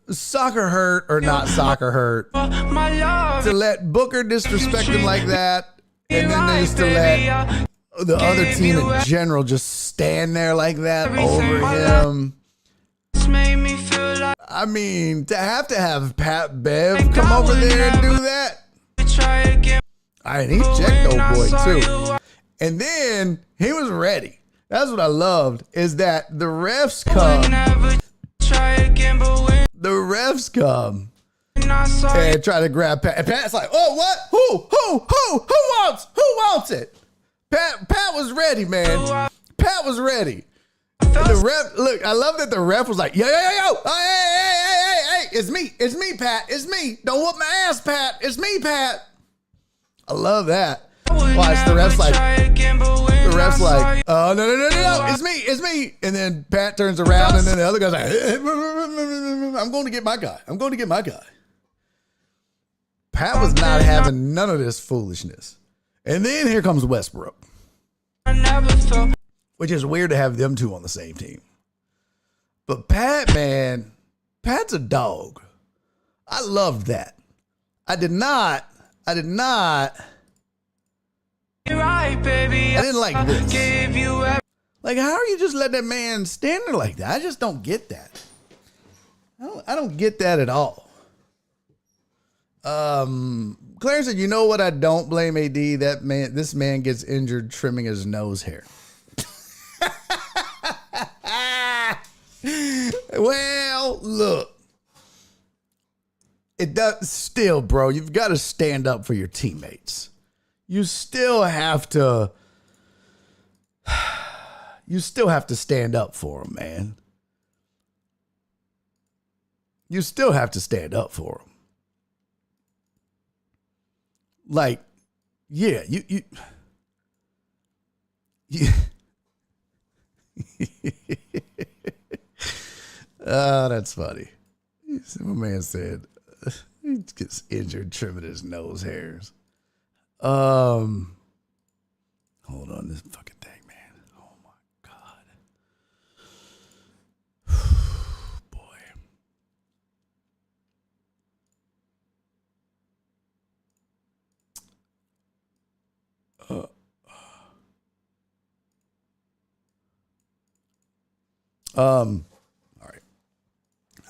Soccer hurt or not soccer hurt. To let Booker disrespect him like that, and then just to let the other team in general just stand there like that over him. I mean, to have Pat Bev come over there and do that. And he checked old boy too. And then he was ready. That's what I loved, is that the refs come. The refs come and try to grab Pat. And Pat's like, oh, what? Who wants it? Pat was ready, man. Pat was ready. The ref, look, I love that the ref was like, yo, hey, it's me, Pat, it's me. Don't whoop my ass, Pat, it's me, Pat. I love that. Watch, the ref's like, oh, no, it's me. And then Pat turns around, and then the other guy's like, I'm going to get my guy. Pat was not having none of this foolishness. And then here comes Westbrook. Which is weird to have them two on the same team. But Pat, man, Pat's a dog. I loved that. I didn't like this. Like, how are you just letting that man stand there like that? I just don't get that. I don't get that at all. Clarence said, you know what? I don't blame AD. This man gets injured trimming his nose hair. Well, look. It does still, bro. You've got to stand up for your teammates. You still have to stand up for them, man. You still have to stand up for them. Like, yeah, you oh, that's funny. My man said he gets injured trimming his nose hairs. Hold on, this fucking thing, man. Oh my God. Boy. All right.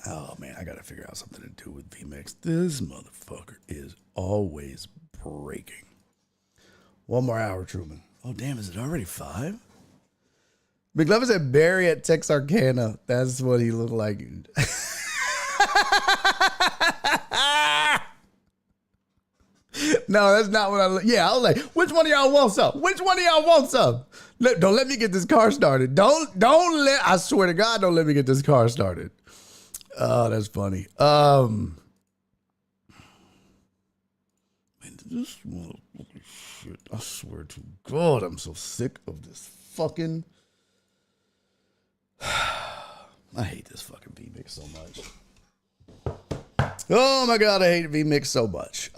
Oh man, I gotta figure out something to do with VMix. This motherfucker is always breaking. One more hour, Truman. Oh damn, is it already 5? McLovin said Barry at Texarkana. That's what he looked like. No, that's not what I look. Yeah, I was like, which one of y'all wants some? Which one of y'all wants some? Don't let me get this car started. I swear to God, don't let me get this car started. Oh, that's funny. Man, this motherfucking shit. I swear to God, I'm so sick of this fucking. I hate this fucking VMix so much. Oh my God, I hate VMix so much.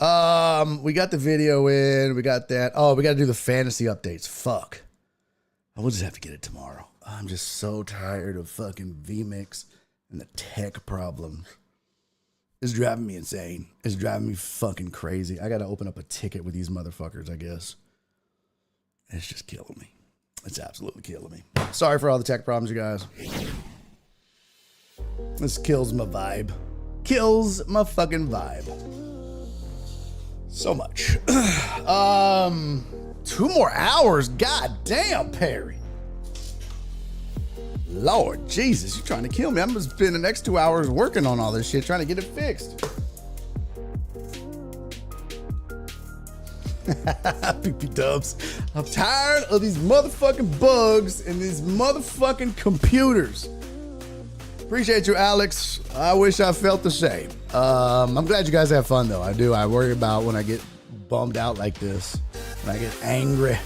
We got the video in. We got that. Oh, we got to do the fantasy updates. Fuck. I will just have to get it tomorrow. I'm just so tired of fucking VMix and the tech problems. It's driving me insane. It's driving me fucking crazy. I got to open up a ticket with these motherfuckers, I guess. It's just killing me. It's absolutely killing me. Sorry for all the tech problems, you guys. This kills my vibe. Kills my fucking vibe. So much. 2 more hours. God damn, Perry. Lord Jesus, you're trying to kill me. I'm gonna spend the next 2 hours working on all this shit, trying to get it fixed. PP Dubs. I'm tired of these motherfucking bugs in these motherfucking computers. Appreciate you, Alex. I wish I felt the same. I'm glad you guys have fun, though. I do. I worry about when I get bummed out like this. When I get angry.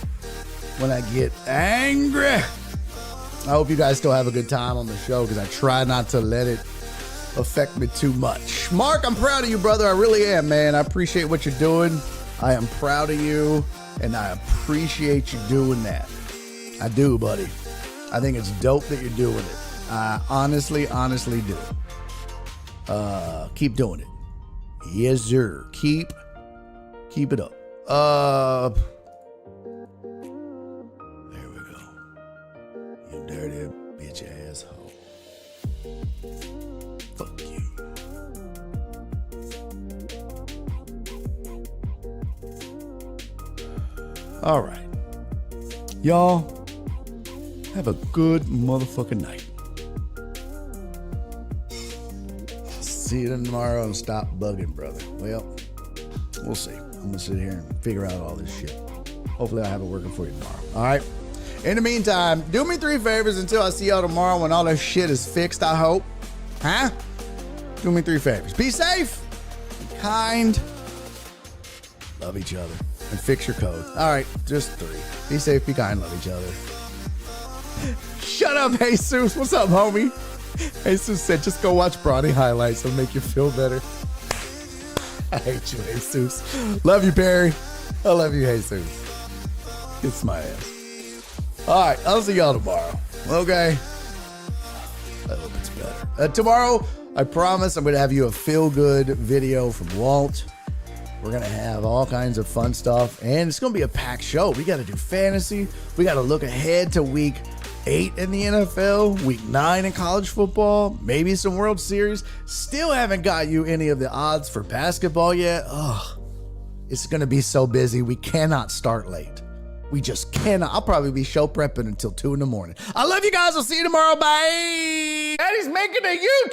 I hope you guys still have a good time on the show because I try not to let it affect me too much. Mark, I'm proud of you, brother. I really am, man. I appreciate what you're doing. I am proud of you, and I appreciate you doing that. I do, buddy. I think it's dope that you're doing it. I honestly do. Keep doing it. Yes, sir. Keep it up. There we go. You dirty bitch asshole. Fuck you. All right. Y'all, have a good motherfucking night. See you tomorrow and stop bugging, brother. Well, we'll see. I'm going to sit here and figure out all this shit. Hopefully I'll have it working for you tomorrow. All right? In the meantime, do me 3 favors until I see y'all tomorrow when all this shit is fixed, I hope. Huh? Do me 3 favors. Be safe. Be kind. Love each other. And fix your code. All right, just 3. Be safe, be kind, love each other. Shut up, Jesus. What's up, homie? Jesus said, just go watch Brawny highlights. It'll make you feel better. I hate you, Jesus. Love you, Perry. I love you, Jesus. Kiss my ass. All right, I'll see y'all tomorrow. Okay? I hope it's better. Tomorrow, I promise I'm going to have you a feel-good video from Walt. We're going to have all kinds of fun stuff, and it's going to be a packed show. We got to do fantasy. We got to look ahead to week 8 in the NFL, week 9 in college football, maybe some World Series. Still haven't got you any of the odds for basketball yet. Ugh, it's going to be so busy. We cannot start late. We just cannot. I'll probably be show prepping until 2 in the morning. I love you guys. I'll see you tomorrow. Bye. Eddie's making a YouTube.